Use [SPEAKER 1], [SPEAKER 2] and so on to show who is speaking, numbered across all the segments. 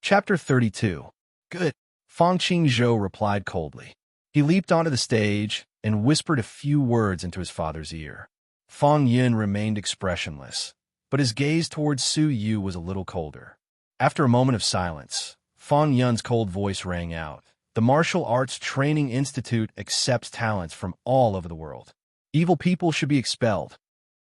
[SPEAKER 1] Chapter 32. Good. Fang Qingzhou replied coldly. He leaped onto the stage and whispered a few words into his father's ear. Fang Yun remained expressionless, but his gaze towards Su Yu was a little colder. After a moment of silence, Fang Yun's cold voice rang out. The Martial Arts Training Institute accepts talents from all over the world. Evil people should be expelled.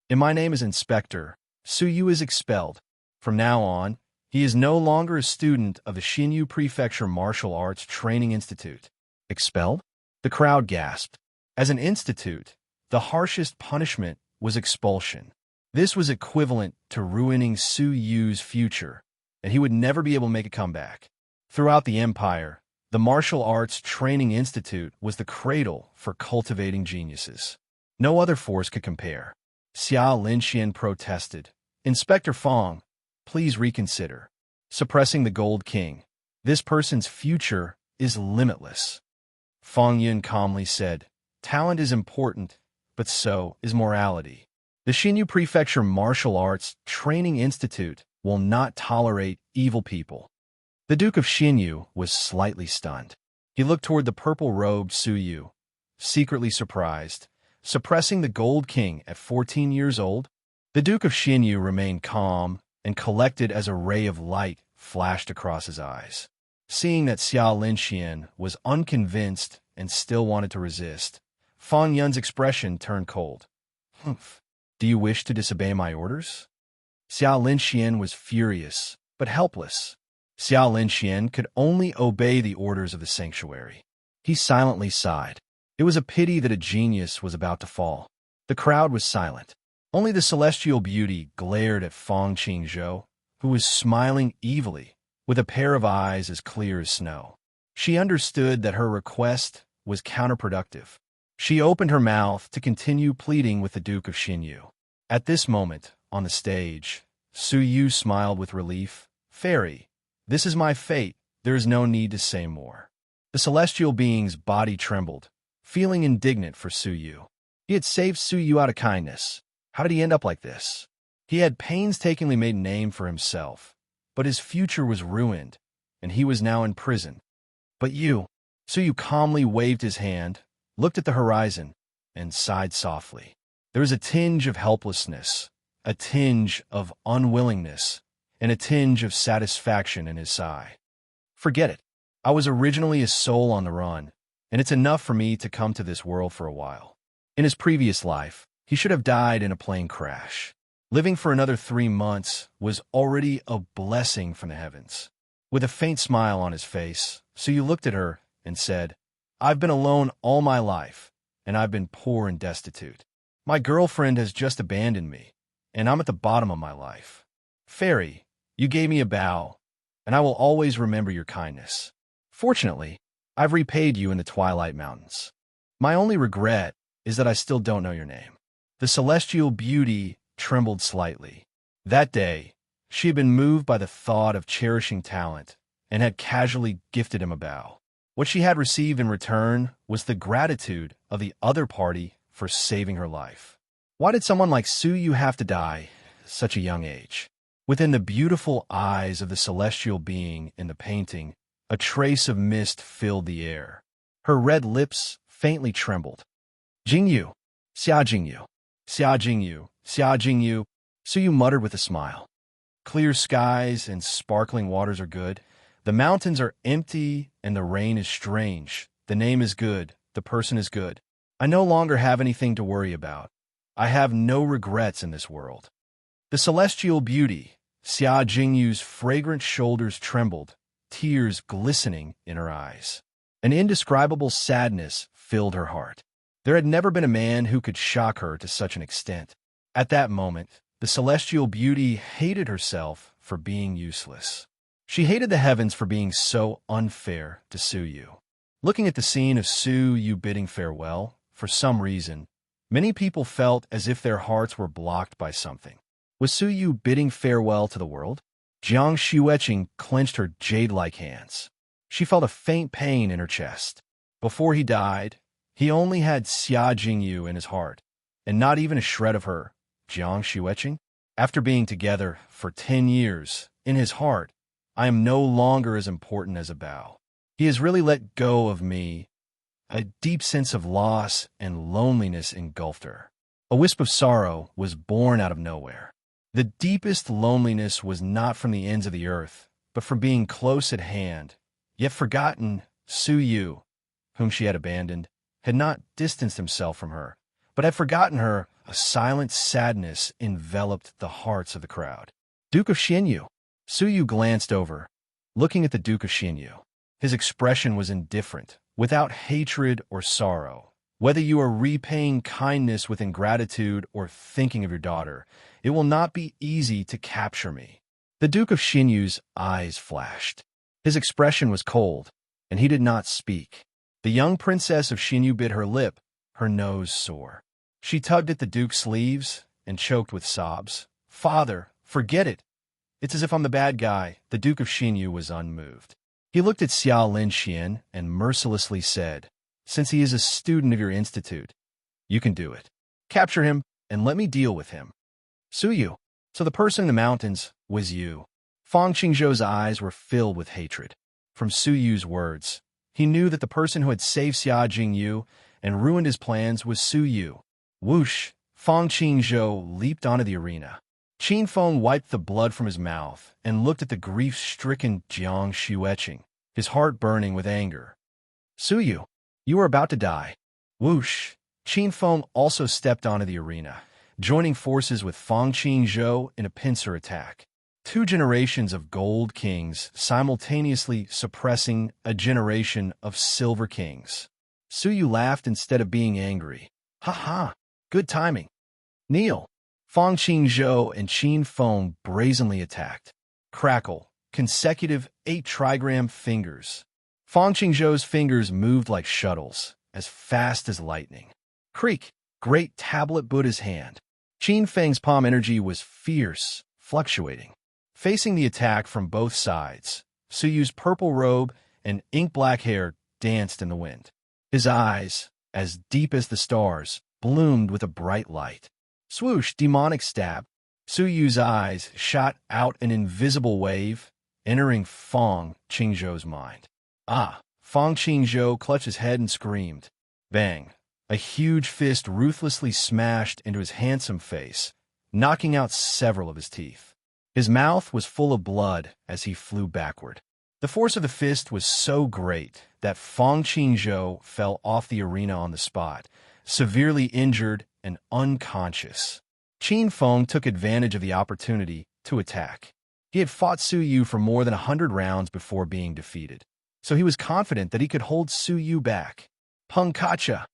[SPEAKER 1] And my name is Inspector. Su Yu is expelled. From now on, he is no longer a student of the Xinyu Prefecture Martial Arts Training Institute. Expelled? The crowd gasped. As an institute, the harshest punishment was expulsion. This was equivalent to ruining Su Yu's future, and he would never be able to make a comeback. Throughout the empire, the Martial Arts Training Institute was the cradle for cultivating geniuses. No other force could compare. Xia Linxian protested. Inspector Fang, please reconsider. Suppressing the Gold King. This person's future is limitless. Fang Yun calmly said, talent is important, but so is morality. The Xinyu Prefecture Martial Arts Training Institute will not tolerate evil people. The Duke of Xinyu was slightly stunned. He looked toward the purple-robed Su Yu, secretly surprised. Suppressing the Gold King at 14 years old? The Duke of Xinyu remained calm and collected as a ray of light flashed across his eyes. Seeing that Xia Linxian was unconvinced and still wanted to resist, Fang Yun's expression turned cold. Humph. Do you wish to disobey my orders? Xia Linxian was furious, but helpless. Xia Linxian could only obey the orders of the sanctuary. He silently sighed. It was a pity that a genius was about to fall. The crowd was silent. Only the celestial beauty glared at Fang Qingzhou, who was smiling evilly, with a pair of eyes as clear as snow. She understood that her request was counterproductive. She opened her mouth to continue pleading with the Duke of Xinyu. At this moment, on the stage, Su Yu smiled with relief. Fairy, this is my fate. There is no need to say more. The celestial being's body trembled, feeling indignant for Su Yu. He had saved Su Yu out of kindness. How did he end up like this? He had painstakingly made a name for himself, but his future was ruined, and he was now in prison. But you, Su Yu calmly waved his hand, looked at the horizon, and sighed softly. There was a tinge of helplessness, a tinge of unwillingness, and a tinge of satisfaction in his sigh. Forget it. I was originally a soul on the run, and it's enough for me to come to this world for a while. In his previous life, he should have died in a plane crash. Living for another 3 months was already a blessing from the heavens. With a faint smile on his face, Su Yu looked at her and said, I've been alone all my life, and I've been poor and destitute. My girlfriend has just abandoned me, and I'm at the bottom of my life. Fairy, you gave me a bow, and I will always remember your kindness. Fortunately, I've repaid you in the Twilight Mountains. My only regret is that I still don't know your name. The celestial beauty trembled slightly. That day, she had been moved by the thought of cherishing talent and had casually gifted him a bow. What she had received in return was the gratitude of the other party for saving her life. Why did someone like Su Yu have to die at such a young age? Within the beautiful eyes of the celestial being in the painting, a trace of mist filled the air. Her red lips faintly trembled. Jingyu, Xia Jingyu, Xia Jingyu, Xia Jingyu, Su Yu muttered with a smile. Clear skies and sparkling waters are good. The mountains are empty and the rain is strange. The name is good. The person is good. I no longer have anything to worry about. I have no regrets in this world. The celestial beauty, Xia Jingyu's fragrant shoulders trembled, tears glistening in her eyes. An indescribable sadness filled her heart. There had never been a man who could shock her to such an extent. At that moment, the celestial beauty hated herself for being useless. She hated the heavens for being so unfair to Su Yu. Looking at the scene of Su Yu bidding farewell, for some reason, many people felt as if their hearts were blocked by something. Was Su Yu bidding farewell to the world? Jiang Xueqing clenched her jade-like hands. She felt a faint pain in her chest. Before he died, he only had Xia Jingyu in his heart, and not even a shred of her, Jiang Xueqing. After being together for 10 years, in his heart, I am no longer as important as a bow. He has really let go of me. A deep sense of loss and loneliness engulfed her. A wisp of sorrow was born out of nowhere. The deepest loneliness was not from the ends of the earth, but from being close at hand, yet forgotten. Su Yu, whom she had abandoned, had not distanced himself from her, but had forgotten her. A silent sadness enveloped the hearts of the crowd. Duke of Xianyu. Su Yu glanced over, looking at the Duke of Xianyu. His expression was indifferent, without hatred or sorrow. Whether you are repaying kindness with ingratitude or thinking of your daughter, it will not be easy to capture me. The Duke of Xianyu's eyes flashed. His expression was cold, and he did not speak. The young princess of Xianyu bit her lip, her nose sore. She tugged at the Duke's sleeves and choked with sobs. Father, forget it. It's as if I'm the bad guy. The Duke of Xianyu was unmoved. He looked at Xiao Linxian and mercilessly said, since he is a student of your institute, you can do it. Capture him and let me deal with him. Su Yu. So the person in the mountains was you. Fang Qingzhou's eyes were filled with hatred. From Su Yu's words, he knew that the person who had saved Xia Jingyu and ruined his plans was Su Yu. Whoosh! Fang Qingzhou leaped onto the arena. Qin Feng wiped the blood from his mouth and looked at the grief-stricken Jiang Xueqing, his heart burning with anger. Su Yu, you are about to die. Whoosh! Qin Feng also stepped onto the arena, joining forces with Fang Qingzhou in a pincer attack. 2 generations of gold kings simultaneously suppressing a generation of silver kings. Su Yu laughed instead of being angry. Ha ha! Good timing. Kneel. Fang Qingzhou and Qin Feng brazenly attacked. Crackle. Consecutive 8 trigram fingers. Fang Qingzhou's fingers moved like shuttles, as fast as lightning. Creak. Great tablet Buddha's hand. Qin Feng's palm energy was fierce, fluctuating. Facing the attack from both sides, Su Yu's purple robe and ink-black hair danced in the wind. His eyes, as deep as the stars, bloomed with a bright light. Swoosh! Demonic stab. Su Yu's eyes shot out an invisible wave, entering Fang Qingzhou's mind. Ah! Fang Qingzhou clutched his head and screamed. Bang! A huge fist ruthlessly smashed into his handsome face, knocking out several of his teeth. His mouth was full of blood as he flew backward. The force of the fist was so great that Fang Qingzhou fell off the arena on the spot, severely injured and unconscious. Qin Feng took advantage of the opportunity to attack. He had fought Su Yu for more than 100 rounds before being defeated, so he was confident that he could hold Su Yu back. Pengkacha.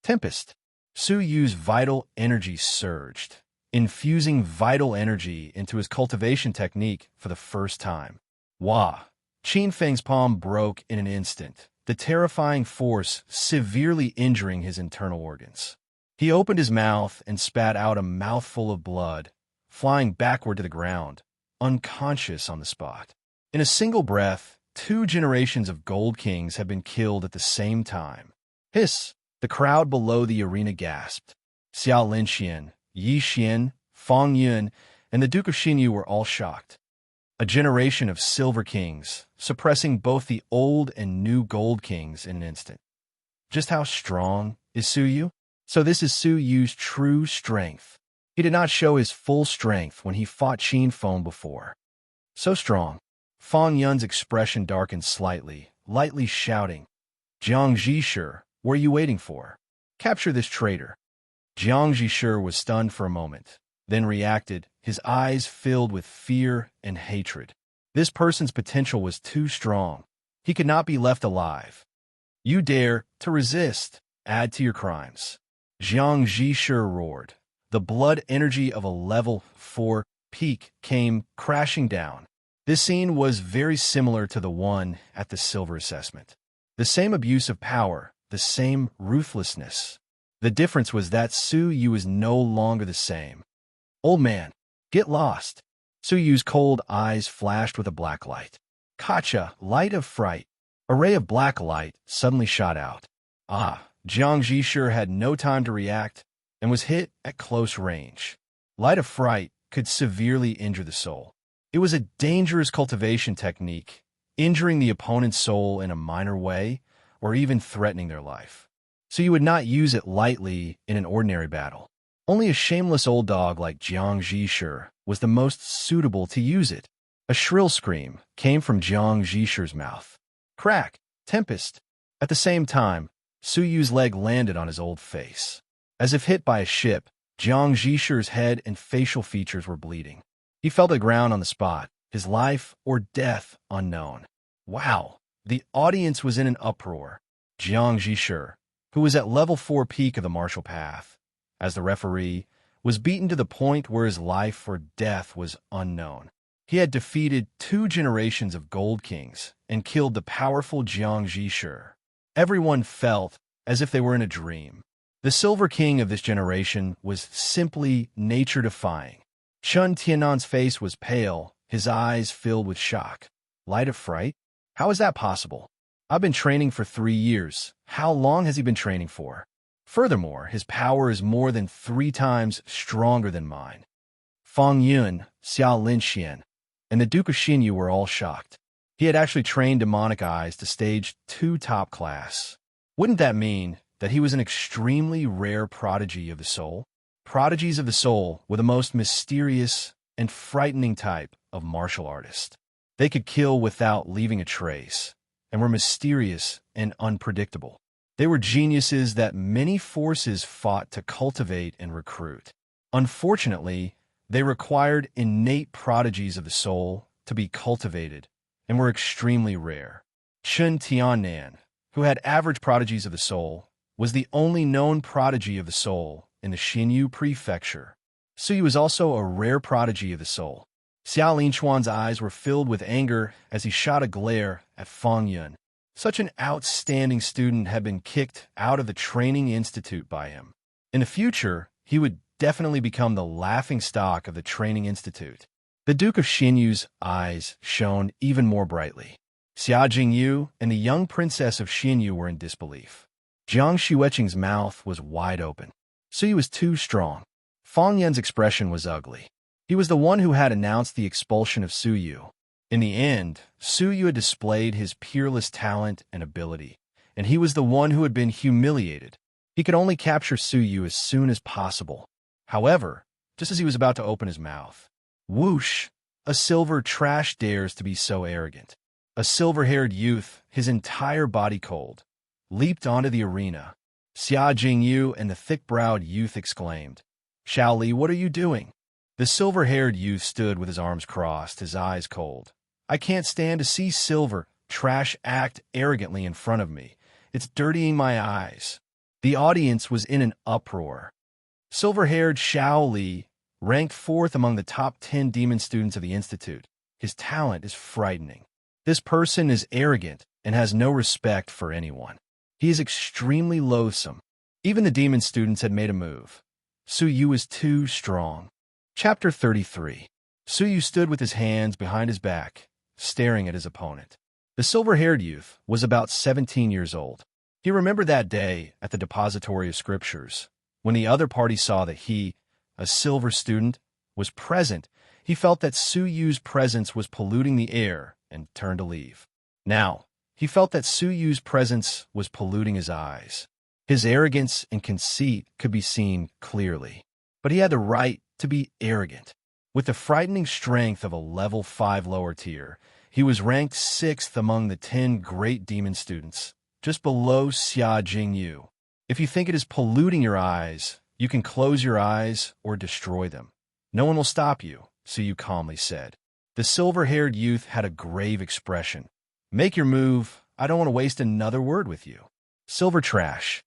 [SPEAKER 1] Tempest. Su Yu's vital energy surged, infusing vital energy into his cultivation technique for the first time. Wah! Qin Feng's palm broke in an instant, the terrifying force severely injuring his internal organs. He opened his mouth and spat out a mouthful of blood, flying backward to the ground, unconscious on the spot. In a single breath, 2 generations of gold kings had been killed at the same time. Hiss! The crowd below the arena gasped. Xiao Linxian, Yi Xian, Fang Yun, and the Duke of Xinyu were all shocked. A generation of silver kings, suppressing both the old and new gold kings in an instant. Just how strong is Su Yu? So this is Su Yu's true strength. He did not show his full strength when he fought Qin Feng before. So strong. Fang Yun's expression darkened slightly, lightly shouting, Jiang Zhishi, what are you waiting for? Capture this traitor. Jiang Zhishi was stunned for a moment, then reacted, his eyes filled with fear and hatred. This person's potential was too strong. He could not be left alive. You dare to resist, add to your crimes. Jiang Zhishi roared. The blood energy of a level 4 peak came crashing down. This scene was very similar to the one at the silver assessment. The same abuse of power, the same ruthlessness. The difference was that Su Yu was no longer the same. Old man, get lost. Su Yu's cold eyes flashed with a black light. Kacha, light of fright. A ray of black light suddenly shot out. Ah, Jiang Zhishi had no time to react and was hit at close range. Light of fright could severely injure the soul. It was a dangerous cultivation technique, injuring the opponent's soul in a minor way, or even threatening their life. So you would not use it lightly in an ordinary battle. Only a shameless old dog like Jiang Zhisher was the most suitable to use it. A shrill scream came from Jiang Zhisher's mouth. Crack! Tempest! At the same time, Su Yu's leg landed on his old face. As if hit by a ship, Jiang Zhisher's head and facial features were bleeding. He fell to the ground on the spot, his life or death unknown. Wow! The audience was in an uproar. Jiang Zhisher, who was at level 4 peak of the martial path, as the referee, was beaten to the point where his life or death was unknown. He had defeated 2 generations of Gold Kings and killed the powerful Jiang Zhisher. Everyone felt as if they were in a dream. The Silver King of this generation was simply nature-defying. Chun Tiannan's face was pale, his eyes filled with shock. Light of fright? How is that possible? I've been training for 3 years. How long has he been training for? Furthermore, his power is more than 3 times stronger than mine. Fang Yun, Xiao Linxian, and the Duke of Xinyu were all shocked. He had actually trained demonic eyes to stage 2 top class. Wouldn't that mean that he was an extremely rare prodigy of the soul? Prodigies of the soul were the most mysterious and frightening type of martial artist. They could kill without leaving a trace, and were mysterious and unpredictable. They were geniuses that many forces fought to cultivate and recruit. Unfortunately, they required innate prodigies of the soul to be cultivated, and were extremely rare. Chun Tiannan, who had average prodigies of the soul, was the only known prodigy of the soul in the Xinyu prefecture. Su Yu was also a rare prodigy of the soul. Xiao Linquan's eyes were filled with anger as he shot a glare at Fang Yun. Such an outstanding student had been kicked out of the training institute by him. In the future, he would definitely become the laughingstock of the training institute. The Duke of Xinyu's eyes shone even more brightly. Xia Jingyu and the young princess of Xinyu were in disbelief. Jiang Xueqing's mouth was wide open. Su Yu was too strong. Fang Yun's expression was ugly. He was the one who had announced the expulsion of Su Yu. In the end, Su Yu had displayed his peerless talent and ability, and he was the one who had been humiliated. He could only capture Su Yu as soon as possible. However, just as he was about to open his mouth, whoosh! A silver trash dares to be so arrogant. A silver-haired youth, his entire body cold, leaped onto the arena. Xia Jingyu and the thick-browed youth exclaimed, "Xiao Li, what are you doing?" The silver-haired youth stood with his arms crossed, his eyes cold. "I can't stand to see silver trash act arrogantly in front of me. It's dirtying my eyes." The audience was in an uproar. Silver-haired Xiao Li ranked 4th among the top 10 demon students of the Institute. His talent is frightening. This person is arrogant and has no respect for anyone. He is extremely loathsome. Even the demon students had made a move. Su Yu is too strong. Chapter 33. Su Yu stood with his hands behind his back, staring at his opponent. The silver-haired youth was about 17 years old. He remembered that day at the depository of scriptures. When the other party saw that he, a silver student, was present, he felt that Su Yu's presence was polluting the air and turned to leave. Now, he felt that Su Yu's presence was polluting his eyes. His arrogance and conceit could be seen clearly, but he had the right to be arrogant. With the frightening strength of a level 5 lower tier, he was ranked 6th among the 10 great demon students, just below Xia Jingyu. If you think it is polluting your eyes, you can close your eyes or destroy them. No one will stop you, Su Yu calmly said. The silver-haired youth had a grave expression. "Make your move. I don't want to waste another word with you." Silver trash.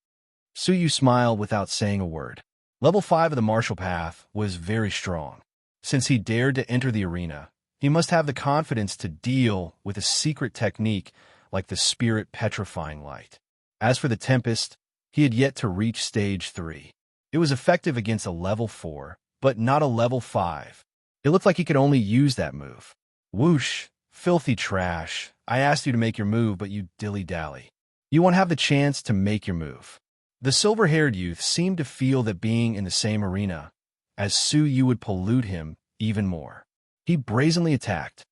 [SPEAKER 1] Su Yu smiled without saying a word. Level 5 of the martial path was very strong. Since he dared to enter the arena, he must have the confidence to deal with a secret technique like the spirit petrifying light. As for the Tempest, he had yet to reach stage 3. It was effective against a level 4, but not a level 5. It looked like he could only use that move. Whoosh! Filthy trash. I asked you to make your move, but you dilly-dally. You won't have the chance to make your move. The silver-haired youth seemed to feel that being in the same arena as Su Yu would pollute him even more. He brazenly attacked.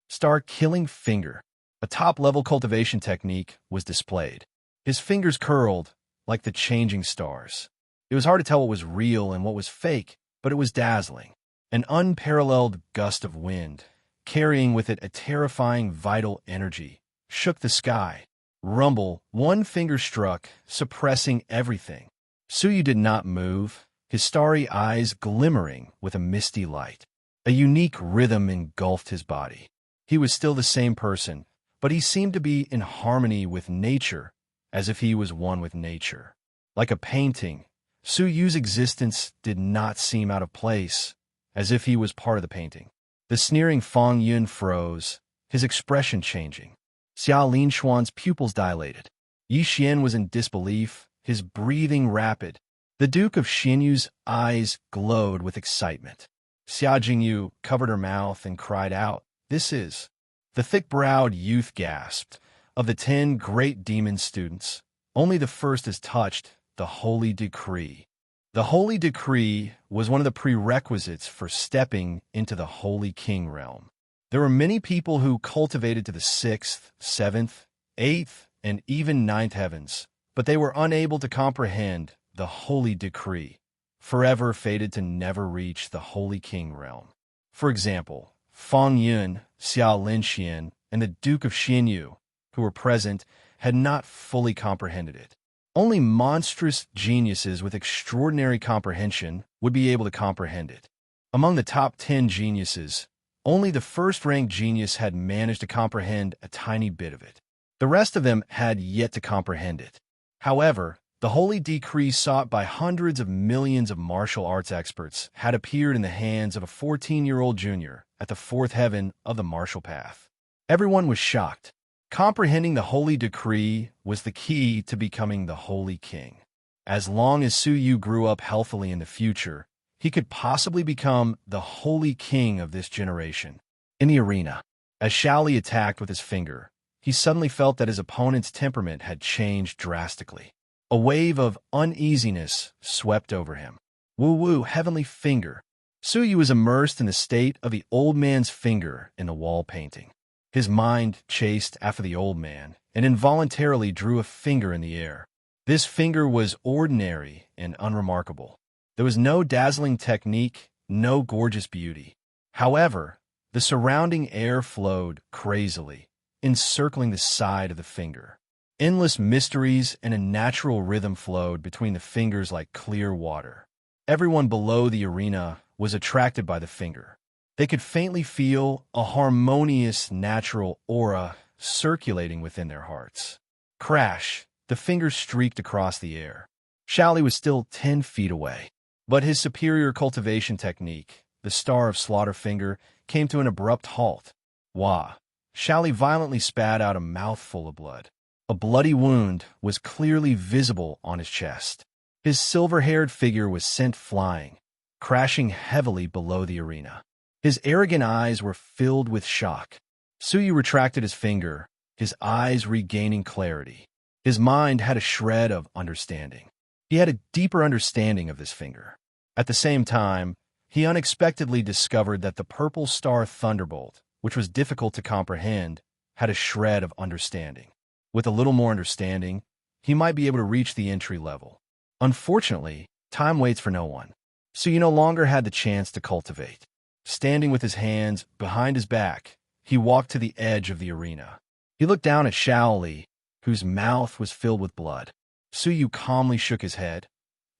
[SPEAKER 1] Star-killing finger. A top-level cultivation technique was displayed. His fingers curled like the changing stars. It was hard to tell what was real and what was fake, but it was dazzling. An unparalleled gust of wind, carrying with it a terrifying vital energy, shook the sky. Rumble, one finger struck, suppressing everything. Suyu did not move, his starry eyes glimmering with a misty light. A unique rhythm engulfed his body. He was still the same person, but he seemed to be in harmony with nature, as if he was one with nature. Like a painting, Suyu's existence did not seem out of place, as if he was part of the painting. The sneering Fang Yun froze, his expression changing. Xiao Linshuan's pupils dilated. Yi Xian was in disbelief, his breathing rapid. The Duke of Xianyu's eyes glowed with excitement. Xia Jingyu covered her mouth and cried out, "This is..." The thick-browed youth gasped. Of the 10 great demon students, only the first has touched the Holy Decree. The Holy Decree was one of the prerequisites for stepping into the Holy King realm. There were many people who cultivated to the 6th, 7th, 8th, and even 9th heavens, but they were unable to comprehend the Holy Decree, forever fated to never reach the Holy King realm. For example, Fang Yun, Xiao Linxian, and the Duke of Xianyu, who were present, had not fully comprehended it. Only monstrous geniuses with extraordinary comprehension would be able to comprehend it. Among the top 10 geniuses, only the first-ranked genius had managed to comprehend a tiny bit of it. The rest of them had yet to comprehend it. However, the holy decree sought by hundreds of millions of martial arts experts had appeared in the hands of a 14-year-old junior at the 4th heaven of the martial path. Everyone was shocked. Comprehending the holy decree was the key to becoming the Holy King. As long as Suyu grew up healthily in the future, he could possibly become the Holy King of this generation. In the arena, as Shaoli attacked with his finger, he suddenly felt that his opponent's temperament had changed drastically. A wave of uneasiness swept over him. Woo-woo, heavenly finger. Suyu was immersed in the state of the old man's finger in the wall painting. His mind chased after the old man and involuntarily drew a finger in the air. This finger was ordinary and unremarkable. There was no dazzling technique, no gorgeous beauty. However, the surrounding air flowed crazily, encircling the side of the finger. Endless mysteries and a natural rhythm flowed between the fingers like clear water. Everyone below the arena was attracted by the finger. They could faintly feel a harmonious, natural aura circulating within their hearts. Crash! The finger streaked across the air. Shaoli was still 10 feet away, but his superior cultivation technique, the Star of Slaughter finger, came to an abrupt halt. Wah! Shaoli violently spat out a mouthful of blood. A bloody wound was clearly visible on his chest. His silver-haired figure was sent flying, crashing heavily below the arena. His arrogant eyes were filled with shock. Suyu retracted his finger, his eyes regaining clarity. His mind had a shred of understanding. He had a deeper understanding of this finger. At the same time, he unexpectedly discovered that the purple star thunderbolt, which was difficult to comprehend, had a shred of understanding. With a little more understanding, he might be able to reach the entry level. Unfortunately, time waits for no one. Suyu no longer had the chance to cultivate. Standing with his hands behind his back, he walked to the edge of the arena. He looked down at Shaoli, whose mouth was filled with blood. Suyu calmly shook his head.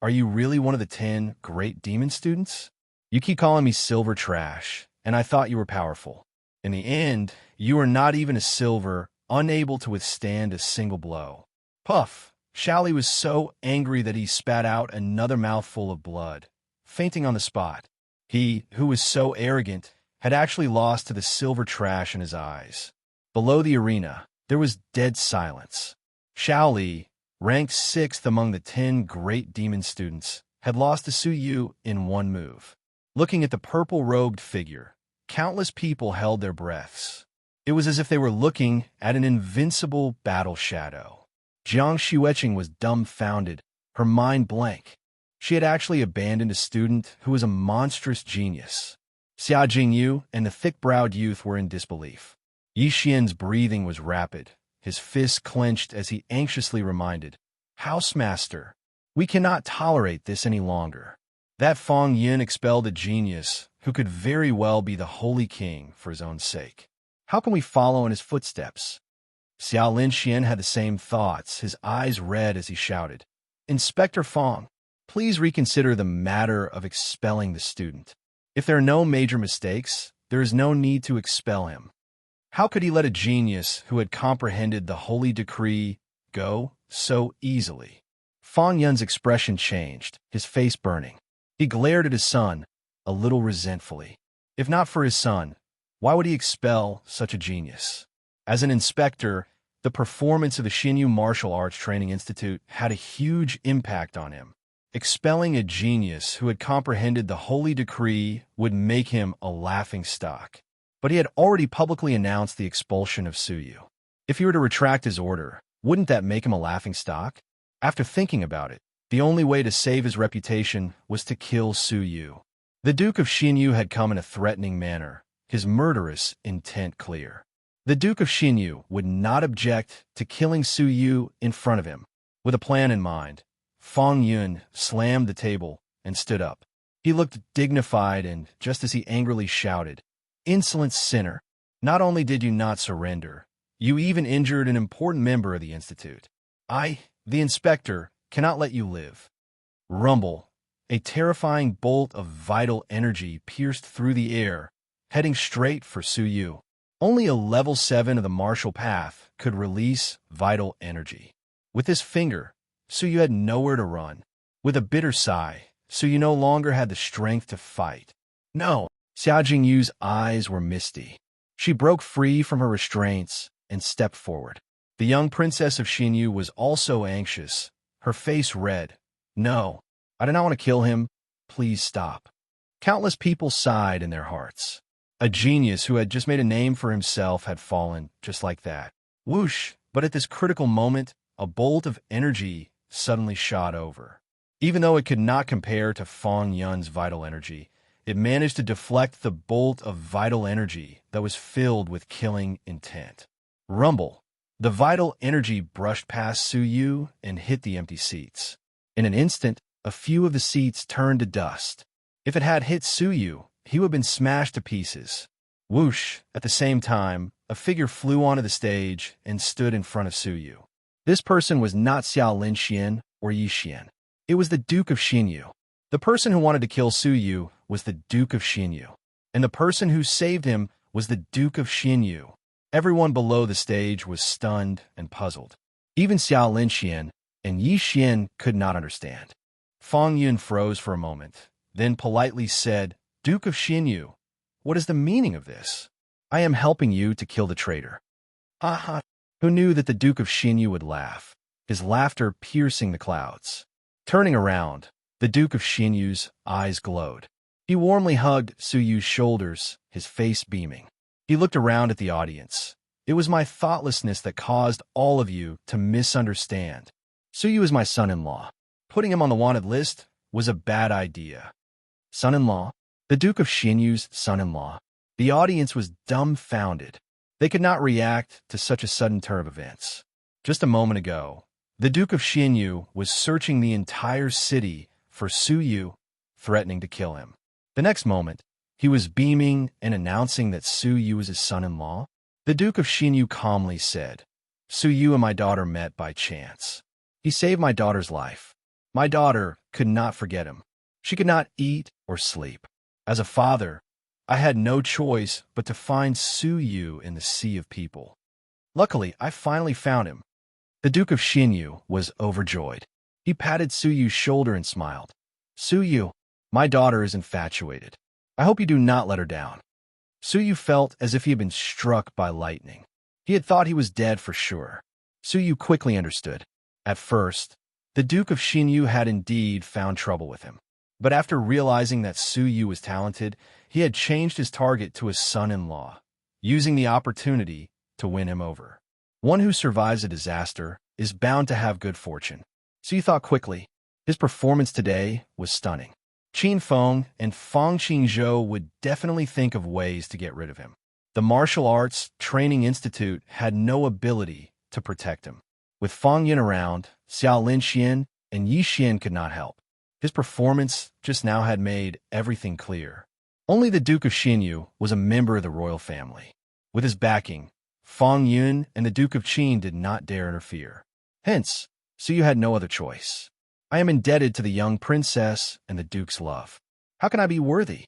[SPEAKER 1] "Are you really one of the 10 great demon students? You keep calling me silver trash, and I thought you were powerful. In the end, you are not even a silver, unable to withstand a single blow." Puff! Shaoli was so angry that he spat out another mouthful of blood, fainting on the spot. He, who was so arrogant, had actually lost to the silver trash in his eyes. Below the arena, there was dead silence. Shaoli, ranked 6th among the 10 great demon students, had lost to Suyu in one move. Looking at the purple-robed figure, countless people held their breaths. It was as if they were looking at an invincible battle shadow. Jiang Xueqing was dumbfounded, her mind blank. She had actually abandoned a student who was a monstrous genius. Xia Jingyu and the thick-browed youth were in disbelief. Yi Xian's breathing was rapid, his fists clenched as he anxiously reminded, "Housemaster, we cannot tolerate this any longer." That Fang Yin expelled a genius who could very well be the Holy King for his own sake. How can we follow in his footsteps? Xiao Linxian had the same thoughts, his eyes red as he shouted, "Inspector Fang, please reconsider the matter of expelling the student. If there are no major mistakes, there is no need to expel him. How could he let a genius who had comprehended the holy decree go so easily?" Fang Yun's expression changed, his face burning. He glared at his son, a little resentfully. If not for his son, why would he expel such a genius? As an inspector, the performance of the Xinyu Martial Arts Training Institute had a huge impact on him. Expelling a genius who had comprehended the holy decree would make him a laughingstock. But he had already publicly announced the expulsion of Suyu. If he were to retract his order, wouldn't that make him a laughingstock? After thinking about it, the only way to save his reputation was to kill Suyu. The Duke of Xinyu had come in a threatening manner, his murderous intent clear. The Duke of Xinyu would not object to killing Suyu in front of him. With a plan in mind, Fang Yun slammed the table and stood up. He looked dignified, and just as he angrily shouted, "Insolent sinner! Not only did you not surrender, you even injured an important member of the Institute. I, the inspector, cannot let you live." Rumble. A terrifying bolt of vital energy pierced through the air, heading straight for Suyu. Only a level 7 of the martial path could release vital energy. With his finger, Suyu had nowhere to run. With a bitter sigh, Suyu no longer had the strength to fight. No! Xia Jingyu's eyes were misty. She broke free from her restraints and stepped forward. The young princess of Xinyu was also anxious, her face red. "No, I do not want to kill him. Please stop." Countless people sighed in their hearts. A genius who had just made a name for himself had fallen just like that. Whoosh! But at this critical moment, a bolt of energy suddenly shot over. Even though it could not compare to Fang Yun's vital energy, it managed to deflect the bolt of vital energy that was filled with killing intent. Rumble. The vital energy brushed past Suyu and hit the empty seats. In an instant, a few of the seats turned to dust. If it had hit Suyu, he would have been smashed to pieces. Whoosh! At the same time, a figure flew onto the stage and stood in front of Suyu. This person was not Xiao Linxian or Yi Xian. It was the Duke of Xinyu. The person who wanted to kill Suyu was the Duke of Xinyu. And the person who saved him was the Duke of Xinyu. Everyone below the stage was stunned and puzzled. Even Xiao Linxian and Yi Xian could not understand. Fang Yun froze for a moment, then politely said, "Duke of Xinyu, what is the meaning of this? I am helping you to kill the traitor." Aha! Who knew that the Duke of Xinyu would laugh, his laughter piercing the clouds. Turning around, the Duke of Xinyu's eyes glowed. He warmly hugged Suyu's shoulders, his face beaming. He looked around at the audience. "It was my thoughtlessness that caused all of you to misunderstand. Suyu is my son-in-law. Putting him on the wanted list was a bad idea." Son-in-law? The Duke of Xinyu's son-in-law? The audience was dumbfounded. They could not react to such a sudden turn of events. Just a moment ago, the Duke of Xinyu was searching the entire city for Suyu, threatening to kill him. The next moment, he was beaming and announcing that Suyu was his son-in-law. The Duke of Xinyu calmly said, "Suyu and my daughter met by chance. He saved my daughter's life. My daughter could not forget him. She could not eat or sleep. As a father, I had no choice but to find Suyu in the sea of people. Luckily, I finally found him." The Duke of Xinyu was overjoyed. He patted Suyu's shoulder and smiled. "Suyu, my daughter is infatuated. I hope you do not let her down." Suyu felt as if he had been struck by lightning. He had thought he was dead for sure. Suyu quickly understood. At first, the Duke of Xinyu had indeed found trouble with him. But after realizing that Suyu was talented, he had changed his target to his son-in-law, using the opportunity to win him over. One who survives a disaster is bound to have good fortune. Suyu thought quickly. His performance today was stunning. Qin Feng and Fang Qingzhou would definitely think of ways to get rid of him. The Martial Arts Training Institute had no ability to protect him. With Fang Yun around, Xiao Linxian and Yi Xian could not help. His performance just now had made everything clear. Only the Duke of Xinyu was a member of the royal family. With his backing, Fang Yun and the Duke of Qin did not dare interfere. Hence, Suyu had no other choice. I am indebted to the young princess and the Duke's love. How can I be worthy?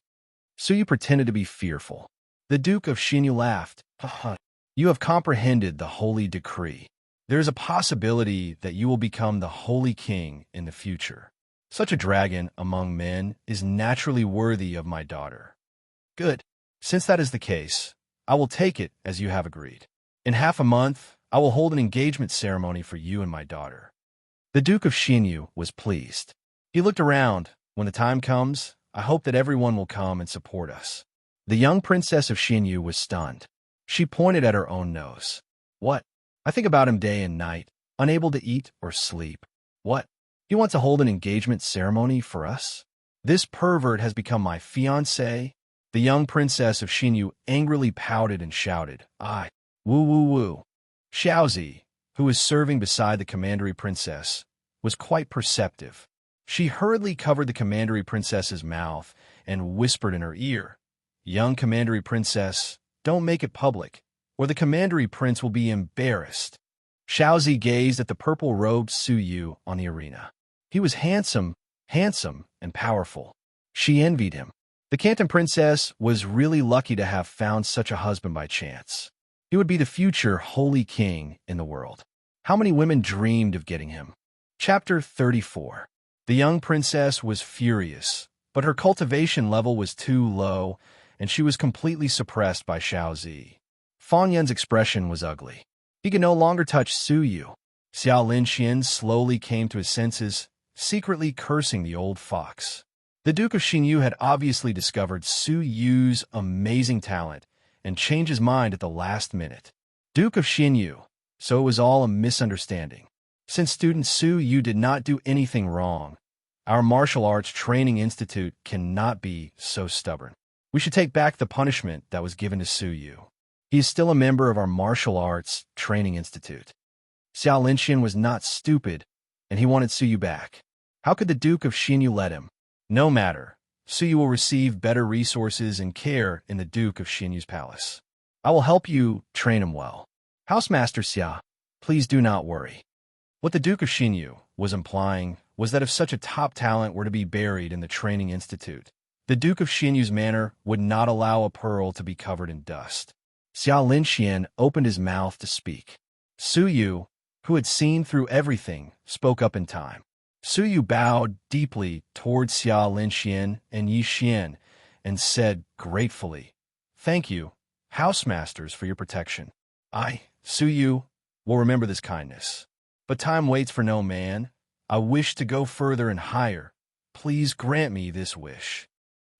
[SPEAKER 1] Suyu pretended to be fearful. The Duke of Xinyu laughed. Ha. You have comprehended the holy decree. There is a possibility that you will become the holy king in the future. Such a dragon among men is naturally worthy of my daughter. Good. Since that is the case, I will take it as you have agreed. In half a month, I will hold an engagement ceremony for you and my daughter. The Duke of Xinyu was pleased. He looked around. When the time comes, I hope that everyone will come and support us. The young princess of Xinyu was stunned. She pointed at her own nose. What? I think about him day and night, unable to eat or sleep. What? He wants to hold an engagement ceremony for us? This pervert has become my fiancé? The young princess of Xinyu angrily pouted and shouted, "I, woo woo woo." Xiaozi, who was serving beside the commandery princess, was quite perceptive. She hurriedly covered the commandery princess's mouth and whispered in her ear, "Young commandery princess, don't make it public, or the commandery prince will be embarrassed." Xiaozi gazed at the purple-robed Suyu on the arena. He was handsome, and powerful. She envied him. The Canton princess was really lucky to have found such a husband by chance. He would be the future holy king in the world. How many women dreamed of getting him? Chapter 34. The young princess was furious, but her cultivation level was too low, and she was completely suppressed by Xiaozi. Fang Yun's expression was ugly. He could no longer touch Suyu. Xiao Linxian slowly came to his senses, secretly cursing the old fox. The Duke of Xinyu had obviously discovered Suyu's amazing talent and changed his mind at the last minute. Duke of Xinyu, so it was all a misunderstanding. Since student Suyu did not do anything wrong, our martial arts training institute cannot be so stubborn. We should take back the punishment that was given to Suyu. He is still a member of our martial arts training institute. Xiao Linxian was not stupid, and he wanted Suyu back. How could the Duke of Xinyu let him? No matter. Suyu will receive better resources and care in the Duke of Xinyu's palace. I will help you train him well. Housemaster Xia, please do not worry. What the Duke of Xinyu was implying was that if such a top talent were to be buried in the training institute, the Duke of Xinyu's manor would not allow a pearl to be covered in dust. Xiao Linxian opened his mouth to speak. Suyu, who had seen through everything, spoke up in time. Suyu bowed deeply towards Xiao Linxian and Yi Xian and said gratefully, "Thank you, housemasters, for your protection. I, Suyu, will remember this kindness. But time waits for no man. I wish to go further and higher. Please grant me this wish."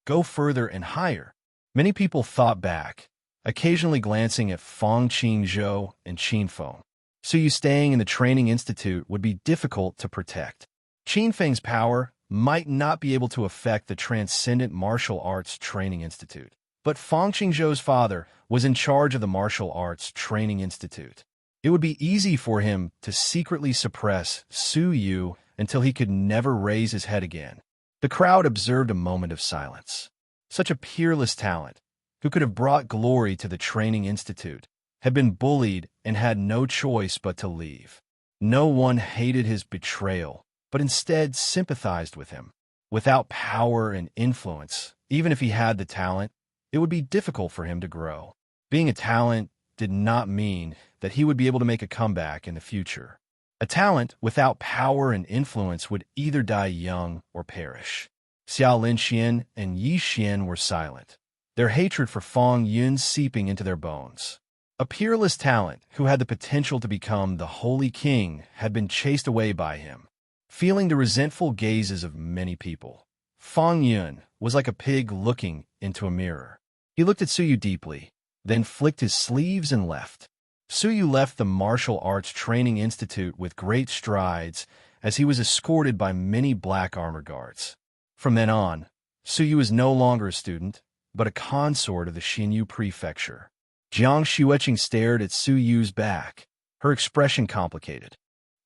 [SPEAKER 1] Go further and higher. Many people thought back, occasionally glancing at Fang Qingzhou and Qin Feng. Suyu staying in the training institute would be difficult to protect. Qin Feng's power might not be able to affect the Transcendent Martial Arts Training Institute, but Fang Qingzhou's father was in charge of the Martial Arts Training Institute. It would be easy for him to secretly suppress Suyu until he could never raise his head again. The crowd observed a moment of silence. Such a peerless talent, who could have brought glory to the Training Institute, had been bullied and had no choice but to leave. No one hated his betrayal, but instead sympathized with him. Without power and influence, even if he had the talent, it would be difficult for him to grow. Being a talent did not mean that he would be able to make a comeback in the future. A talent without power and influence would either die young or perish. Xiao Linxian and Yi Xian were silent, their hatred for Fang Yun seeping into their bones. A peerless talent who had the potential to become the Holy King had been chased away by him. Feeling the resentful gazes of many people, Fang Yun was like a pig looking into a mirror. He looked at Suyu deeply, then flicked his sleeves and left. Suyu left the Martial Arts Training Institute with great strides as he was escorted by many black armor guards. From then on, Suyu was no longer a student, but a consort of the Xinyu prefecture. Jiang Xueqing stared at Suyu's back, her expression complicated.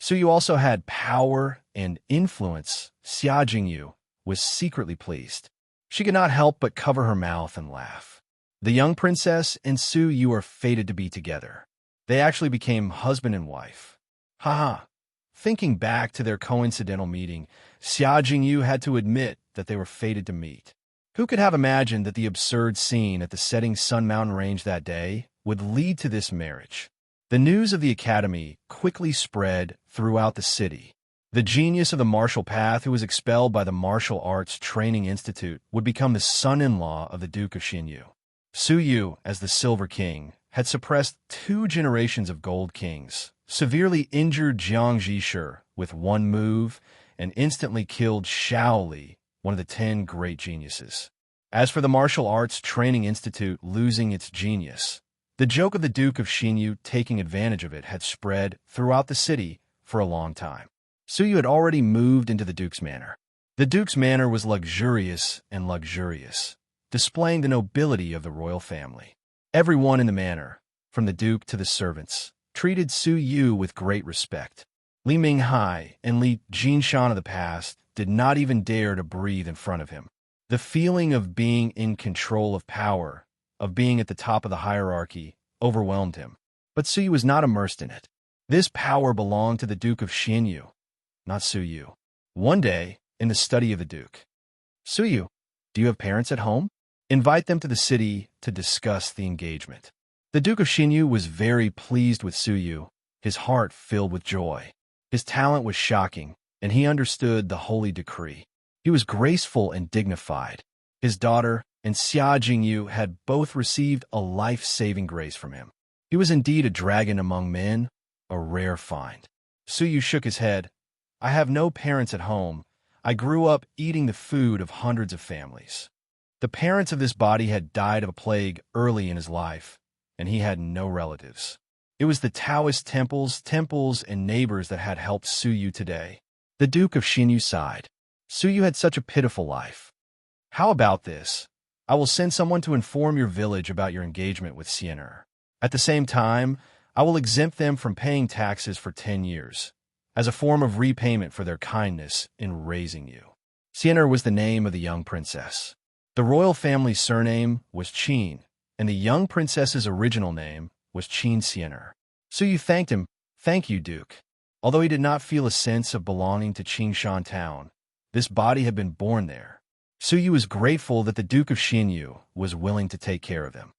[SPEAKER 1] Suyu also had power and influence. Xia Jingyu was secretly pleased. She could not help but cover her mouth and laugh. The young princess and Suyu are fated to be together. They actually became husband and wife. Haha. Thinking back to their coincidental meeting, Xia Jingyu had to admit that they were fated to meet. Who could have imagined that the absurd scene at the setting Sun Mountain Range that day would lead to this marriage? The news of the academy quickly spread throughout the city. The genius of the martial path who was expelled by the Martial Arts Training Institute would become the son-in-law of the Duke of Xinyu. Suyu, as the Silver King, had suppressed 2 generations of Gold Kings, severely injured Jiang Zhishi with one move, and instantly killed Xiao Li, one of the 10 great geniuses. As for the Martial Arts Training Institute losing its genius, the joke of the Duke of Xinyu taking advantage of it had spread throughout the city for a long time. Suyu had already moved into the Duke's manor. The Duke's manor was luxurious and luxurious, displaying the nobility of the royal family. Everyone in the manor, from the Duke to the servants, treated Suyu with great respect. Li Minghai and Li Jinshan of the past did not even dare to breathe in front of him. The feeling of being in control of power, of being at the top of the hierarchy, overwhelmed him. But Suyu was not immersed in it. This power belonged to the Duke of Xinyu, not Suyu. One day, in the study of the Duke, Suyu, do you have parents at home? Invite them to the city to discuss the engagement. The Duke of Xinyu was very pleased with Suyu, his heart filled with joy. His talent was shocking, and he understood the holy decree. He was graceful and dignified. His daughter and Xia Jingyu had both received a life-saving grace from him. He was indeed a dragon among men, a rare find. Suyu shook his head. I have no parents at home. I grew up eating the food of hundreds of families. The parents of this body had died of a plague early in his life, and he had no relatives. It was the Taoist temples and neighbors that had helped Suyu today. The Duke of Xinyu sighed. Suyu had such a pitiful life. How about this? I will send someone to inform your village about your engagement with Xiener. At the same time, I will exempt them from paying taxes for 10 years, as a form of repayment for their kindness in raising you. Xiener was the name of the young princess. The royal family's surname was Qin, and the young princess's original name was Qin Xiener. Suyu thanked him. Thank you, Duke. Although he did not feel a sense of belonging to Qingshan town, this body had been born there. Suyu was grateful that the Duke of Xinyu was willing to take care of him.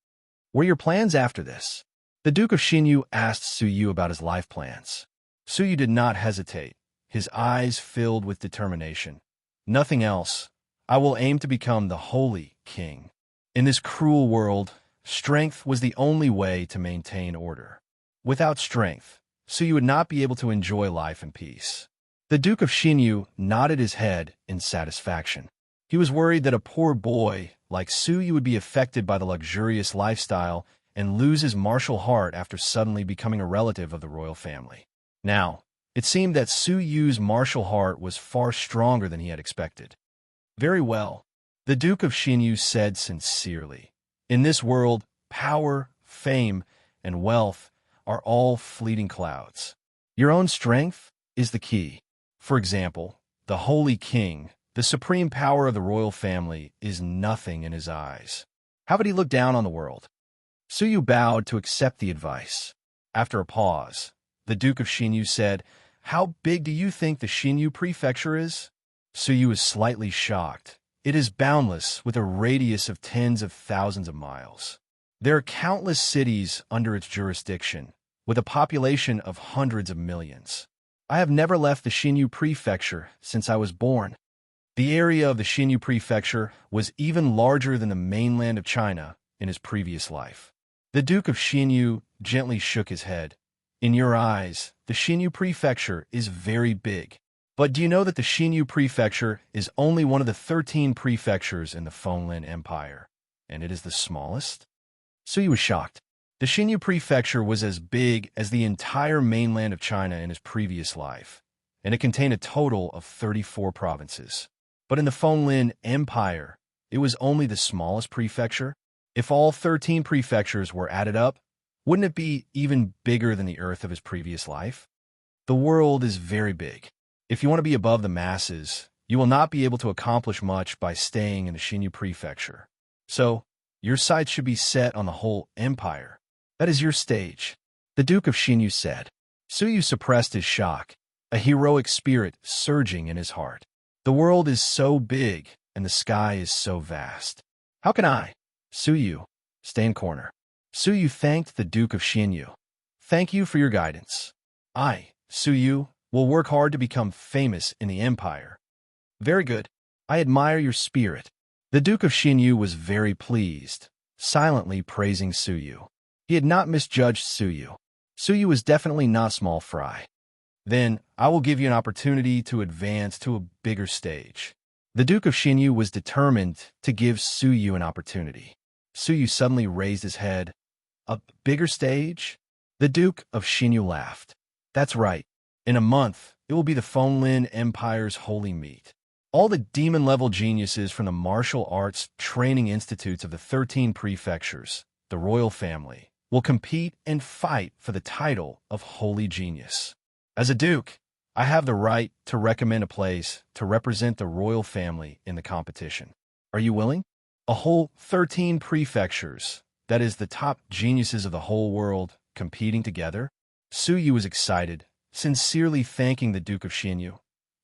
[SPEAKER 1] What are your plans after this? The Duke of Xinyu asked Suyu about his life plans. Suyu did not hesitate, his eyes filled with determination. Nothing else. I will aim to become the Holy King. In this cruel world, strength was the only way to maintain order. Without strength, Suyu would not be able to enjoy life in peace. The Duke of Xinyu nodded his head in satisfaction. He was worried that a poor boy like Suyu would be affected by the luxurious lifestyle and lose his martial heart after suddenly becoming a relative of the royal family. Now, it seemed that Suyu's martial heart was far stronger than he had expected. Very well, the Duke of Xinyu said sincerely. In this world, power, fame, and wealth are all fleeting clouds. Your own strength is the key. For example, the Holy King, the supreme power of the royal family, is nothing in his eyes. How would he look down on the world? Suyu bowed to accept the advice. After a pause, the Duke of Xinyu said, How big do you think the Xinyu prefecture is? Suyu is slightly shocked. It is boundless, with a radius of tens of thousands of miles. There are countless cities under its jurisdiction, with a population of hundreds of millions. I have never left the Xinyu prefecture since I was born. The area of the Xinyu prefecture was even larger than the mainland of China in his previous life. The Duke of Xinyu gently shook his head. In your eyes, the Xinyu prefecture is very big. But do you know that the Xinyu prefecture is only one of the 13 prefectures in the Fenglin Empire, and it is the smallest? Suyu was shocked. The Xinyu prefecture was as big as the entire mainland of China in his previous life, and it contained a total of 34 provinces. But in the Fenglin Empire, it was only the smallest prefecture. If all 13 prefectures were added up, wouldn't it be even bigger than the Earth of his previous life? The world is very big. If you want to be above the masses, you will not be able to accomplish much by staying in the Xinyu prefecture. So, your sights should be set on the whole empire. That is your stage, the Duke of Xinyu said. Suyu suppressed his shock, a heroic spirit surging in his heart. The world is so big, and the sky is so vast. How can I, Suyu, stay in corner? Suyu thanked the Duke of Xinyu. Thank you for your guidance. I, Suyu, will work hard to become famous in the empire. Very good. I admire your spirit. The Duke of Xinyu was very pleased, silently praising Suyu. He had not misjudged Suyu. Suyu was definitely not small fry. Then, I will give you an opportunity to advance to a bigger stage. The Duke of Xinyu was determined to give Suyu an opportunity. Suyu suddenly raised his head. A bigger stage? The Duke of Xinyu laughed. That's right. In a month, it will be the Fonlin Empire's holy meet. All the demon-level geniuses from the martial arts training institutes of the 13 prefectures, the royal family, will compete and fight for the title of Holy Genius. As a duke, I have the right to recommend a place to represent the royal family in the competition. Are you willing? A whole 13 prefectures, that is the top geniuses of the whole world, competing together? Suyu was excited, sincerely thanking the Duke of Xinyu.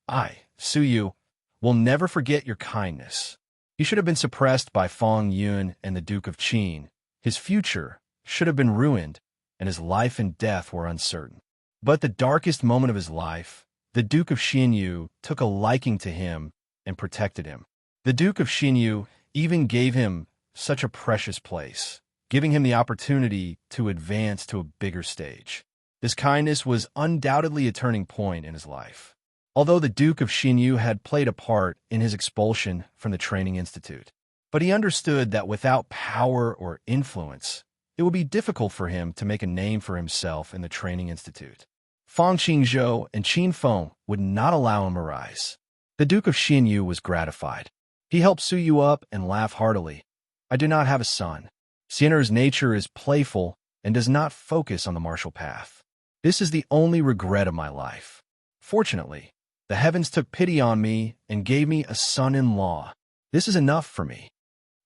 [SPEAKER 1] I, Suyu, will never forget your kindness. He should have been suppressed by Fong Yun and the Duke of Qin. His future should have been ruined, and his life and death were uncertain. But the darkest moment of his life, the Duke of Xinyu took a liking to him and protected him. The Duke of Xinyu even gave him such a precious place, giving him the opportunity to advance to a bigger stage. This kindness was undoubtedly a turning point in his life. Although the Duke of Xinyu had played a part in his expulsion from the training institute, but he understood that without power or influence, it would be difficult for him to make a name for himself in the training institute. Fang Qingzhou and Qin Feng would not allow him to rise. The Duke of Xinyu was gratified. He helped Suyu up and laughed heartily. I do not have a son. Xin'er's nature is playful and does not focus on the martial path. This is the only regret of my life. Fortunately, the heavens took pity on me and gave me a son-in-law. This is enough for me.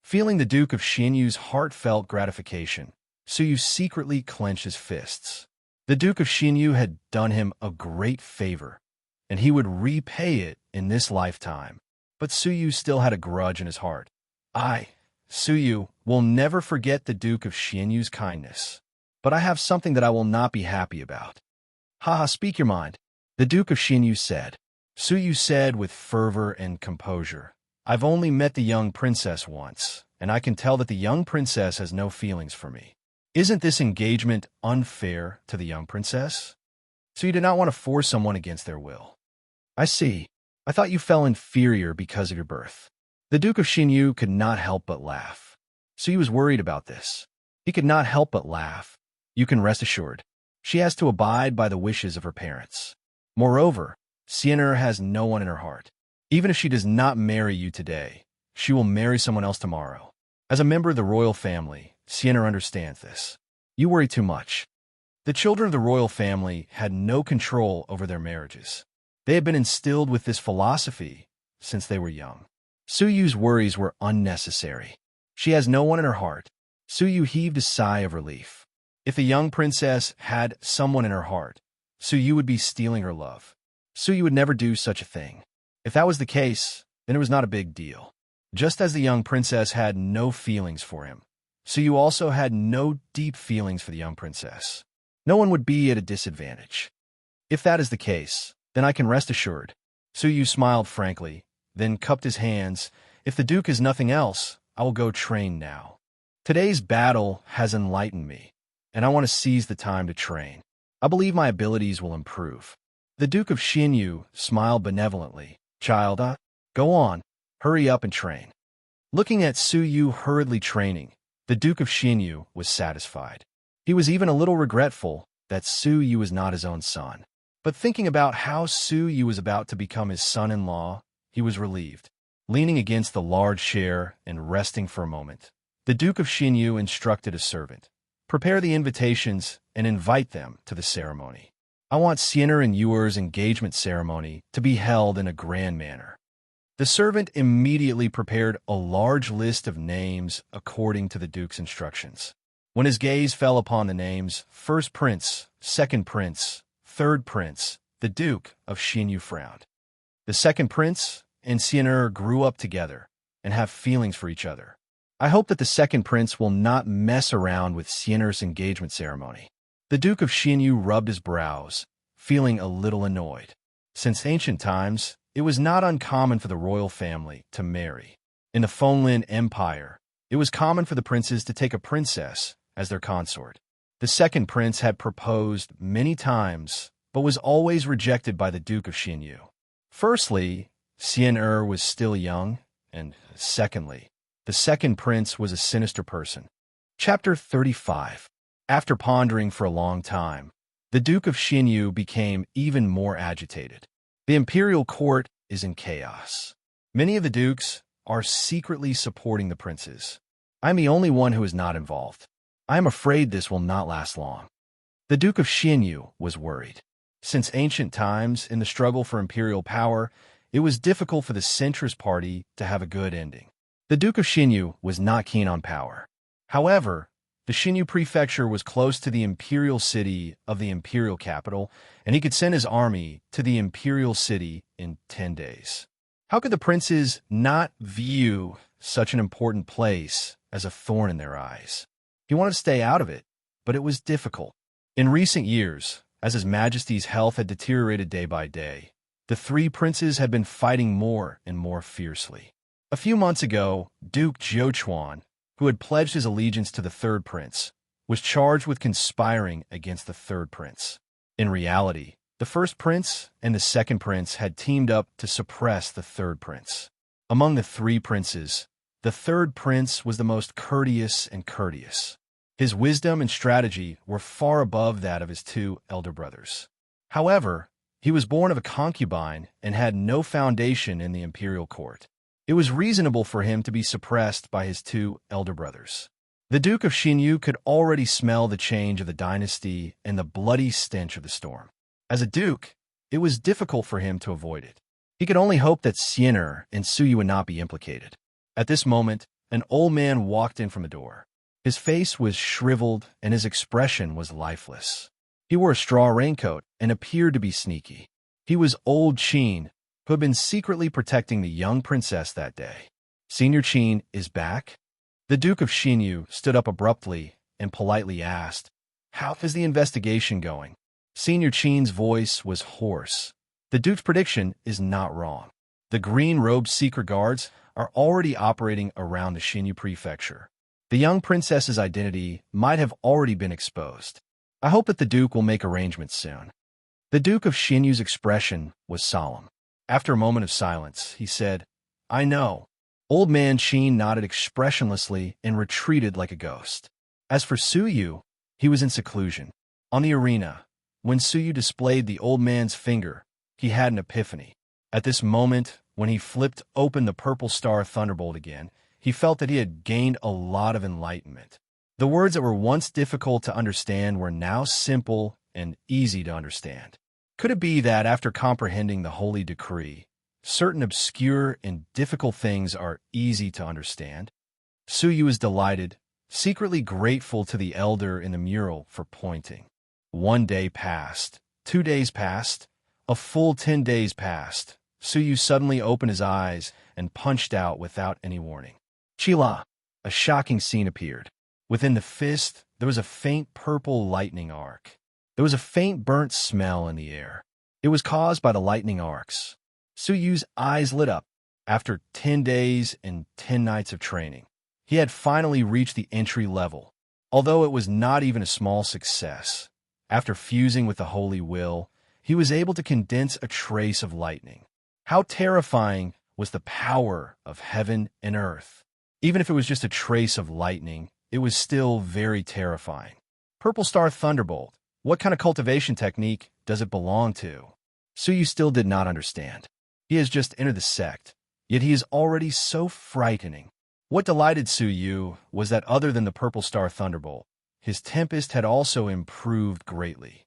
[SPEAKER 1] Feeling the Duke of Xinyu's heartfelt gratification, Suyu secretly clenched his fists. The Duke of Xinyu had done him a great favor, and he would repay it in this lifetime. But Suyu still had a grudge in his heart. I, Suyu, will never forget the Duke of Xinyu's kindness. But I have something that I will not be happy about. Haha, speak your mind, the Duke of Xinyu said. Suyu said with fervor and composure, I've only met the young princess once, and I can tell that the young princess has no feelings for me. Isn't this engagement unfair to the young princess? So you did not want to force someone against their will. I see. I thought you felt inferior because of your birth. The Duke of Xinyu could not help but laugh. So he was worried about this. He could not help but laugh. You can rest assured. She has to abide by the wishes of her parents. Moreover, Xin'er has no one in her heart. Even if she does not marry you today, she will marry someone else tomorrow. As a member of the royal family, Xin'er understands this. You worry too much. The children of the royal family had no control over their marriages. They had been instilled with this philosophy since they were young. Suyu's worries were unnecessary. She has no one in her heart. Suyu heaved a sigh of relief. If the young princess had someone in her heart, Suyu would be stealing her love. Suyu would never do such a thing. If that was the case, then it was not a big deal. Just as the young princess had no feelings for him, Suyu also had no deep feelings for the young princess. No one would be at a disadvantage. If that is the case, then I can rest assured. Suyu smiled frankly, then cupped his hands. If the Duke is nothing else, I will go train now. Today's battle has enlightened me, and I want to seize the time to train. I believe my abilities will improve. The Duke of Xinyu smiled benevolently. Child, go on, hurry up and train. Looking at Suyu hurriedly training, the Duke of Xinyu was satisfied. He was even a little regretful that Suyu was not his own son. But thinking about how Suyu was about to become his son-in-law, he was relieved. Leaning against the large chair and resting for a moment, the Duke of Xinyu instructed a servant, "Prepare the invitations and invite them to the ceremony. I want Xiener and Yuer's engagement ceremony to be held in a grand manner." The servant immediately prepared a large list of names according to the Duke's instructions. When his gaze fell upon the names First Prince, Second Prince, Third Prince, the Duke of Xinyu frowned. The Second Prince and Xiener grew up together and have feelings for each other. I hope that the Second Prince will not mess around with Xiener's engagement ceremony. The Duke of Xinyu rubbed his brows, feeling a little annoyed. Since ancient times, it was not uncommon for the royal family to marry. In the Fonlin Empire, it was common for the princes to take a princess as their consort. The Second Prince had proposed many times, but was always rejected by the Duke of Xinyu. Firstly, Xiener was still young, and secondly, the Second Prince was a sinister person. Chapter 35. After pondering for a long time, the Duke of Xinyu became even more agitated. The imperial court is in chaos. Many of the dukes are secretly supporting the princes. I'm the only one who is not involved. I am afraid this will not last long. The Duke of Xinyu was worried. Since ancient times, in the struggle for imperial power, it was difficult for the centrist party to have a good ending. The Duke of Xinyu was not keen on power. However, the Xinyu prefecture was close to the imperial city of the imperial capital, and he could send his army to the imperial city in 10 days. How could the princes not view such an important place as a thorn in their eyes? He wanted to stay out of it, but it was difficult. In recent years, as His Majesty's health had deteriorated day by day, the three princes had been fighting more and more fiercely. A few months ago, Duke Jiuquan, who had pledged his allegiance to the Third Prince, was charged with conspiring against the Third Prince. In reality, the First Prince and the Second Prince had teamed up to suppress the Third Prince. Among the three princes, the Third Prince was the most courteous and courteous. His wisdom and strategy were far above that of his two elder brothers. However, he was born of a concubine and had no foundation in the imperial court. It was reasonable for him to be suppressed by his two elder brothers. The Duke of Xinyu could already smell the change of the dynasty and the bloody stench of the storm. As a duke, it was difficult for him to avoid it. He could only hope that Xiener and Suyu would not be implicated. At this moment, an old man walked in from the door. His face was shriveled and his expression was lifeless. He wore a straw raincoat and appeared to be sneaky. He was old Qin, who had been secretly protecting the young princess that day. Senior Qin is back? The Duke of Xinyu stood up abruptly and politely asked, "How is the investigation going?" Senior Qin's voice was hoarse. The Duke's prediction is not wrong. The green-robed secret guards are already operating around the Xinyu prefecture. The young princess's identity might have already been exposed. I hope that the Duke will make arrangements soon. The Duke of Xinyu's expression was solemn. After a moment of silence, he said, "I know." Old man Qin nodded expressionlessly and retreated like a ghost. As for Suyu, he was in seclusion. On the arena, when Suyu displayed the old man's finger, he had an epiphany. At this moment, when he flipped open the purple star thunderbolt again, he felt that he had gained a lot of enlightenment. The words that were once difficult to understand were now simple and easy to understand. Could it be that after comprehending the holy decree, certain obscure and difficult things are easy to understand? Suyu was delighted, secretly grateful to the elder in the mural for pointing. 1 day passed, 2 days passed, a full 10 days passed. Suyu suddenly opened his eyes and punched out without any warning. Chila! A shocking scene appeared. Within the fist, there was a faint purple lightning arc. There was a faint burnt smell in the air. It was caused by the lightning arcs. Suyu's eyes lit up. After 10 days and 10 nights of training, he had finally reached the entry level, although it was not even a small success. After fusing with the holy will, he was able to condense a trace of lightning. How terrifying was the power of heaven and earth! Even if it was just a trace of lightning, it was still very terrifying. Purple Star Thunderbolt. What kind of cultivation technique does it belong to? Suyu still did not understand. He has just entered the sect. yet he is already so frightening. What delighted Su Yu was that other than the Purple Star Thunderbolt, his Tempest had also improved greatly.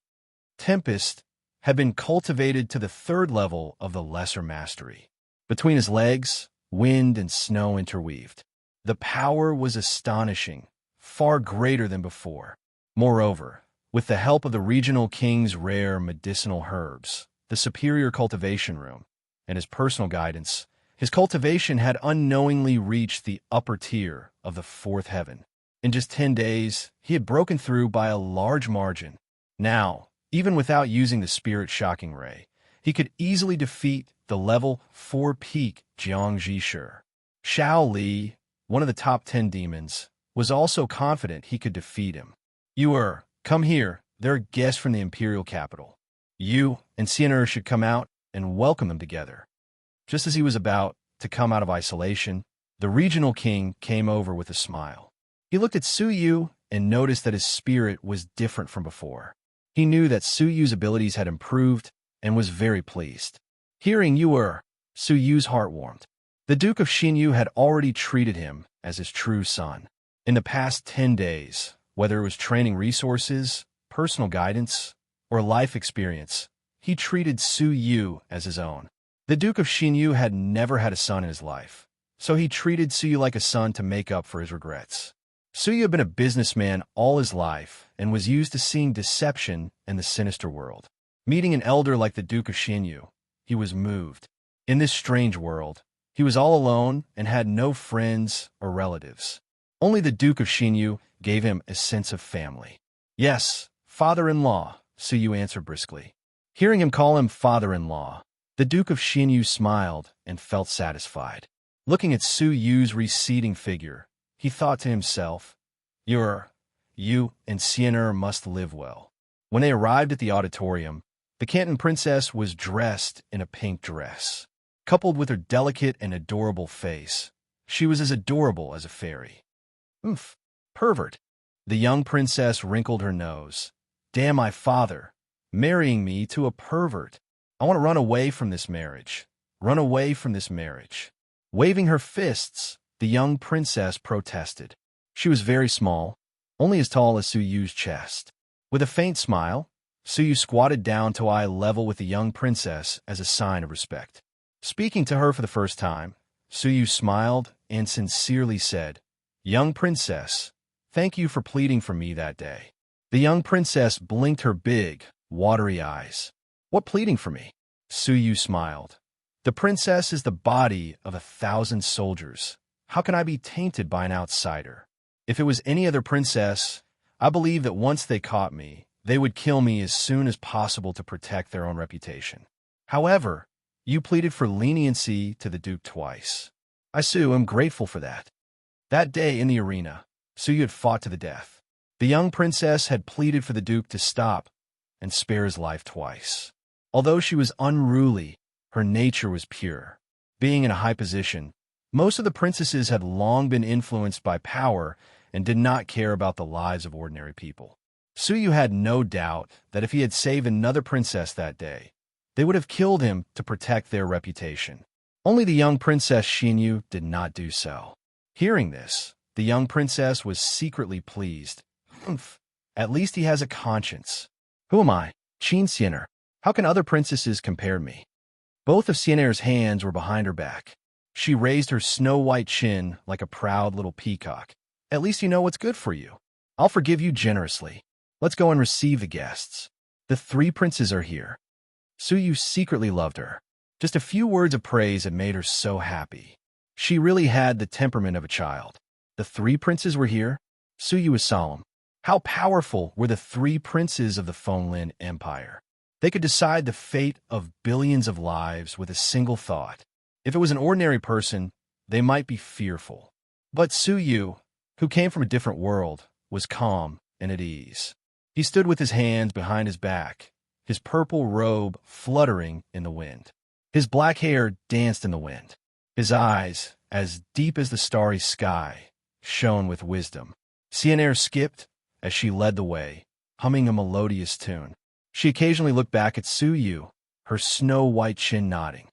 [SPEAKER 1] Tempest had been cultivated to the third level of the Lesser Mastery. Between his legs, wind and snow interweaved. The power was astonishing, far greater than before. Moreover, with the help of the regional king's rare medicinal herbs, the superior cultivation room, and his personal guidance, his cultivation had unknowingly reached the upper tier of the fourth heaven. In just 10 days, he had broken through by a large margin. Now, even without using the Spirit Shocking Ray, he could easily defeat the level 4 peak Jiangji Shi. Xiao Li, one of the top 10 demons, was also confident he could defeat him. Come here. They're guests from the imperial capital. You and Sienna should come out and welcome them together. Just as he was about to come out of isolation, the regional king came over with a smile. He looked at Su Yu and noticed that his spirit was different from before. He knew that Su Yu's abilities had improved and was very pleased. Hearing Su Yu's heart warmed. The Duke of Xinyu had already treated him as his true son. In the past 10 days, whether it was training resources, personal guidance, or life experience, he treated Su Yu as his own. The Duke of Xinyu had never had a son in his life, so he treated Su Yu like a son to make up for his regrets. Su Yu had been a businessman all his life and was used to seeing deception in the sinister world. Meeting an elder like the Duke of Xinyu, he was moved. In this strange world, he was all alone and had no friends or relatives. Only the Duke of Xinyu gave him a sense of family. Yes, father-in-law, Su Yu answered briskly. Hearing him call him father-in-law, the Duke of Xinyu smiled and felt satisfied. Looking at Su Yu's receding figure, he thought to himself, You and Sienna must live well. When they arrived at the auditorium, the Canton princess was dressed in a pink dress. Coupled with her delicate and adorable face, she was as adorable as a fairy. Oomph, pervert. The young princess wrinkled her nose. Damn my father, marrying me to a pervert. I want to run away from this marriage. Run away from this marriage. Waving her fists, the young princess protested. She was very small, only as tall as Su Yu's chest. With a faint smile, Su Yu squatted down to eye level with the young princess as a sign of respect. Speaking to her for the first time, Su Yu smiled and sincerely said, Young princess, thank you for pleading for me that day. The young princess blinked her big, watery eyes. What pleading for me? Su Yu smiled. The princess is the body of 1,000 soldiers. How can I be tainted by an outsider? If it was any other princess, I believe that once they caught me, they would kill me as soon as possible to protect their own reputation. However, you pleaded for leniency to the Duke twice. I, Su, am grateful for that. That day in the arena, Su Yu had fought to the death. The young princess had pleaded for the Duke to stop and spare his life twice. Although she was unruly, her nature was pure. Being in a high position, most of the princesses had long been influenced by power and did not care about the lives of ordinary people. Su Yu had no doubt that if he had saved another princess that day, they would have killed him to protect their reputation. Only the young Princess Xinyu did not do so. Hearing this, the young princess was secretly pleased. Humph, at least he has a conscience. Who am I? Qin Sienna. How can other princesses compare to me? Both of Sienna's hands were behind her back. She raised her snow-white chin like a proud little peacock. At least you know what's good for you. I'll forgive you generously. Let's go and receive the guests. The 3 princes are here. Su Yu secretly loved her. Just a few words of praise had made her so happy. She really had the temperament of a child. The 3 princes were here. Su Yu was solemn. How powerful were the 3 princes of the Fenglin Empire? They could decide the fate of billions of lives with a single thought. If it was an ordinary person, they might be fearful. But Su Yu, who came from a different world, was calm and at ease. He stood with his hands behind his back, his purple robe fluttering in the wind. His black hair danced in the wind. His eyes, as deep as the starry sky, shone with wisdom. Sienna skipped as she led the way, humming a melodious tune. She occasionally looked back at Su Yu, her snow-white chin nodding.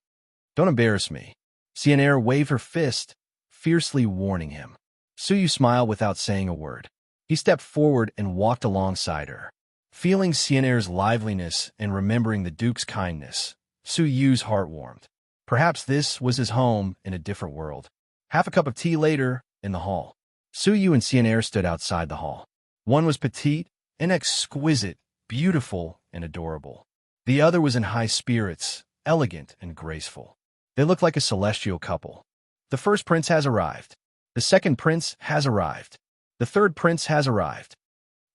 [SPEAKER 1] Don't embarrass me. Sienna waved her fist, fiercely warning him. Suyu smiled without saying a word. He stepped forward and walked alongside her. Feeling Sienna's liveliness and remembering the Duke's kindness, Suyu's heart warmed. Perhaps this was his home in a different world. Half a cup of tea later, in the hall, Suyu and Sienna stood outside the hall. One was petite and exquisite, beautiful and adorable. The other was in high spirits, elegant and graceful. They looked like a celestial couple. The first prince has arrived. The second prince has arrived. The third prince has arrived.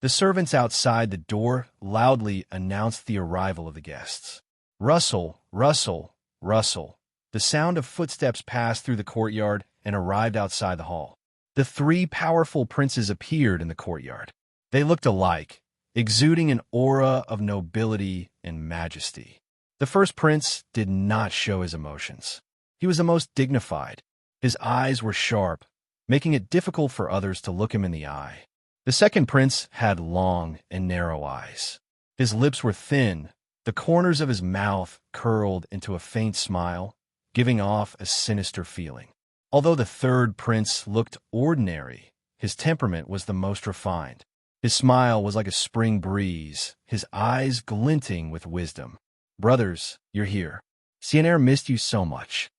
[SPEAKER 1] The servants outside the door loudly announced the arrival of the guests. Rustle, rustle, rustle. The sound of footsteps passed through the courtyard and arrived outside the hall. The three powerful princes appeared in the courtyard. They looked alike, exuding an aura of nobility and majesty. The first prince did not show his emotions. He was the most dignified. His eyes were sharp, making it difficult for others to look him in the eye. The second prince had long and narrow eyes. His lips were thin, the corners of his mouth curled into a faint smile, giving off a sinister feeling. Although the third prince looked ordinary, his temperament was the most refined. His smile was like a spring breeze, his eyes glinting with wisdom. Brothers, you're here. Sienna missed you so much.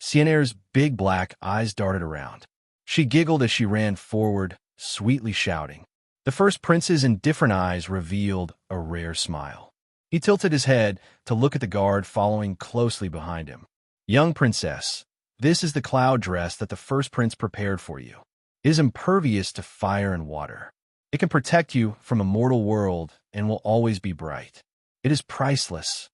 [SPEAKER 1] Sienna's big black eyes darted around. She giggled as she ran forward, sweetly shouting. The first prince's indifferent eyes revealed a rare smile. He tilted his head to look at the guard following closely behind him. Young princess, this is the cloud dress that the first prince prepared for you. It is impervious to fire and water. It can protect you from a mortal world and will always be bright. It is priceless.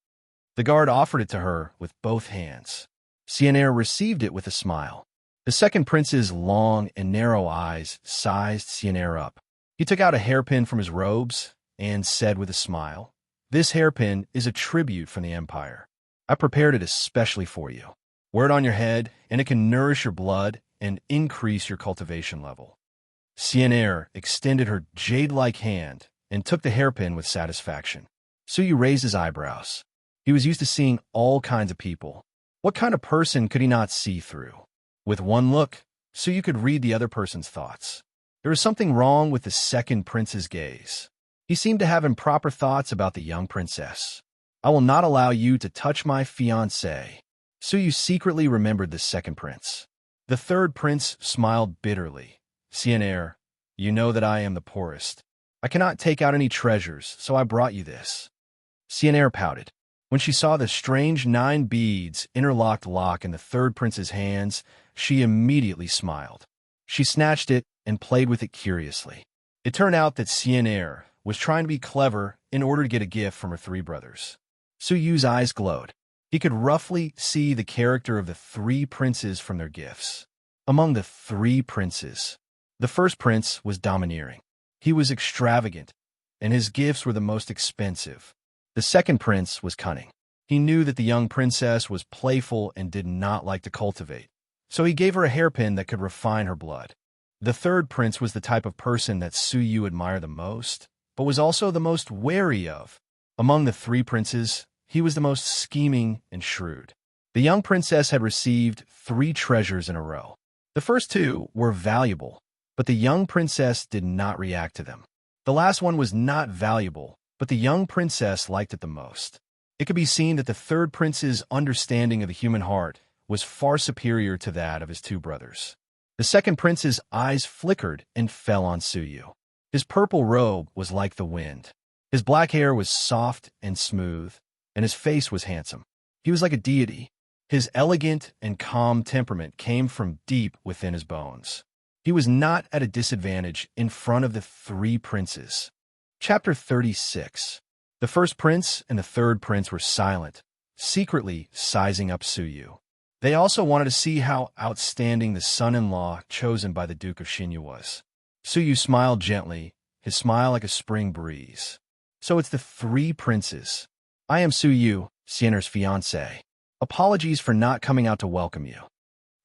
[SPEAKER 1] The guard offered it to her with both hands. Sienna received it with a smile. The second prince's long and narrow eyes sized Sienna up. He took out a hairpin from his robes and said with a smile, "This hairpin is a tribute from the Empire. I prepared it especially for you. Wear it on your head, and it can nourish your blood and increase your cultivation level." Sienna extended her jade-like hand and took the hairpin with satisfaction. Suyu raised his eyebrows. He was used to seeing all kinds of people. What kind of person could he not see through? With one look, Suyu could read the other person's thoughts. There was something wrong with the second prince's gaze. He seemed to have improper thoughts about the young princess. "I will not allow you to touch my fiancée." Suyu secretly remembered the second prince. The third prince smiled bitterly. "Sienna, you know that I am the poorest. I cannot take out any treasures, so I brought you this." Sienna pouted. When she saw the strange 9 beads interlocked lock in the third prince's hands, she immediately smiled. She snatched it and played with it curiously. It turned out that Sienna was trying to be clever in order to get a gift from her 3 brothers. Suyu's eyes glowed. He could roughly see the character of the 3 princes from their gifts. Among the 3 princes, the first prince was domineering. He was extravagant, and his gifts were the most expensive. The second prince was cunning. He knew that the young princess was playful and did not like to cultivate, so he gave her a hairpin that could refine her blood. The third prince was the type of person that Suyu admired the most, but was also the most wary of. Among the 3 princes, he was the most scheming and shrewd. The young princess had received 3 treasures in a row. The first 2 were valuable, but the young princess did not react to them. The last one was not valuable, but the young princess liked it the most. It could be seen that the third prince's understanding of the human heart was far superior to that of his 2 brothers. The second prince's eyes flickered and fell on Suyu. His purple robe was like the wind. His black hair was soft and smooth, and his face was handsome. He was like a deity. His elegant and calm temperament came from deep within his bones. He was not at a disadvantage in front of the 3 princes. Chapter 36. The first prince and the third prince were silent, secretly sizing up Suyu. They also wanted to see how outstanding the son-in-law chosen by the Duke of Shinya was. Suyu smiled gently, his smile like a spring breeze. "So it's the 3 princes. I am Suyu, Sienna's fiancé. Apologies for not coming out to welcome you."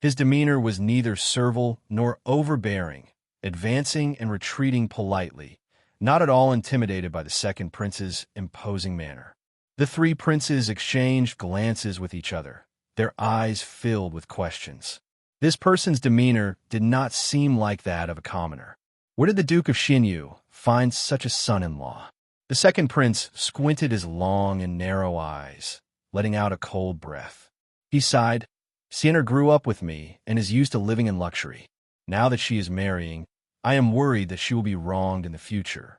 [SPEAKER 1] His demeanor was neither servile nor overbearing, advancing and retreating politely, not at all intimidated by the second prince's imposing manner. The 3 princes exchanged glances with each other. their eyes filled with questions. This person's demeanor did not seem like that of a commoner. Where did the Duke of Xinyu find such a son-in-law? The second prince squinted his long and narrow eyes, letting out a cold breath. He sighed. Sienna grew up with me and is used to living in luxury. Now that she is marrying, I am worried that she will be wronged in the future.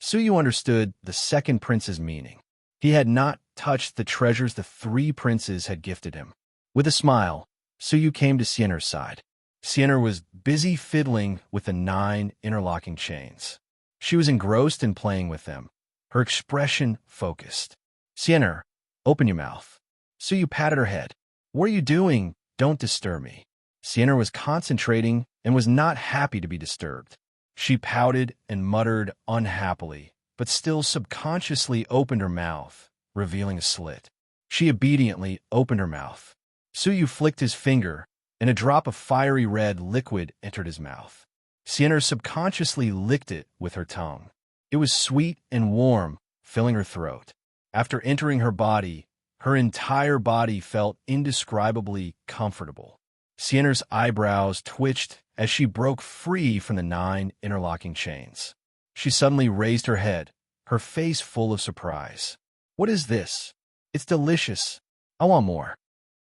[SPEAKER 1] Suyu understood the second prince's meaning. He had not touched the treasures the three princes had gifted him. With a smile, Suyu came to Sienna's side. Sienna was busy fiddling with the 9 interlocking chains. She was engrossed in playing with them, her expression focused. Sienna, open your mouth. Suyu patted her head. What are you doing? Don't disturb me. Sienna was concentrating and was not happy to be disturbed. She pouted and muttered unhappily, but still subconsciously opened her mouth, revealing a slit. She obediently opened her mouth. Suyu flicked his finger, and a drop of fiery red liquid entered his mouth. Sienna subconsciously licked it with her tongue. It was sweet and warm, filling her throat. After entering her body, her entire body felt indescribably comfortable. Sienna's eyebrows twitched as she broke free from the 9 interlocking chains. She suddenly raised her head, her face full of surprise. What is this? It's delicious. I want more.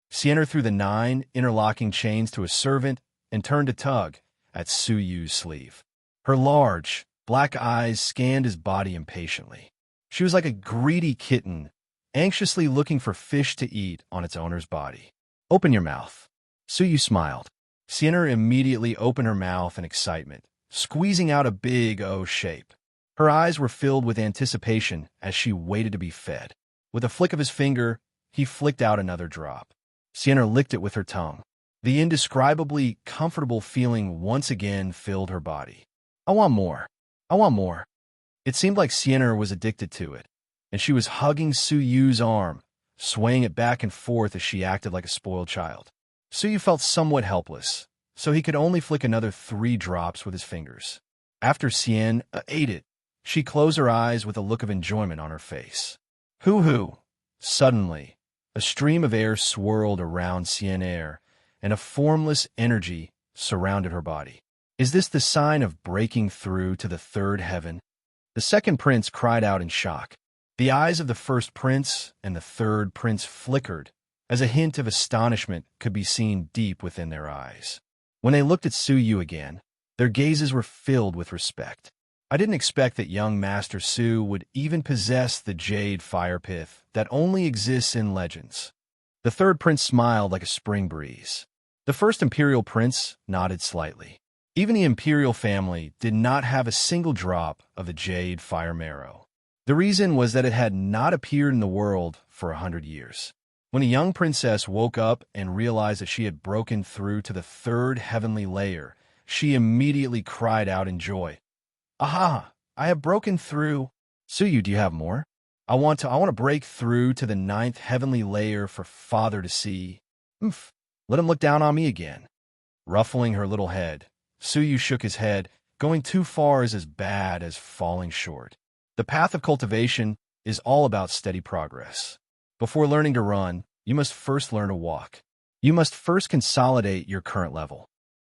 [SPEAKER 1] Sienna threw the 9 interlocking chains to a servant and turned to tug at Suyu's sleeve. Her large, black eyes scanned his body impatiently. She was like a greedy kitten, anxiously looking for fish to eat on its owner's body. Open your mouth. Suyu smiled. Sienna immediately opened her mouth in excitement, squeezing out a big O shape. Her eyes were filled with anticipation as she waited to be fed. With a flick of his finger, he flicked out another drop. Sienna licked it with her tongue. The indescribably comfortable feeling once again filled her body. I want more. I want more. It seemed like Sienna was addicted to it, and she was hugging Suyu's arm, swaying it back and forth as she acted like a spoiled child. Suyu felt somewhat helpless, so he could only flick another 3 drops with his fingers. After Sienna ate it, she closed her eyes with a look of enjoyment on her face. Hoo-hoo! Suddenly, a stream of air swirled around Sienna, and a formless energy surrounded her body. Is this the sign of breaking through to the 3rd heaven? The second prince cried out in shock. The eyes of the first prince and the 3rd prince flickered, as a hint of astonishment could be seen deep within their eyes. When they looked at Suyu again, their gazes were filled with respect. I didn't expect that young Master Su would even possess the jade fire pith that only exists in legends. The 3rd prince smiled like a spring breeze. The first imperial prince nodded slightly. Even the imperial family did not have a single drop of the jade fire marrow. The reason was that it had not appeared in the world for 100 years. When a young princess woke up and realized that she had broken through to the 3rd heavenly layer, she immediately cried out in joy. Aha! I have broken through. Suyu, do you have more? I want to break through to the 9th heavenly layer for father to see. Oof! Let him look down on me again. Ruffling her little head, Suyu shook his head. Going too far is as bad as falling short. The path of cultivation is all about steady progress. Before learning to run, you must first learn to walk. You must first consolidate your current level.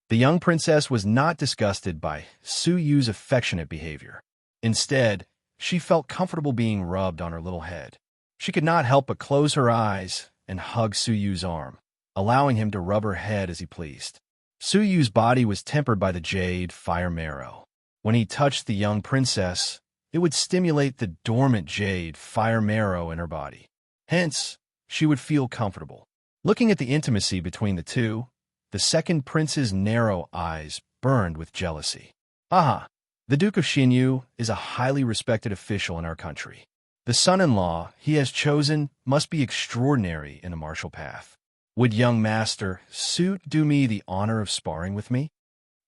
[SPEAKER 1] The young princess was not disgusted by Suyu's affectionate behavior. Instead, she felt comfortable being rubbed on her little head. She could not help but close her eyes and hug Suyu's arm, allowing him to rub her head as he pleased. Suyu's body was tempered by the jade fire marrow. When he touched the young princess, it would stimulate the dormant jade fire marrow in her body. Hence, she would feel comfortable. Looking at the intimacy between the two, the second prince's narrow eyes burned with jealousy. Aha! The Duke of Xinyu is a highly respected official in our country. The son-in-law he has chosen must be extraordinary in the martial path. Would young Master Su do me the honor of sparring with me?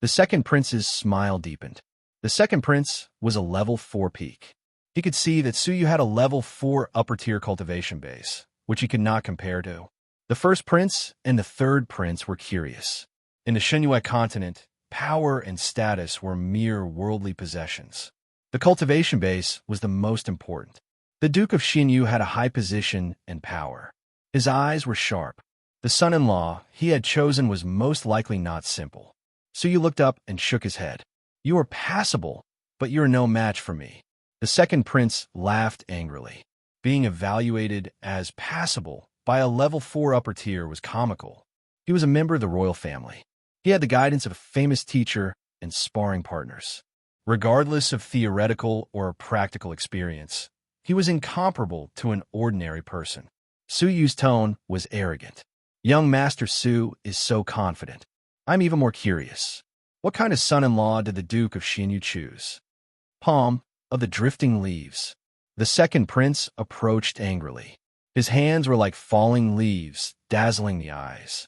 [SPEAKER 1] The second prince's smile deepened. The second prince was a level 4 peak. He could see that Suyu had a level 4 upper-tier cultivation base, which he could not compare to. The first prince and the 3rd prince were curious. In the Xinyue continent, power and status were mere worldly possessions. The cultivation base was the most important. The Duke of Xinyu had a high position and power. His eyes were sharp. The son-in-law he had chosen was most likely not simple. Suyu looked up and shook his head. You are passable, but you are no match for me. The second prince laughed angrily. Being evaluated as passable by a level 4 upper tier was comical. He was a member of the royal family. He had the guidance of a famous teacher and sparring partners. Regardless of theoretical or practical experience, he was incomparable to an ordinary person. Suyu's tone was arrogant. Young Master Su is so confident. I'm even more curious. What kind of son-in-law did the Duke of Xinyu choose? Palm of the drifting leaves. The second prince approached angrily. His hands were like falling leaves, dazzling the eyes.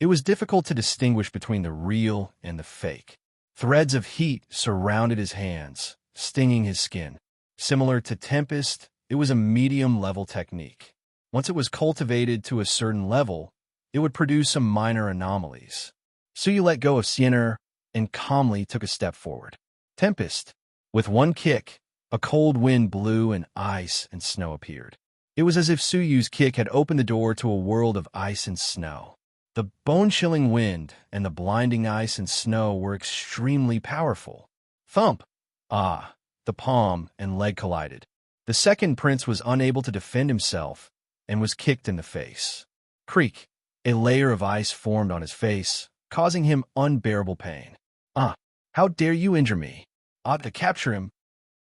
[SPEAKER 1] It was difficult to distinguish between the real and the fake. Threads of heat surrounded his hands, stinging his skin. Similar to Tempest, it was a medium-level technique. Once it was cultivated to a certain level, it would produce some minor anomalies. Suyu let go of Sienner and calmly took a step forward. Tempest. With one kick, a cold wind blew and ice and snow appeared. It was as if Suyu's kick had opened the door to a world of ice and snow. The bone-chilling wind and the blinding ice and snow were extremely powerful. Thump! Ah! The palm and leg collided. The second prince was unable to defend himself and was kicked in the face. Creak! A layer of ice formed on his face, causing him unbearable pain. Ah! How dare you injure me? Ought to capture him.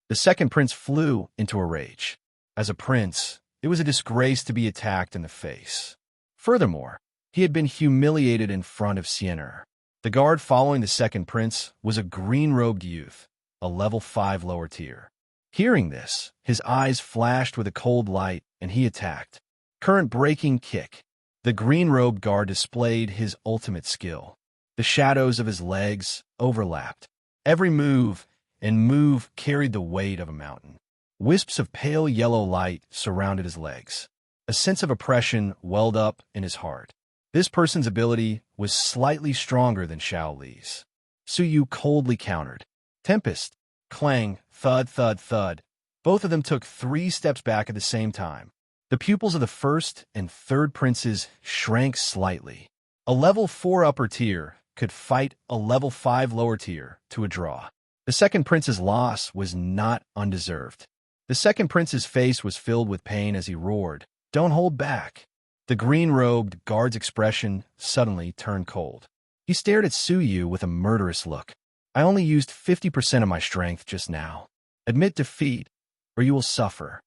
[SPEAKER 1] The second prince flew into a rage. As a prince, it was a disgrace to be attacked in the face. Furthermore, he had been humiliated in front of Sienner. The guard following the second prince was a green-robed youth, a level 5 lower tier. Hearing this, his eyes flashed with a cold light, and he attacked. Current-breaking kick. The green-robed guard displayed his ultimate skill. The shadows of his legs overlapped. Every move carried the weight of a mountain. Wisps of pale yellow light surrounded his legs. A sense of oppression welled up in his heart. This person's ability was slightly stronger than Xiao Li's. Suyu coldly countered. Tempest, clang, thud, thud, thud. Both of them took 3 steps back at the same time. The pupils of the first and third princes shrank slightly. A level 4 upper tier could fight a level 5 lower tier to a draw. The second prince's loss was not undeserved. The second prince's face was filled with pain as he roared, "Don't hold back." The green-robed guard's expression suddenly turned cold. He stared at Suyu with a murderous look. I only used 50% of my strength just now. Admit defeat, or you will suffer.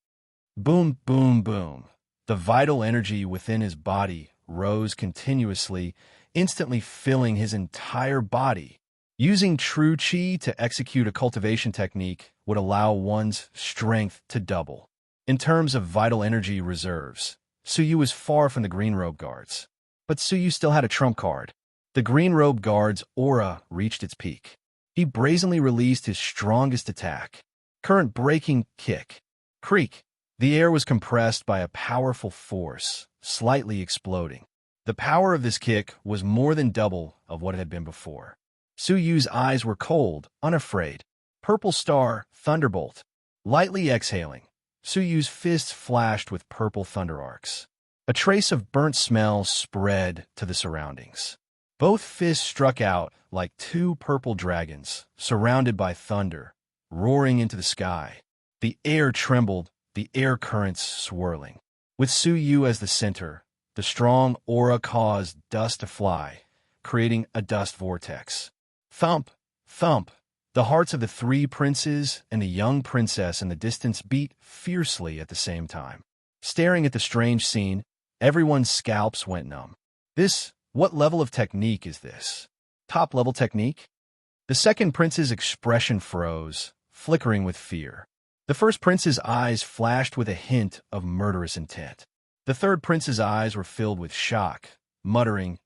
[SPEAKER 1] Boom, boom, boom. The vital energy within his body rose continuously, instantly filling his entire body. Using true qi to execute a cultivation technique would allow one's strength to double. In terms of vital energy reserves, Suyu was far from the green-robe guards. But Suyu still had a trump card. The green-robe guard's aura reached its peak. He brazenly released his strongest attack. Current-breaking kick. Creak. The air was compressed by a powerful force, slightly exploding. The power of this kick was more than double of what it had been before. Suyu's eyes were cold, unafraid. Purple star, thunderbolt. Lightly exhaling, Suyu's fists flashed with purple thunder arcs. A trace of burnt smell spread to the surroundings. Both fists struck out like 2 purple dragons, surrounded by thunder, roaring into the sky. The air trembled, the air currents swirling. With Suyu as the center, the strong aura caused dust to fly, creating a dust vortex. Thump, thump. The hearts of the 3 princes and the young princess in the distance beat fiercely at the same time. Staring at the strange scene, everyone's scalps went numb. What level of technique is this? Top-level technique? The second prince's expression froze, flickering with fear. The first prince's eyes flashed with a hint of murderous intent. The third prince's eyes were filled with shock, muttering,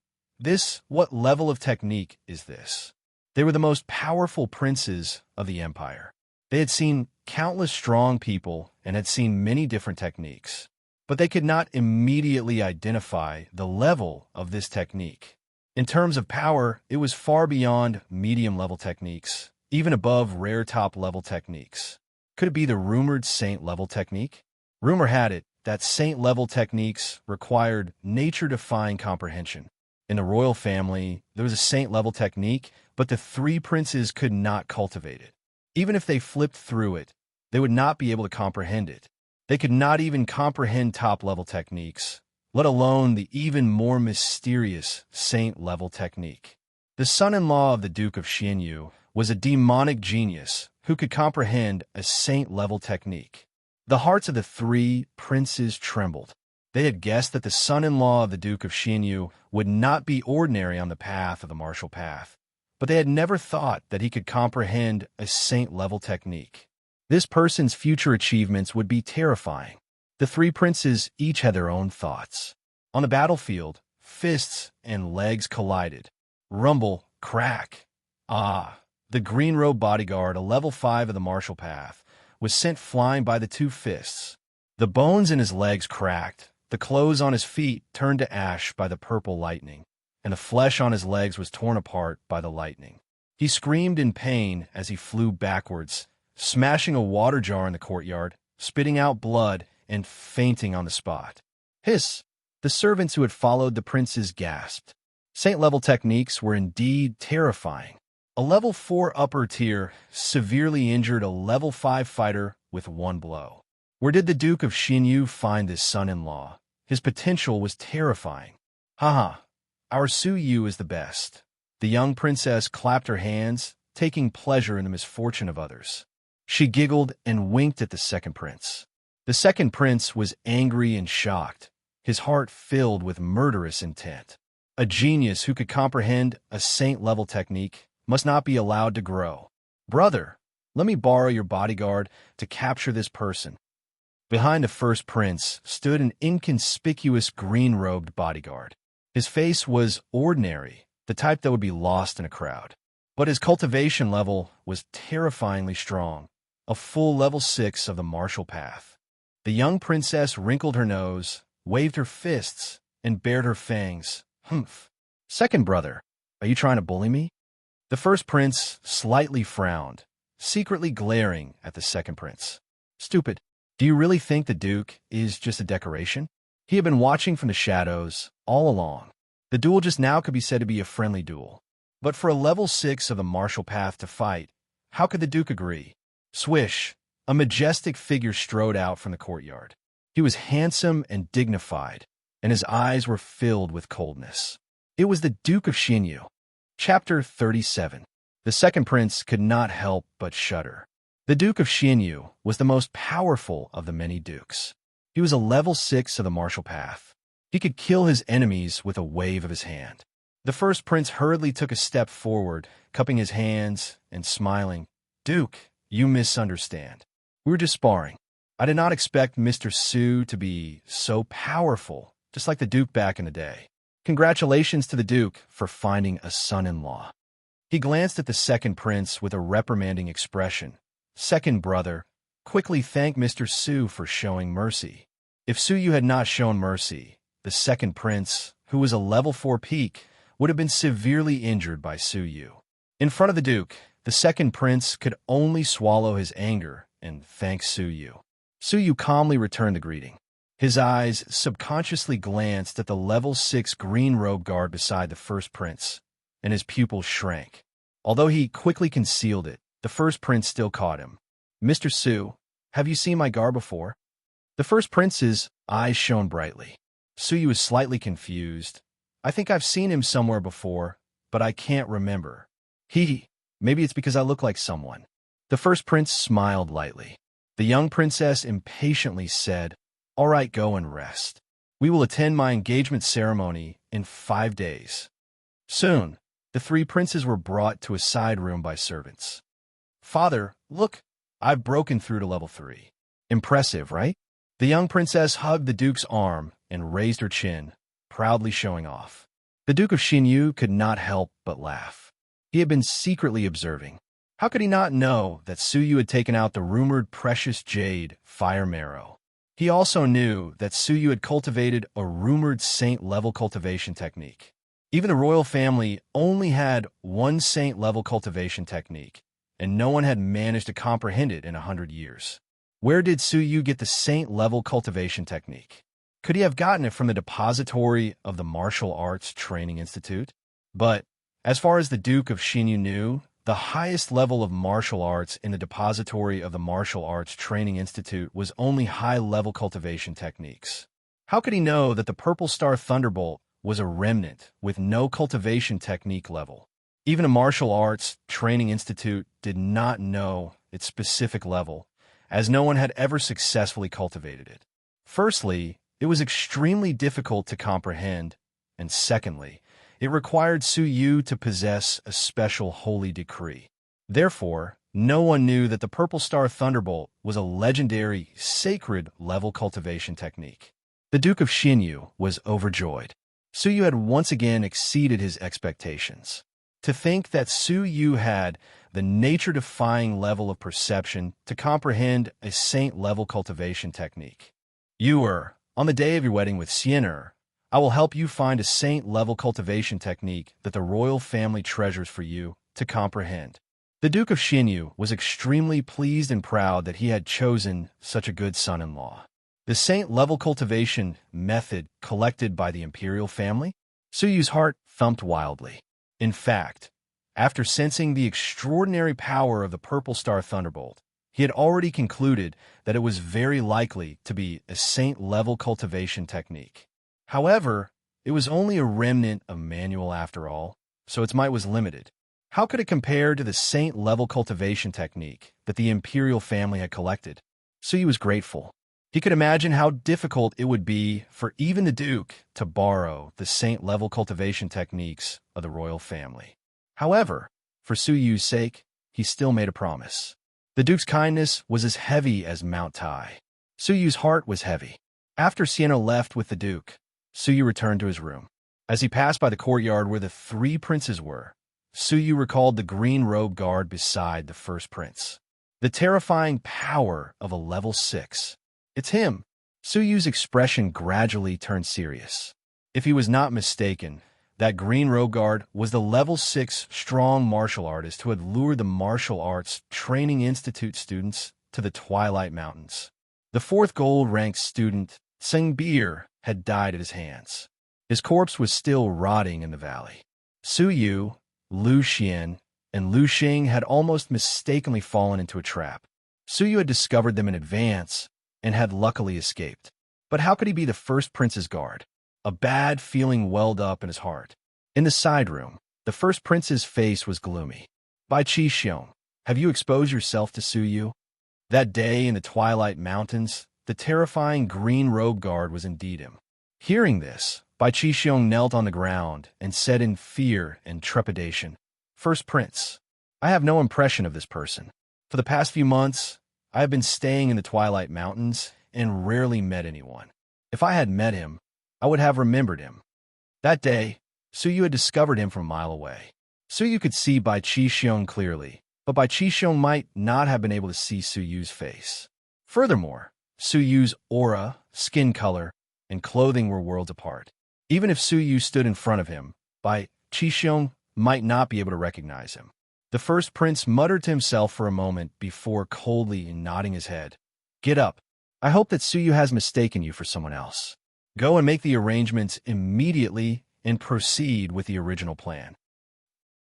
[SPEAKER 1] What level of technique is this? They were the most powerful princes of the empire. They had seen countless strong people and had seen many different techniques, but they could not immediately identify the level of this technique. In terms of power, it was far beyond medium-level techniques, even above rare top-level techniques. Could it be the rumored saint-level technique? Rumor had it that saint-level techniques required nature-defying comprehension. In the royal family, there was a saint-level technique, but the three princes could not cultivate it. Even if they flipped through it, they would not be able to comprehend it. They could not even comprehend top-level techniques, let alone the even more mysterious saint-level technique. The son-in-law of the Duke of Xianyu was a demonic genius who could comprehend a saint-level technique. The hearts of the three princes trembled. They had guessed that the son-in-law of the Duke of Xianyu would not be ordinary on the path of the martial path, but they had never thought that he could comprehend a saint-level technique. This person's future achievements would be terrifying. The three princes each had their own thoughts. On the battlefield, fists and legs collided. Rumble, crack. The green-robed bodyguard, a level 5 of the martial path, was sent flying by the two fists. The bones in his legs cracked, the clothes on his feet turned to ash by the purple lightning, and the flesh on his legs was torn apart by the lightning. He screamed in pain as he flew backwards, smashing a water jar in the courtyard, spitting out blood, and fainting on the spot. Hiss! The servants who had followed the princes gasped. Saint-level techniques were indeed terrifying. A level 4 upper tier severely injured a level 5 fighter with one blow. Where did the Duke of Xianyu find this son-in-law? His potential was terrifying. Haha, our Su Yu is the best. The young princess clapped her hands, taking pleasure in the misfortune of others. She giggled and winked at the second prince. The second prince was angry and shocked, his heart filled with murderous intent. A genius who could comprehend a saint-level technique must not be allowed to grow. Brother, let me borrow your bodyguard to capture this person. Behind the first prince stood an inconspicuous green-robed bodyguard. His face was ordinary, the type that would be lost in a crowd. But his cultivation level was terrifyingly strong, a full level 6 of the martial path. The young princess wrinkled her nose, waved her fists, and bared her fangs. Humph. Second brother, are you trying to bully me? The first prince slightly frowned, secretly glaring at the second prince. Stupid. Do you really think the Duke is just a decoration? He had been watching from the shadows all along. The duel just now could be said to be a friendly duel. But for a level 6 of the martial path to fight, how could the Duke agree? Swish! A majestic figure strode out from the courtyard. He was handsome and dignified, and his eyes were filled with coldness. It was the Duke of Xianyu. Chapter 37. The second prince could not help but shudder. The Duke of Xianyu was the most powerful of the many dukes. He was a level 6 of the martial path. He could kill his enemies with a wave of his hand. The first prince hurriedly took a step forward, cupping his hands and smiling. Duke, you misunderstand. We were just sparring. I did not expect Mr. Su to be so powerful, just like the Duke back in the day. Congratulations to the Duke for finding a son-in-law. He glanced at the second prince with a reprimanding expression. Second brother, quickly thank Mr. Su for showing mercy. If Su Yu had not shown mercy, the second prince, who was a level 4 peak, would have been severely injured by Su Yu. In front of the Duke, the second prince could only swallow his anger and thank Su Yu. Su Yu calmly returned the greeting. His eyes subconsciously glanced at the level 6 green-robe guard beside the first prince, and his pupils shrank. Although he quickly concealed it, the first prince still caught him. Mr. Su, have you seen my guard before? The first prince's eyes shone brightly. Su Yu was slightly confused. I think I've seen him somewhere before, but I can't remember. Maybe it's because I look like someone. The first prince smiled lightly. The young princess impatiently said, All right, go and rest. We will attend my engagement ceremony in 5 days. Soon, the three princes were brought to a side room by servants. Father, look, I've broken through to level 3. Impressive, right? The young princess hugged the Duke's arm and raised her chin, proudly showing off. The Duke of Xianyu could not help but laugh. He had been secretly observing. How could he not know that Su Yu had taken out the rumored precious jade, Fire Marrow? He also knew that Su Yu had cultivated a rumored saint-level cultivation technique. Even the royal family only had one saint-level cultivation technique, and no one had managed to comprehend it in 100 years. Where did Su Yu get the saint-level cultivation technique? Could he have gotten it from the depository of the Martial Arts Training Institute? But, as far as the Duke of Xinyu knew, the highest level of martial arts in the depository of the Martial Arts Training Institute was only high-level cultivation techniques. How could he know that the Purple Star Thunderbolt was a remnant with no cultivation technique level? Even a Martial Arts Training Institute did not know its specific level, as no one had ever successfully cultivated it. Firstly, it was extremely difficult to comprehend, and secondly, it required Su Yu to possess a special holy decree. Therefore, no one knew that the Purple Star Thunderbolt was a legendary, sacred-level cultivation technique. The Duke of Xinyu was overjoyed. Su Yu had once again exceeded his expectations. To think that Su Yu had the nature-defying level of perception to comprehend a saint-level cultivation technique. On the day of your wedding with Xian'er, I will help you find a saint-level cultivation technique that the royal family treasures for you to comprehend. The Duke of Xinyu was extremely pleased and proud that he had chosen such a good son-in-law. The saint-level cultivation method collected by the imperial family? Su Yu's heart thumped wildly. In fact, after sensing the extraordinary power of the Purple Star Thunderbolt, he had already concluded that it was very likely to be a saint-level cultivation technique. However, it was only a remnant of manual after all, so its might was limited. How could it compare to the saint-level cultivation technique that the imperial family had collected? Su Yu was grateful. He could imagine how difficult it would be for even the Duke to borrow the saint-level cultivation techniques of the royal family. However, for Su Yu's sake, he still made a promise. The Duke's kindness was as heavy as Mount Tai. Su Yu's heart was heavy. After Xian'er left with the Duke, Su Yu returned to his room. As he passed by the courtyard where the three princes were, Su Yu recalled the green robe guard beside the first prince. The terrifying power of a level 6. It's him. Su Yu's expression gradually turned serious. If he was not mistaken, that green robe guard was the level 6 strong martial artist who had lured the Martial Arts Training Institute students to the Twilight Mountains. The fourth gold-ranked student, Seng Bir, had died at his hands. His corpse was still rotting in the valley. Su Yu, Lu Xian, and Lu Xing had almost mistakenly fallen into a trap. Su Yu had discovered them in advance and had luckily escaped. But how could he be the first prince's guard? A bad feeling welled up in his heart. In the side room, the first prince's face was gloomy. Bai Qixiong, have you exposed yourself to Su Yu? That day in the Twilight Mountains, the terrifying green robe guard was indeed him. Hearing this, Bai Qixiong knelt on the ground and said in fear and trepidation, First Prince, I have no impression of this person. For the past few months, I have been staying in the Twilight Mountains and rarely met anyone. If I had met him, I would have remembered him. That day, Su Yu had discovered him from a mile away. Su Yu could see Bai Qixiong clearly, but Bai Qixiong might not have been able to see Su Yu's face. Furthermore, Su Yu's aura, skin color, and clothing were worlds apart. Even if Su Yu stood in front of him, Bai Qixiong might not be able to recognize him. The first prince muttered to himself for a moment before coldly nodding his head. Get up. I hope that Su Yu has mistaken you for someone else. Go and make the arrangements immediately and proceed with the original plan.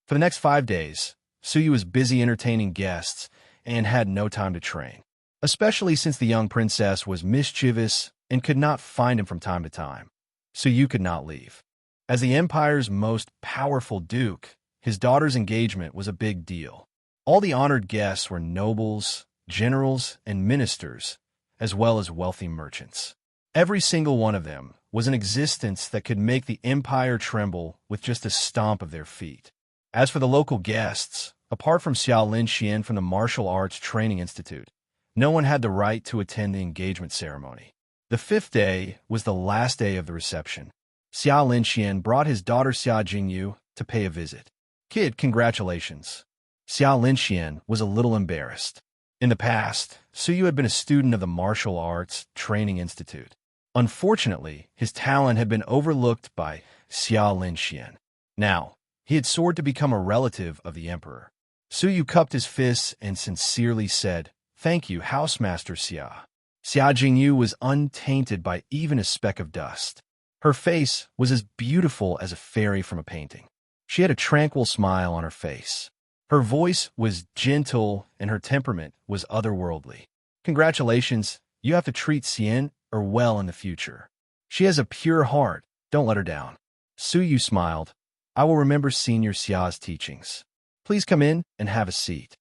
[SPEAKER 1] For the next 5 days, Su Yu was busy entertaining guests and had no time to train, especially since the young princess was mischievous and could not find him from time to time. Su Yu could not leave. As the empire's most powerful duke, his daughter's engagement was a big deal. All the honored guests were nobles, generals, and ministers, as well as wealthy merchants. Every single one of them was an existence that could make the empire tremble with just a stomp of their feet. As for the local guests, apart from Xiaolin Xian from the Martial Arts Training Institute, no one had the right to attend the engagement ceremony. The 5th day was the last day of the reception. Xiaolin Xian brought his daughter Xia Jingyu to pay a visit. Kid, congratulations. Xiaolin Xian was a little embarrassed. In the past, Su Yu had been a student of the Martial Arts Training Institute. Unfortunately, his talent had been overlooked by Xiaolin Xian. Now, he had soared to become a relative of the emperor. Su Yu cupped his fists and sincerely said, Thank you, Housemaster Xia. Xia Jingyu was untainted by even a speck of dust. Her face was as beautiful as a fairy from a painting. She had a tranquil smile on her face. Her voice was gentle and her temperament was otherworldly. Congratulations, you have to treat Xian well in the future. She has a pure heart, don't let her down. Su Yu smiled. I will remember Senior Xia's teachings. Please come in and have a seat.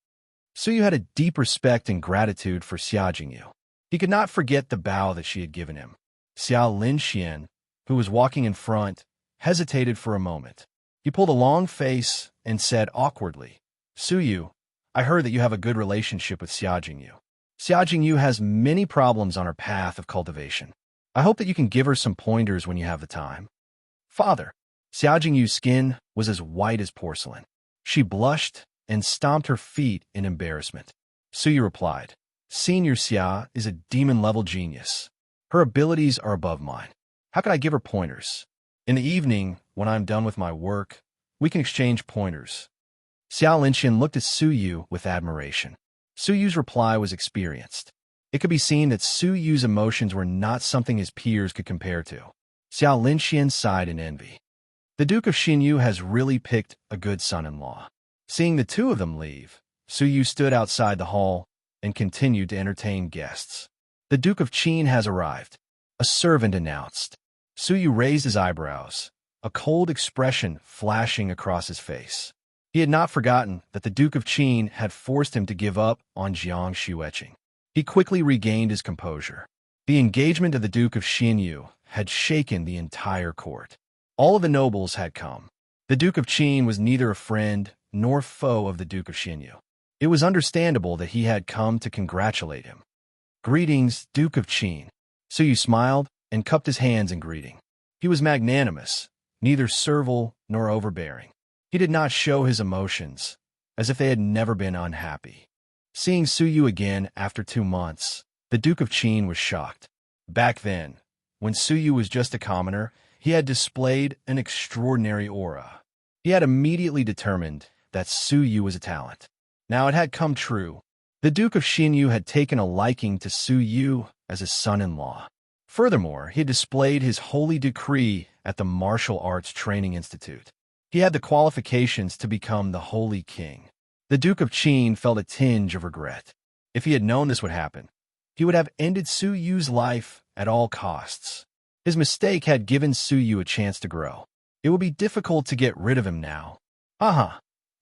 [SPEAKER 1] Su Yu had a deep respect and gratitude for Xia Jingyu. He could not forget the bow that she had given him. Xia Linxian, who was walking in front, hesitated for a moment. He pulled a long face and said awkwardly, Su Yu, I heard that you have a good relationship with Xia Jingyu. Xia Jingyu has many problems on her path of cultivation. I hope that you can give her some pointers when you have the time. Father, Xia Jingyu's skin was as white as porcelain. She blushed and stomped her feet in embarrassment. Su Yu replied, Senior Xia is a demon-level genius. Her abilities are above mine. How can I give her pointers? In the evening, when I'm done with my work, we can exchange pointers. Xia Linxian looked at Su Yu with admiration. Su Yu's reply was experienced. It could be seen that Su Yu's emotions were not something his peers could compare to. Xia Linxian sighed in envy. The Duke of Xinyu has really picked a good son-in-law. Seeing the two of them leave, Su Yu stood outside the hall and continued to entertain guests. The Duke of Qin has arrived. A servant announced. Su Yu raised his eyebrows, a cold expression flashing across his face. He had not forgotten that the Duke of Qin had forced him to give up on Jiang Xueqing. He quickly regained his composure. The engagement of the Duke of Xinyu had shaken the entire court. All of the nobles had come. The Duke of Qin was neither a friend nor foe of the Duke of Xinyu. It was understandable that he had come to congratulate him. Greetings, Duke of Qin. Su Yu smiled and cupped his hands in greeting. He was magnanimous, neither servile nor overbearing. He did not show his emotions, as if they had never been unhappy. Seeing Su Yu again after 2 months, the Duke of Qin was shocked. Back then, when Su Yu was just a commoner, he had displayed an extraordinary aura. He had immediately determined that Su Yu was a talent. Now it had come true. The Duke of Xinyu had taken a liking to Su Yu as his son-in-law. Furthermore, he had displayed his holy decree at the Martial Arts Training Institute. He had the qualifications to become the Holy King. The Duke of Qin felt a tinge of regret. If he had known this would happen, he would have ended Su Yu's life at all costs. His mistake had given Su Yu a chance to grow. It would be difficult to get rid of him now.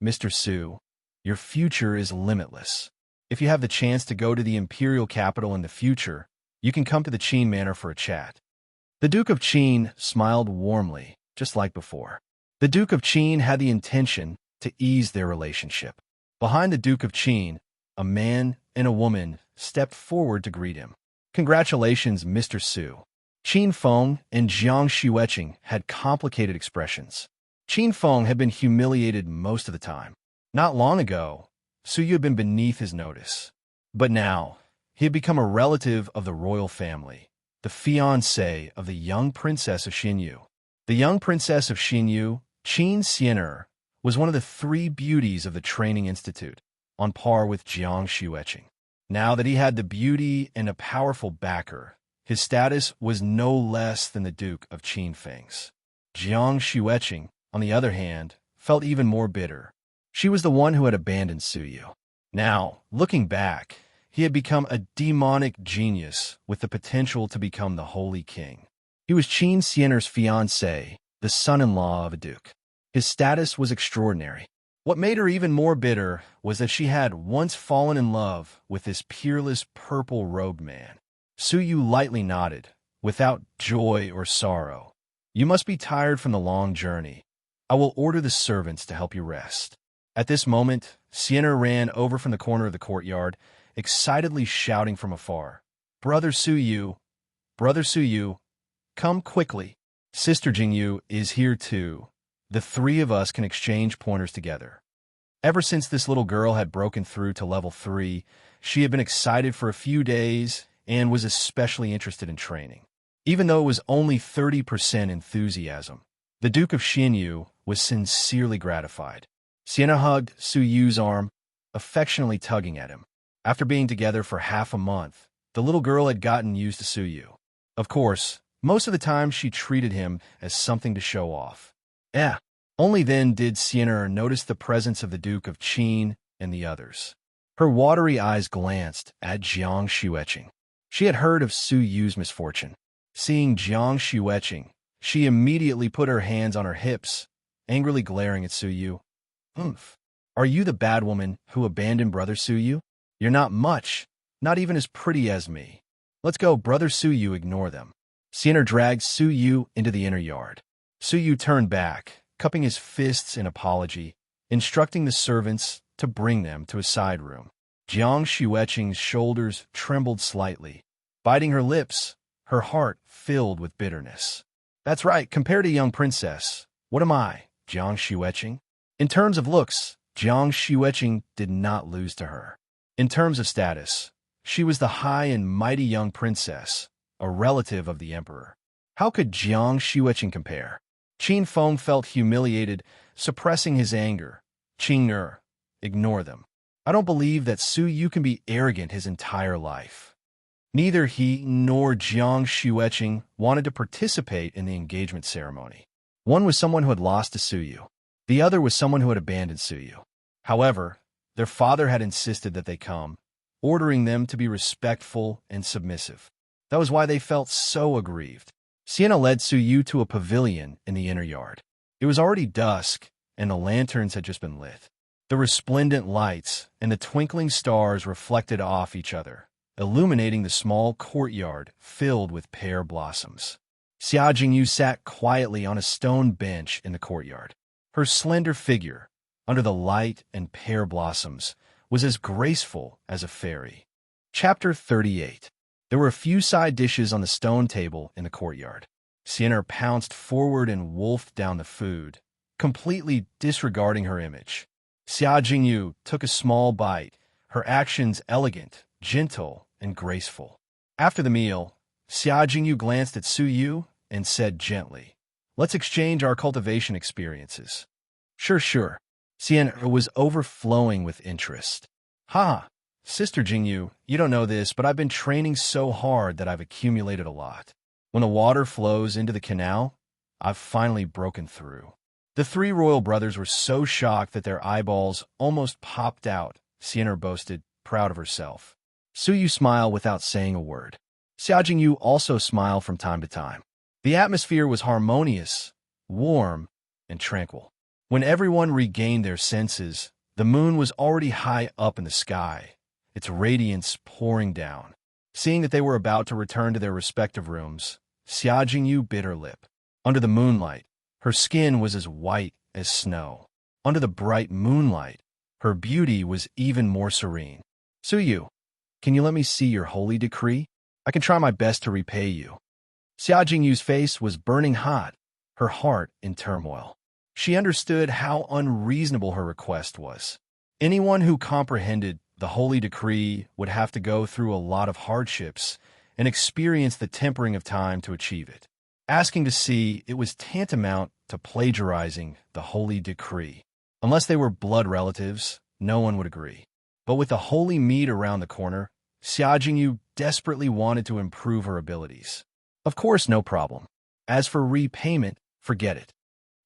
[SPEAKER 1] Mr. Su, your future is limitless. If you have the chance to go to the imperial capital in the future, you can come to the Qin Manor for a chat. The Duke of Qin smiled warmly, just like before. The Duke of Qin had the intention to ease their relationship. Behind the Duke of Qin, a man and a woman stepped forward to greet him. Congratulations, Mr. Su. Qin Feng and Jiang Xueqing had complicated expressions. Qin Feng had been humiliated most of the time. Not long ago, Su Yu had been beneath his notice. But now, he had become a relative of the royal family, the fiancé of the young princess of Xinyu. The young princess of Xinyu, Qin Xian'er, was one of the 3 beauties of the training institute, on par with Jiang Xueqing. Now that he had the beauty and a powerful backer, his status was no less than the Duke of Qinfeng's. Jiang Xueqing, on the other hand, felt even more bitter. She was the one who had abandoned Su Yu. Now, looking back, he had become a demonic genius with the potential to become the Holy King. He was Qin Xian'er's fiancé, the son-in-law of a duke. His status was extraordinary. What made her even more bitter was that she had once fallen in love with this peerless purple-robed man. Su Yu lightly nodded, without joy or sorrow. You must be tired from the long journey. I will order the servants to help you rest. At this moment, Xian'er ran over from the corner of the courtyard, excitedly shouting from afar, Brother Su Yu, come quickly. Sister Jingyu is here too. The 3 of us can exchange pointers together. Ever since this little girl had broken through to level 3, she had been excited for a few days and was especially interested in training. Even though it was only 30% enthusiasm, the Duke of Xinyu was sincerely gratified. Xian'er hugged Su Yu's arm, affectionately tugging at him. After being together for half a month, the little girl had gotten used to Suyu. Of course, most of the time she treated him as something to show off. Only then did Sienna notice the presence of the Duke of Qin and the others. Her watery eyes glanced at Jiang Xueqing. She had heard of Su Yu's misfortune. Seeing Jiang Xueqing, she immediately put her hands on her hips, angrily glaring at Su Yu. Are you the bad woman who abandoned Brother Su Yu? You're not much, not even as pretty as me. Let's go, Brother Su Yu, ignore them. Sienna dragged Su Yu into the inner yard. Su Yu turned back, cupping his fists in apology, instructing the servants to bring them to a side room. Jiang Xueqing's shoulders trembled slightly. Biting her lips, her heart filled with bitterness. That's right, compared to young princess, what am I, Jiang Xueqing? In terms of looks, Jiang Xueqing did not lose to her. In terms of status, she was the high and mighty young princess, a relative of the emperor. How could Jiang Xueqing compare? Qin Feng felt humiliated, suppressing his anger. Qing ignore them. I don't believe that Su Yu can be arrogant his entire life. Neither he nor Jiang Xueqing wanted to participate in the engagement ceremony. One was someone who had lost to Su Yu. The other was someone who had abandoned Su Yu. However, their father had insisted that they come, ordering them to be respectful and submissive. That was why they felt so aggrieved. Sienna led Su Yu to a pavilion in the inner yard. It was already dusk, and the lanterns had just been lit. The resplendent lights and the twinkling stars reflected off each other, illuminating the small courtyard filled with pear blossoms. Xia Jingyu sat quietly on a stone bench in the courtyard. Her slender figure, under the light and pear blossoms, was as graceful as a fairy. Chapter 38. There were a few side dishes on the stone table in the courtyard. Sienna pounced forward and wolfed down the food, completely disregarding her image. Xia Jingyu took a small bite, her actions elegant, gentle, and graceful. After the meal, Xia Jingyu glanced at Su Yu and said gently, "Let's exchange our cultivation experiences." Sure. Sienna was overflowing with interest. Sister Jingyu, you don't know this, but I've been training so hard that I've accumulated a lot. When the water flows into the canal, I've finally broken through. The three royal brothers were so shocked that their eyeballs almost popped out, Sienna boasted, proud of herself. Su Yu smiled without saying a word. Xia Jingyu also smiled from time to time. The atmosphere was harmonious, warm, and tranquil. When everyone regained their senses, the moon was already high up in the sky, its radiance pouring down. Seeing that they were about to return to their respective rooms, Xia Jingyu bit her lip. Under the moonlight, her skin was as white as snow. Under the bright moonlight, her beauty was even more serene. Su Yu, can you let me see your holy decree? I can try my best to repay you. Xia Jingyu's face was burning hot, her heart in turmoil. She understood how unreasonable her request was. Anyone who comprehended the holy decree would have to go through a lot of hardships and experience the tempering of time to achieve it. Asking to see it was tantamount to plagiarizing the holy decree. Unless they were blood relatives, no one would agree. But with the holy mead around the corner, Xia Jingyu desperately wanted to improve her abilities. Of course, no problem. As for repayment, forget it.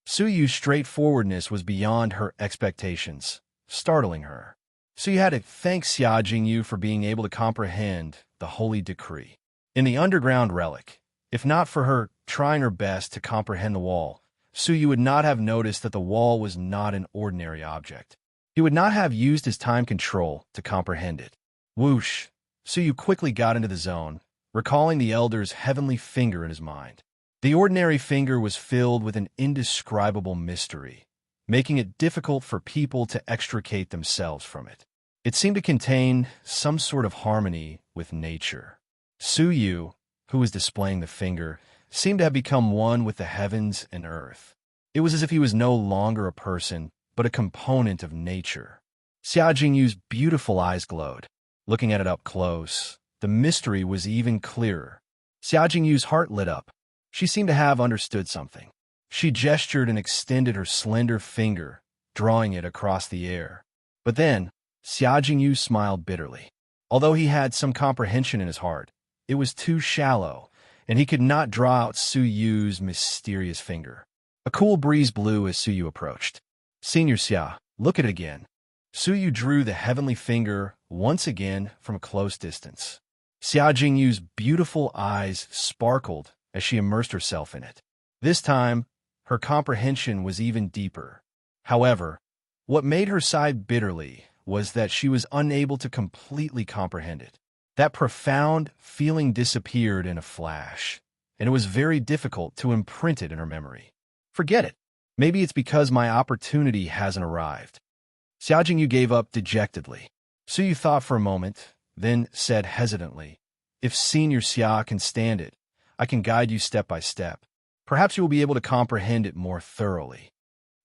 [SPEAKER 1] Su Yu's straightforwardness was beyond her expectations, startling her. So you had to thank Xia Jingyu for being able to comprehend the holy decree. In the underground relic, if not for her trying her best to comprehend the wall, Su Yu would not have noticed that the wall was not an ordinary object. He would not have used his time control to comprehend it. Whoosh! Su Yu quickly got into the zone, recalling the elder's heavenly finger in his mind. The ordinary finger was filled with an indescribable mystery, making it difficult for people to extricate themselves from it. It seemed to contain some sort of harmony with nature. Su Yu, who was displaying the finger, seemed to have become one with the heavens and earth. It was as if he was no longer a person, but a component of nature. Xia Jingyu's beautiful eyes glowed. Looking at it up close, the mystery was even clearer. Xia Jingyu's heart lit up. She seemed to have understood something. She gestured and extended her slender finger, drawing it across the air. But then, Xia Jingyu smiled bitterly. Although he had some comprehension in his heart, it was too shallow, and he could not draw out Su Yu's mysterious finger. A cool breeze blew as Su Yu approached. "Senior Xia, look at it again." Su Yu drew the heavenly finger once again from a close distance. Xia Jingyu's beautiful eyes sparkled as she immersed herself in it. This time, her comprehension was even deeper. However, what made her sigh bitterly was that she was unable to completely comprehend it. That profound feeling disappeared in a flash, and it was very difficult to imprint it in her memory. Forget it. Maybe it's because my opportunity hasn't arrived. Xia Jingyu gave up dejectedly. Su Yu thought for a moment, then said hesitantly, "If Senior Xia can stand it, I can guide you step by step. Perhaps you will be able to comprehend it more thoroughly."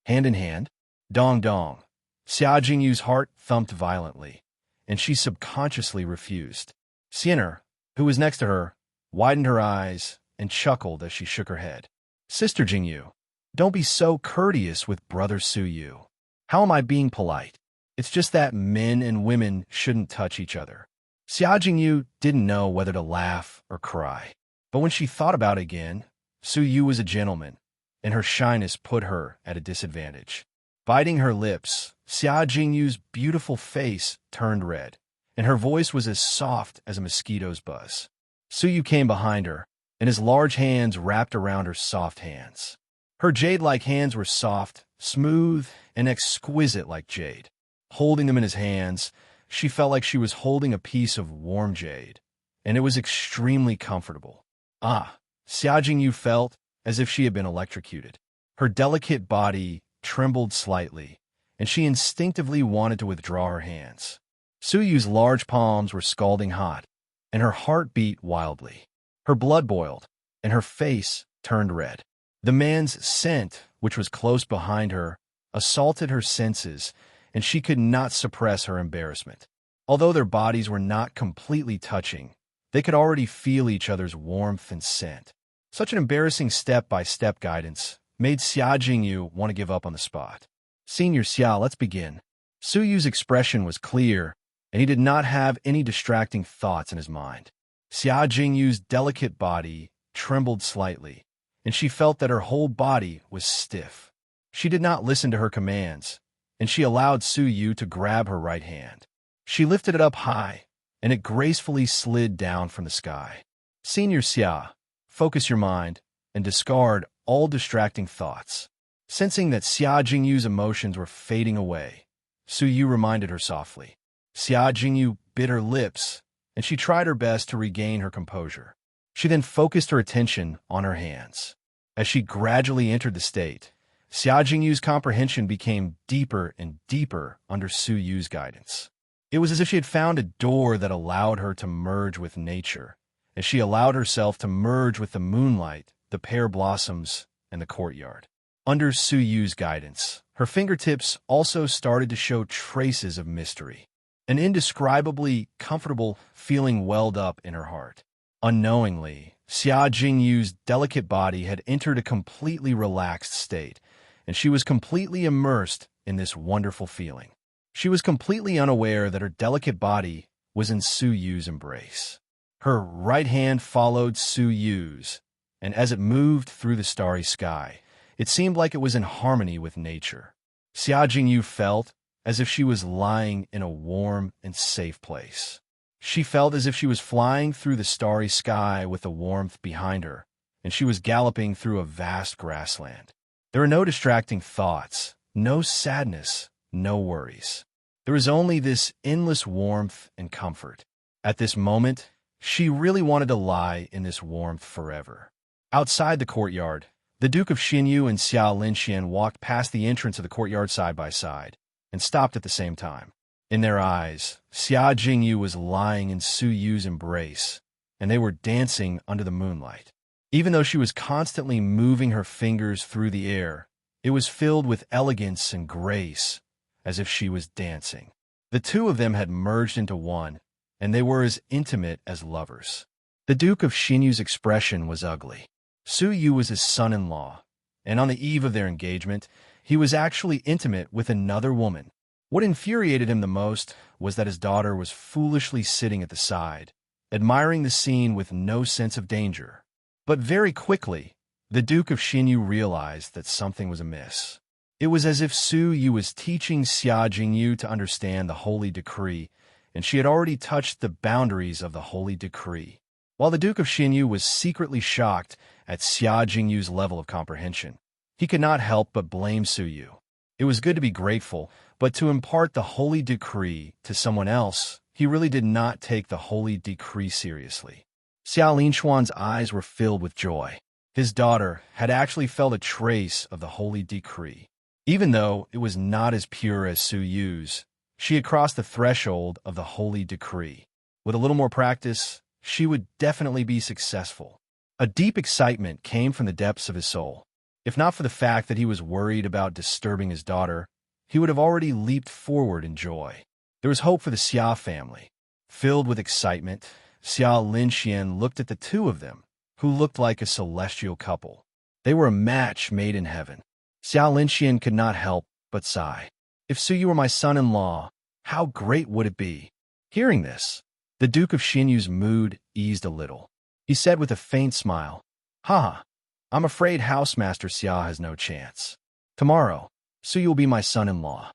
[SPEAKER 1] Hand in hand, dong dong, Xia Jingyu's heart thumped violently, and she subconsciously refused. Xiener, who was next to her, widened her eyes and chuckled as she shook her head. "Sister Jingyu, don't be so courteous with Brother Su Yu. How am I being polite? It's just that men and women shouldn't touch each other." Xia Jingyu didn't know whether to laugh or cry. But when she thought about it again, Su Yu was a gentleman, and her shyness put her at a disadvantage. Biting her lips, Xia Jingyu's beautiful face turned red, and her voice was as soft as a mosquito's buzz. Su Yu came behind her, and his large hands wrapped around her soft hands. Her jade-like hands were soft, smooth, and exquisite like jade. Holding them in his hands, she felt like she was holding a piece of warm jade, and it was extremely comfortable. Xia Jingyu felt as if she had been electrocuted. Her delicate body trembled slightly, and she instinctively wanted to withdraw her hands. Su Yu's large palms were scalding hot, and her heart beat wildly. Her blood boiled, and her face turned red. The man's scent, which was close behind her, assaulted her senses, and she could not suppress her embarrassment. Although their bodies were not completely touching, they could already feel each other's warmth and scent. Such an embarrassing step-by-step guidance made Xia Jingyu want to give up on the spot. "Senior Xia, let's begin." Su Yu's expression was clear, and he did not have any distracting thoughts in his mind. Xia Jingyu's delicate body trembled slightly, and she felt that her whole body was stiff. She did not listen to her commands, and she allowed Su Yu to grab her right hand. She lifted it up high, and it gracefully slid down from the sky. "Senior Xia, focus your mind and discard all distracting thoughts." Sensing that Xia Jingyu's emotions were fading away, Su Yu reminded her softly. Xia Jingyu bit her lips, and she tried her best to regain her composure. She then focused her attention on her hands. As she gradually entered the state, Xia Jingyu's comprehension became deeper and deeper under Su Yu's guidance. It was as if she had found a door that allowed her to merge with nature, as she allowed herself to merge with the moonlight, the pear blossoms, and the courtyard. Under Su Yu's guidance, her fingertips also started to show traces of mystery. An indescribably comfortable feeling welled up in her heart. Unknowingly, Xia Jingyu's delicate body had entered a completely relaxed state, and she was completely immersed in this wonderful feeling. She was completely unaware that her delicate body was in Su Yu's embrace. Her right hand followed Su Yu's, and as it moved through the starry sky, it seemed like it was in harmony with nature. Xia Jingyu felt as if she was lying in a warm and safe place. She felt as if she was flying through the starry sky with the warmth behind her, and she was galloping through a vast grassland. There were no distracting thoughts, no sadness, no worries. There was only this endless warmth and comfort. At this moment, she really wanted to lie in this warmth forever. Outside the courtyard, the Duke of Xinyu and Xiao Linxian walked past the entrance of the courtyard side by side, and stopped at the same time. In their eyes, Xia Jingyu was lying in Su Yu's embrace, and they were dancing under the moonlight. Even though she was constantly moving her fingers through the air, it was filled with elegance and grace, as if she was dancing. The two of them had merged into one, and they were as intimate as lovers. The Duke of Xinyu's expression was ugly. Su Yu was his son-in-law, and on the eve of their engagement, he was actually intimate with another woman. What infuriated him the most was that his daughter was foolishly sitting at the side, admiring the scene with no sense of danger. But very quickly, the Duke of Xinyu realized that something was amiss. It was as if Su Yu was teaching Xia Jingyu to understand the holy decree, and she had already touched the boundaries of the holy decree. While the Duke of Xinyu was secretly shocked at Xia Jingyu's level of comprehension, he could not help but blame Su Yu. It was good to be grateful, but to impart the holy decree to someone else, he really did not take the holy decree seriously. Xiao Linshuan's eyes were filled with joy. His daughter had actually felt a trace of the holy decree. Even though it was not as pure as Su Yu's, she had crossed the threshold of the holy decree. With a little more practice, she would definitely be successful. A deep excitement came from the depths of his soul. If not for the fact that he was worried about disturbing his daughter, he would have already leaped forward in joy. There was hope for the Xia family. Filled with excitement, Xia Linxian looked at the two of them, who looked like a celestial couple. They were a match made in heaven. Xia Linxian could not help but sigh. If Su Yu were my son-in-law, how great would it be? Hearing this, the Duke of Xinyu's mood eased a little. He said with a faint smile, "Ha! I'm afraid Housemaster Xia has no chance. Tomorrow, Su Yu will be my son-in-law."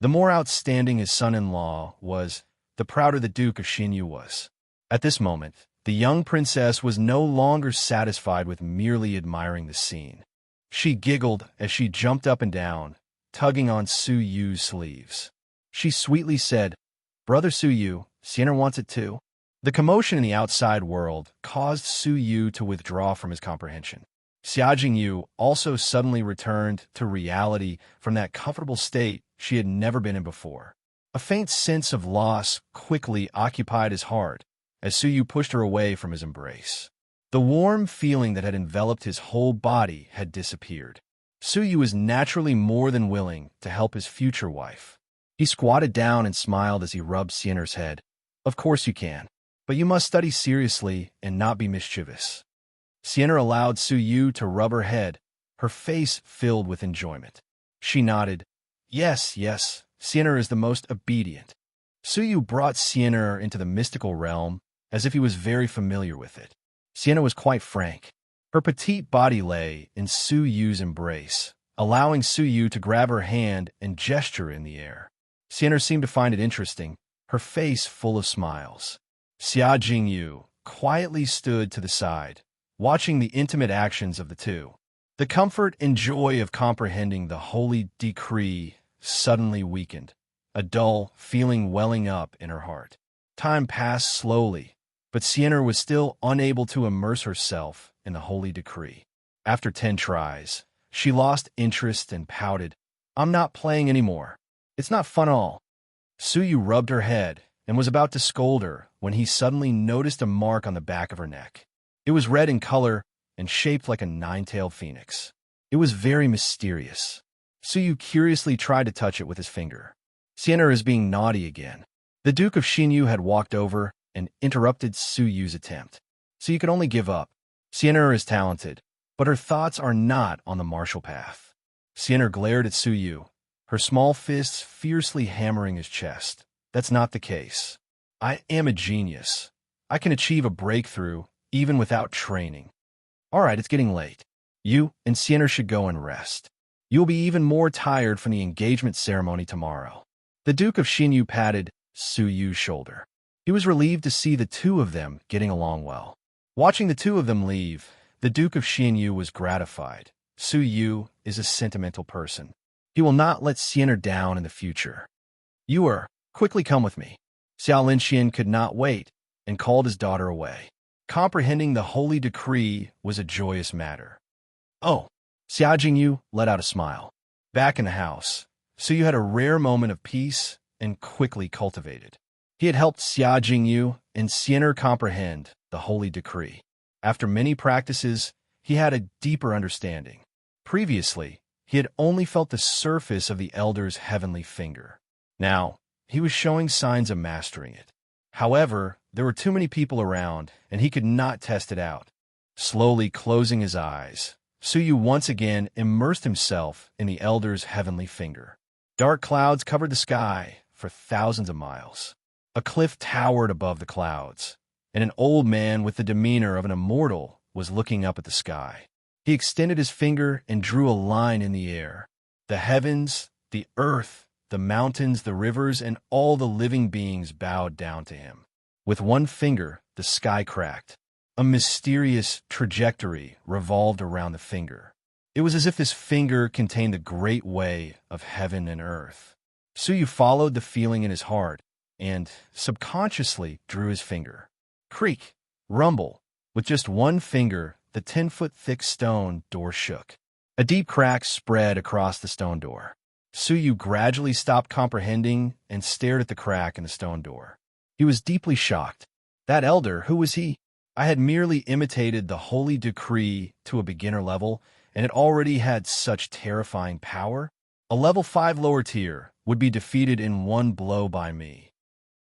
[SPEAKER 1] The more outstanding his son-in-law was, the prouder the Duke of Xinyu was. At this moment, the young princess was no longer satisfied with merely admiring the scene. She giggled as she jumped up and down, tugging on Su Yu's sleeves. She sweetly said, "Brother Su Yu, Sienna wants it too." The commotion in the outside world caused Su Yu to withdraw from his comprehension. Xia Jingyu also suddenly returned to reality from that comfortable state she had never been in before. A faint sense of loss quickly occupied his heart as Su Yu pushed her away from his embrace. The warm feeling that had enveloped his whole body had disappeared. Su Yu was naturally more than willing to help his future wife. He squatted down and smiled as he rubbed Sienna's head. "Of course you can, but you must study seriously and not be mischievous." Sienna allowed Su Yu to rub her head, her face filled with enjoyment. She nodded. Yes, Sienna is the most obedient." Su Yu brought Sienna into the mystical realm as if he was very familiar with it. Sienna was quite frank. Her petite body lay in Su Yu's embrace, allowing Su Yu to grab her hand and gesture in the air. Sienna seemed to find it interesting, her face full of smiles. Xia Jingyu quietly stood to the side, watching the intimate actions of the two. The comfort and joy of comprehending the holy decree suddenly weakened, a dull feeling welling up in her heart. Time passed slowly, but Sienna was still unable to immerse herself in the holy decree. After 10 tries, she lost interest and pouted, "I'm not playing anymore. It's not fun at all." Su Yu rubbed her head and was about to scold her when he suddenly noticed a mark on the back of her neck. It was red in color and shaped like a 9-tailed phoenix. It was very mysterious. Su Yu curiously tried to touch it with his finger. Sienna is being naughty again. The Duke of Xinyu had walked over and interrupted Su Yu's attempt. So you could only give up. Sienna is talented, but her thoughts are not on the martial path. Sienna glared at Su Yu, her small fists fiercely hammering his chest. That's not the case. I am a genius. I can achieve a breakthrough even without training. All right, it's getting late. You and Sienna should go and rest. You'll be even more tired from the engagement ceremony tomorrow. The Duke of Xinyu patted Su Yu's shoulder. He was relieved to see the two of them getting along well. Watching the two of them leave, the Duke of Xinyu was gratified. Su Yu is a sentimental person. He will not let Sienna down in the future. Quickly come with me. Xiao Linxian could not wait and called his daughter away. Comprehending the holy decree was a joyous matter. Oh, Xia Jingyu let out a smile. Back in the house, Su Yu had a rare moment of peace and quickly cultivated. He had helped Xia Jingyu and Sienna comprehend the holy decree. After many practices, he had a deeper understanding. Previously, he had only felt the surface of the elder's heavenly finger. Now, he was showing signs of mastering it. However, there were too many people around, and he could not test it out. Slowly closing his eyes, Su Yu once again immersed himself in the elder's heavenly finger. Dark clouds covered the sky for thousands of miles. A cliff towered above the clouds, and an old man with the demeanor of an immortal was looking up at the sky. He extended his finger and drew a line in the air. The heavens, the earth, the mountains, the rivers, and all the living beings bowed down to him. With one finger, the sky cracked. A mysterious trajectory revolved around the finger. It was as if this finger contained the great way of heaven and earth. Suyu followed the feeling in his heart and subconsciously drew his finger. Creak, rumble. With just one finger, the 10-foot-thick stone door shook. A deep crack spread across the stone door. Suyu gradually stopped comprehending and stared at the crack in the stone door. He was deeply shocked. That elder, who was he? I had merely imitated the holy decree to a beginner level, and it already had such terrifying power. A level 5 lower tier would be defeated in one blow by me.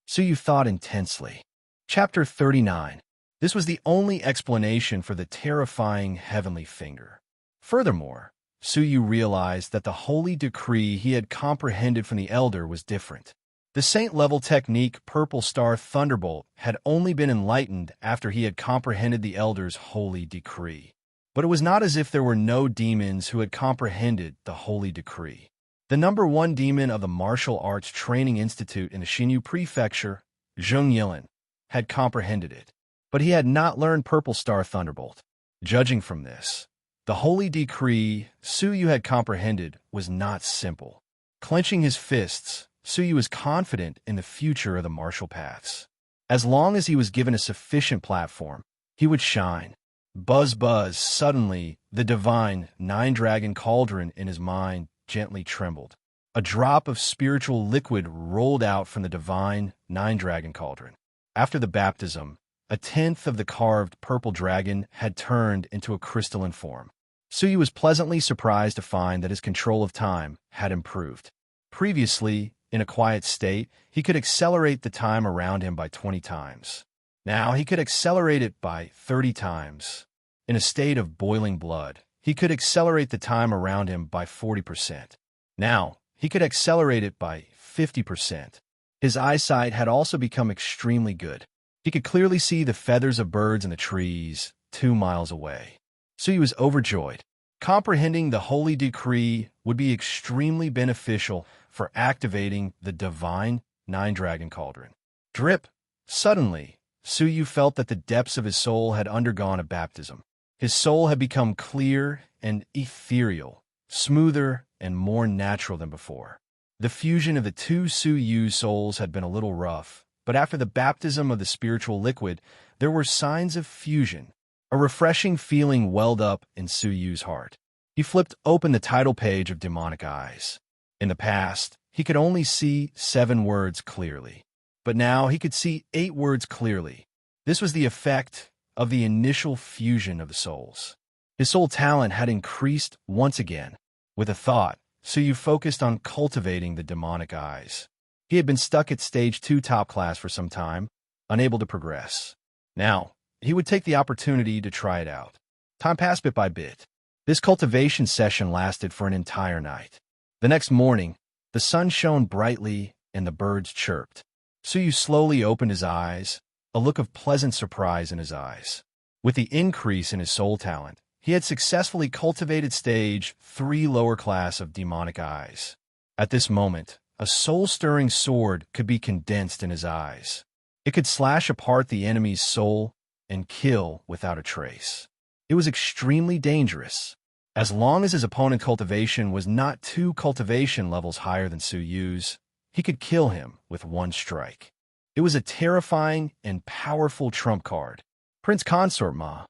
[SPEAKER 1] Suyu thought intensely. Chapter 39. This was the only explanation for the terrifying heavenly finger. Furthermore, Suyu realized that the holy decree he had comprehended from the elder was different. The saint-level technique Purple Star Thunderbolt had only been enlightened after he had comprehended the elder's holy decree. But it was not as if there were no demons who had comprehended the holy decree. The number 1 demon of the Martial Arts Training Institute in the Xinyu Prefecture, Zheng Yilin, had comprehended it. But he had not learned Purple Star Thunderbolt. Judging from this, the holy decree Suyu had comprehended was not simple. Clenching his fists, Suyu was confident in the future of the martial paths. As long as he was given a sufficient platform, he would shine. Buzz buzz, suddenly, the divine 9-dragon cauldron in his mind gently trembled. A drop of spiritual liquid rolled out from the divine 9-dragon cauldron. After the baptism, a 10th of the carved purple dragon had turned into a crystalline form. Suyu was pleasantly surprised to find that his control of time had improved. Previously, in a quiet state, he could accelerate the time around him by 20 times. Now he could accelerate it by 30 times. In a state of boiling blood, he could accelerate the time around him by 40%. Now he could accelerate it by 50%. His eyesight had also become extremely good. He could clearly see the feathers of birds in the trees 2 miles away. Suyu was overjoyed. Comprehending the holy decree would be extremely beneficial for activating the divine 9-dragon cauldron. Drip! Suddenly, Suyu felt that the depths of his soul had undergone a baptism. His soul had become clear and ethereal, smoother and more natural than before. The fusion of the two Suyu's souls had been a little rough, but after the baptism of the spiritual liquid, there were signs of fusion. A refreshing feeling welled up in Suyu's heart. He flipped open the title page of Demonic Eyes. In the past, he could only see 7 words clearly, but now he could see 8 words clearly. This was the effect of the initial fusion of the souls. His soul talent had increased once again. With a thought, Suyu focused on cultivating the demonic eyes. He had been stuck at stage 2 top class for some time, unable to progress. Now, he would take the opportunity to try it out. Time passed bit by bit. This cultivation session lasted for an entire night. The next morning, the sun shone brightly and the birds chirped. Suyu slowly opened his eyes, a look of pleasant surprise in his eyes. With the increase in his soul talent, he had successfully cultivated stage 3 lower class of demonic eyes. At this moment, a soul-stirring sword could be condensed in his eyes. It could slash apart the enemy's soul and kill without a trace. It was extremely dangerous. As long as his opponent's cultivation was not 2 cultivation levels higher than Suyu's, he could kill him with 1 strike. It was a terrifying and powerful trump card. Prince Consort Ma,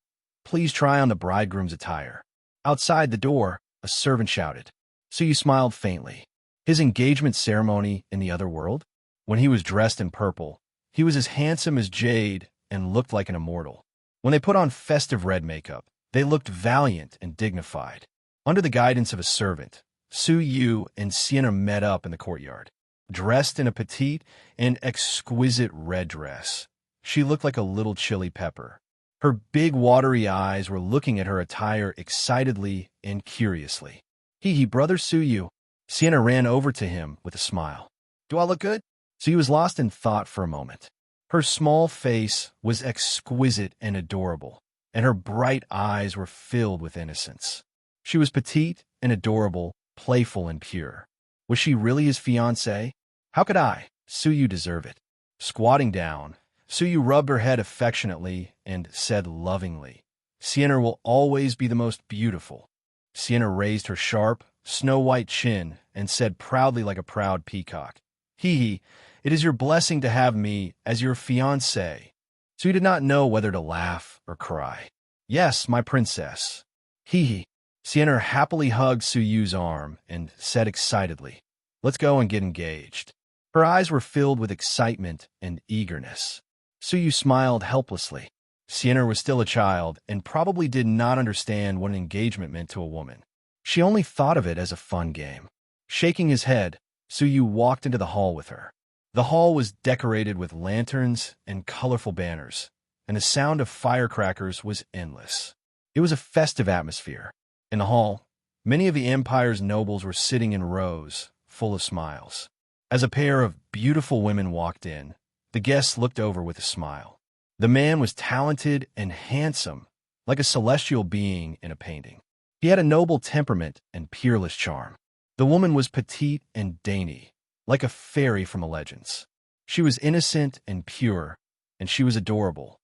[SPEAKER 1] please try on the bridegroom's attire. Outside the door, a servant shouted. Suyu smiled faintly. His engagement ceremony in the other world? When he was dressed in purple, he was as handsome as Jade and looked like an immortal. When they put on festive red makeup, they looked valiant and dignified. Under the guidance of a servant, Suyu and Sienna met up in the courtyard. Dressed in a petite and exquisite red dress, she looked like a little chili pepper. Her big watery eyes were looking at her attire excitedly and curiously. Brother Suyu. Sienna ran over to him with a smile. Do I look good? So he was lost in thought for a moment. Her small face was exquisite and adorable, and her bright eyes were filled with innocence. She was petite and adorable, playful and pure. Was she really his fiancée? How could I, Suyu, deserve it? Squatting down, Suyu rubbed her head affectionately and said lovingly, Sienna will always be the most beautiful. Sienna raised her sharp, snow-white chin and said proudly like a proud peacock, Hee, it is your blessing to have me as your fiancé. Suyu did not know whether to laugh or cry. Yes, my princess. Hee. Sienna happily hugged Suyu's arm and said excitedly, Let's go and get engaged. Her eyes were filled with excitement and eagerness. Suyu smiled helplessly. Sienna was still a child and probably did not understand what an engagement meant to a woman. She only thought of it as a fun game. Shaking his head, Suyu walked into the hall with her. The hall was decorated with lanterns and colorful banners, and the sound of firecrackers was endless. It was a festive atmosphere. In the hall, many of the empire's nobles were sitting in rows, full of smiles. As a pair of beautiful women walked in, the guests looked over with a smile. The man was talented and handsome, like a celestial being in a painting. He had a noble temperament and peerless charm. The woman was petite and dainty, like a fairy from the legends. She was innocent and pure, and she was adorable.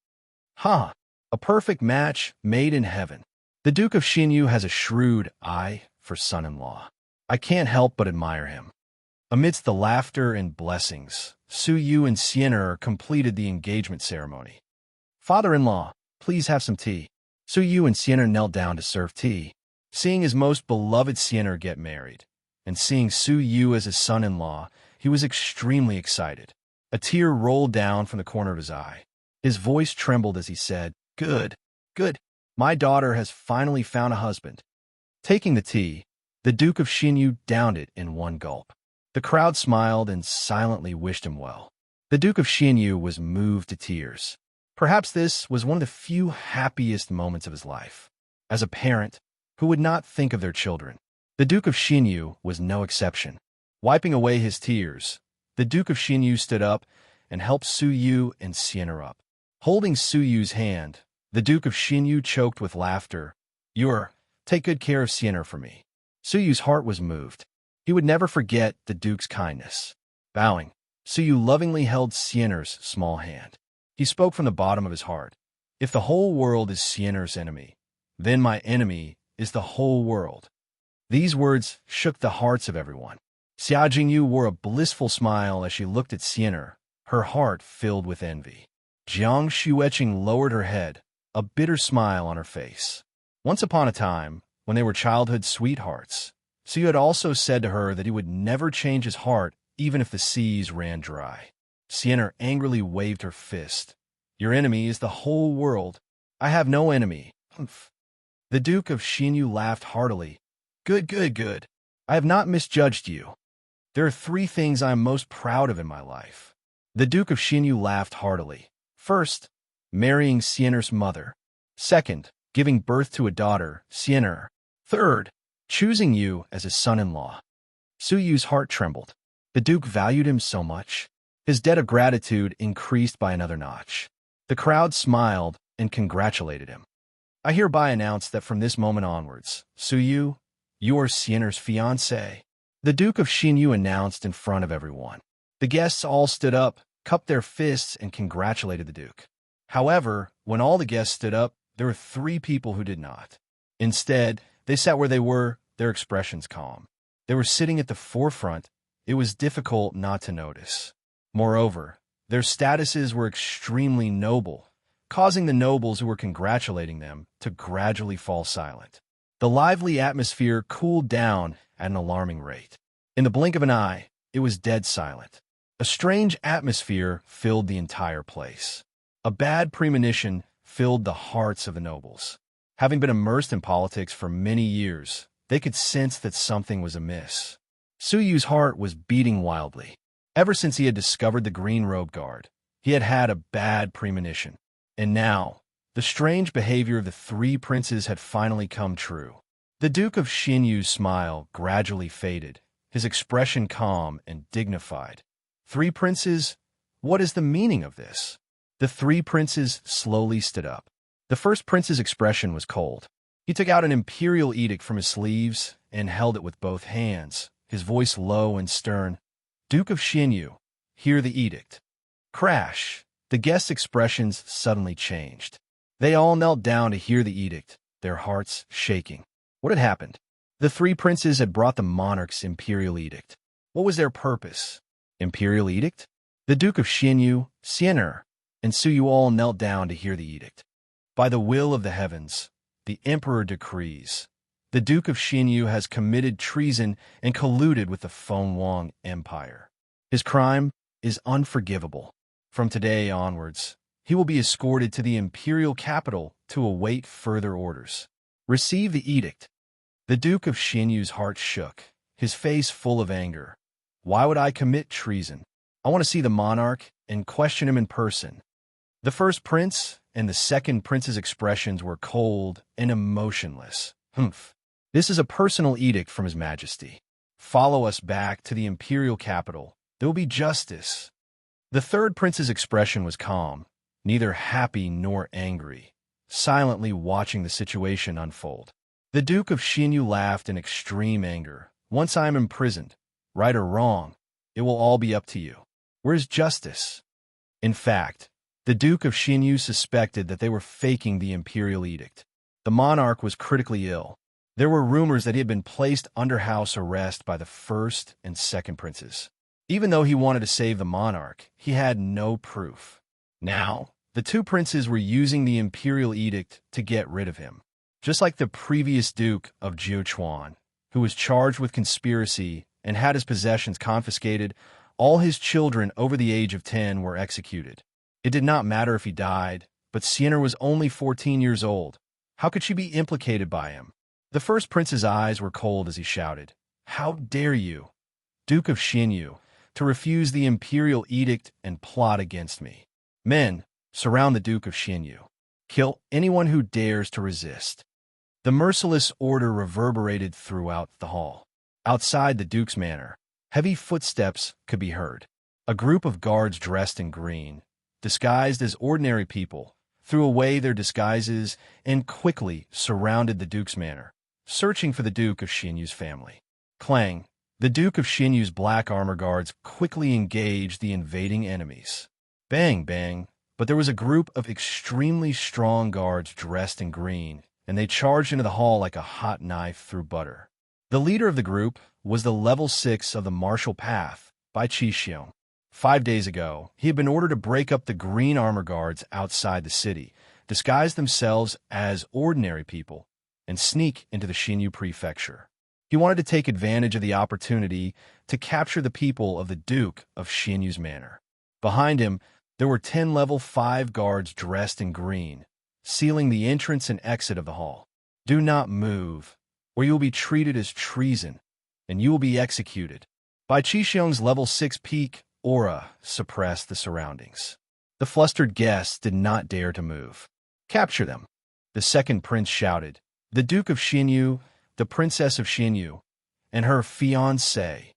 [SPEAKER 1] Ha! A perfect match made in heaven. The Duke of Xinyu has a shrewd eye for son-in-law. I can't help but admire him. Amidst the laughter and blessings, Suyu and Sienna completed the engagement ceremony. Father-in-law, please have some tea. Suyu and Sienna knelt down to serve tea. Seeing his most beloved Sienna get married, and seeing Suyu as his son-in-law, he was extremely excited. A tear rolled down from the corner of his eye. His voice trembled as he said, Good, good. My daughter has finally found a husband. Taking the tea, the Duke of Xinyu downed it in one gulp. The crowd smiled and silently wished him well. The Duke of Xinyu was moved to tears. Perhaps this was one of the few happiest moments of his life. As a parent, who would not think of their children? The Duke of Xinyu was no exception. Wiping away his tears, the Duke of Xinyu stood up and helped Suyu and Sienna up. Holding Suyu's hand, the Duke of Xinyu choked with laughter. Take good care of Sienna for me. Suyu's heart was moved. He would never forget the Duke's kindness. Bowing, Suyu lovingly held Sienna's small hand. He spoke from the bottom of his heart. If the whole world is Sienna's enemy, then my enemy is the whole world. These words shook the hearts of everyone. Xia Jingyu wore a blissful smile as she looked at Sienna, her heart filled with envy. Jiang Xueqing lowered her head, a bitter smile on her face. Once upon a time, when they were childhood sweethearts, Suyu had also said to her that he would never change his heart even if the seas ran dry. Sienna angrily waved her fist. Your enemy is the whole world. I have no enemy. Humph. The Duke of Xinyu laughed heartily. Good. I have not misjudged you. There are 3 things I am most proud of in my life. The Duke of Xinyu laughed heartily. First, marrying Sienna's mother. Second, giving birth to a daughter, Sienna. Third, choosing you as his son-in-law. Suyu's heart trembled. The Duke valued him so much. His debt of gratitude increased by another notch. The crowd smiled and congratulated him. I hereby announce that from this moment onwards, Suyu, you are Sienna's fiancé. The Duke of Xinyu announced in front of everyone. The guests all stood up, cupped their fists, and congratulated the Duke. However, when all the guests stood up, there were 3 people who did not. Instead, they sat where they were, their expressions calm. They were sitting at the forefront. It was difficult not to notice. Moreover, their statuses were extremely noble, causing the nobles who were congratulating them to gradually fall silent. The lively atmosphere cooled down at an alarming rate. In the blink of an eye, it was dead silent. A strange atmosphere filled the entire place. A bad premonition filled the hearts of the nobles. Having been immersed in politics for many years, they could sense that something was amiss. Suyu's heart was beating wildly. Ever since he had discovered the Green Robe Guard, he had had a bad premonition. And now, the strange behavior of the 3 princes had finally come true. The Duke of Xinyu's smile gradually faded, his expression calm and dignified. Three princes, what is the meaning of this? The three princes slowly stood up. The first prince's expression was cold. He took out an imperial edict from his sleeves and held it with both hands, his voice low and stern. Duke of Xinyu, hear the edict. Crash! The guests' expressions suddenly changed. They all knelt down to hear the edict, their hearts shaking. What had happened? The three princes had brought the monarch's imperial edict. What was their purpose? Imperial edict? The Duke of Xinyu, Xiener, and Suyu all knelt down to hear the edict. By the will of the heavens, the emperor decrees. The Duke of Xinyu has committed treason and colluded with the Fenghuang Empire. His crime is unforgivable. From today onwards, he will be escorted to the imperial capital to await further orders. Receive the edict. The Duke of Xinyu's heart shook, his face full of anger. Why would I commit treason? I want to see the monarch and question him in person. The first prince and the second prince's expressions were cold and emotionless. Humph. This is a personal edict from His Majesty. Follow us back to the imperial capital. There will be justice. The third prince's expression was calm, neither happy nor angry, silently watching the situation unfold. The Duke of Xinyu laughed in extreme anger. Once I am imprisoned, right or wrong, it will all be up to you. Where is justice? In fact, the Duke of Xinyu suspected that they were faking the imperial edict. The monarch was critically ill. There were rumors that he had been placed under house arrest by the first and second princes. Even though he wanted to save the monarch, he had no proof. Now, the two princes were using the imperial edict to get rid of him. Just like the previous Duke of Jiuquan, who was charged with conspiracy and had his possessions confiscated, all his children over the age of 10 were executed. It did not matter if he died, but Xiener was only 14 years old. How could she be implicated by him? The first prince's eyes were cold as he shouted, "How dare you, Duke of Xinyu, to refuse the imperial edict and plot against me? Men, surround the Duke of Xinyu. Kill anyone who dares to resist." The merciless order reverberated throughout the hall. Outside the Duke's manor, heavy footsteps could be heard. A group of guards dressed in green, disguised as ordinary people, threw away their disguises and quickly surrounded the Duke's manor, searching for the Duke of Xinyu's family. Clang! The Duke of Xinyu's black armor guards quickly engaged the invading enemies. Bang, bang! But there was a group of extremely strong guards dressed in green, and they charged into the hall like a hot knife through butter. The leader of the group was the level 6 of the martial path, Bai Qixiong. 5 days ago, he had been ordered to break up the green armor guards outside the city, disguise themselves as ordinary people, and sneak into the Xinyu prefecture. He wanted to take advantage of the opportunity to capture the people of the Duke of Xinyu's manor. Behind him, there were 10 level 5 guards dressed in green, sealing the entrance and exit of the hall. Do not move, or you will be treated as treason, and you will be executed. Bai Qixiong's level 6 peak aura suppressed the surroundings. The flustered guests did not dare to move. Capture them, the second prince shouted. The Duke of Xinyu, the Princess of Xinyu, and her fiancé.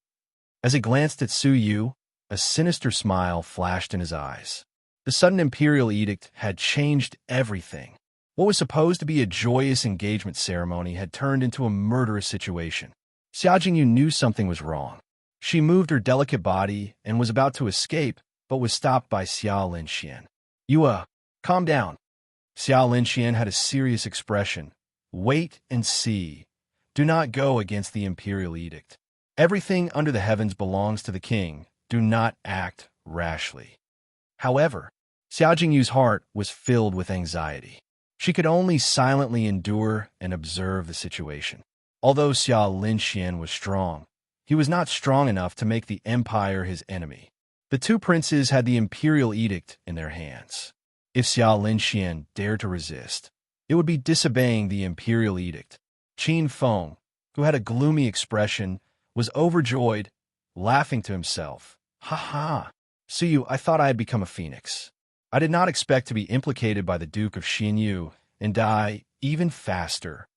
[SPEAKER 1] As he glanced at Su Yu, a sinister smile flashed in his eyes. The sudden imperial edict had changed everything. What was supposed to be a joyous engagement ceremony had turned into a murderous situation. Xia Jingyu knew something was wrong. She moved her delicate body and was about to escape, but was stopped by Xia Linxian. Calm down. Xia Linxian had a serious expression. Wait and see. Do not go against the imperial edict. Everything under the heavens belongs to the king. Do not act rashly. However, Xia Jingyu's heart was filled with anxiety. She could only silently endure and observe the situation. Although Xia Linxian was strong, he was not strong enough to make the empire his enemy. The two princes had the imperial edict in their hands. If Xia Linxian dared to resist, it would be disobeying the imperial edict. Qin Feng, who had a gloomy expression, was overjoyed, laughing to himself. Ha ha! Suyu, I thought I had become a phoenix. I did not expect to be implicated by the Duke of Xinyu and die even faster.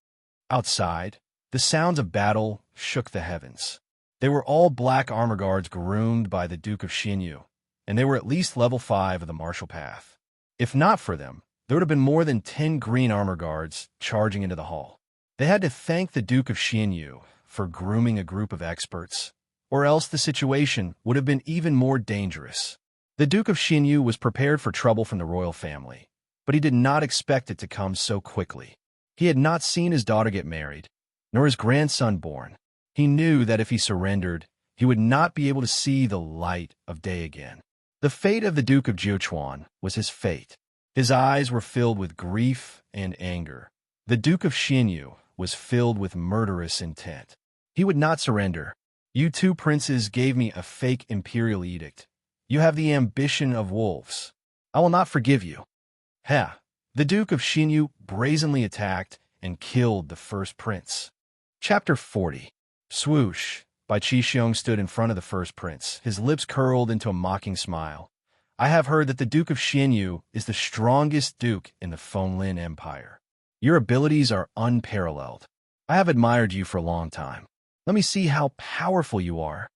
[SPEAKER 1] Outside, the sounds of battle shook the heavens. They were all black armor guards groomed by the Duke of Xinyu, and they were at least level 5 of the martial path. If not for them, there would have been more than 10 green armor guards charging into the hall. They had to thank the Duke of Xinyu for grooming a group of experts, or else the situation would have been even more dangerous. The Duke of Xinyu was prepared for trouble from the royal family, but he did not expect it to come so quickly. He had not seen his daughter get married, nor his grandson born. He knew that if he surrendered, he would not be able to see the light of day again. The fate of the Duke of Jiuquan was his fate. His eyes were filled with grief and anger. The Duke of Xinyu was filled with murderous intent. He would not surrender. You two princes gave me a fake imperial edict. You have the ambition of wolves. I will not forgive you. Ha! The Duke of Xinyu brazenly attacked and killed the first prince. Chapter 40. Swoosh! Bai Qixiong stood in front of the first prince, his lips curled into a mocking smile. I have heard that the Duke of Xinyu is the strongest duke in the Fenglin Empire. Your abilities are unparalleled. I have admired you for a long time. Let me see how powerful you are.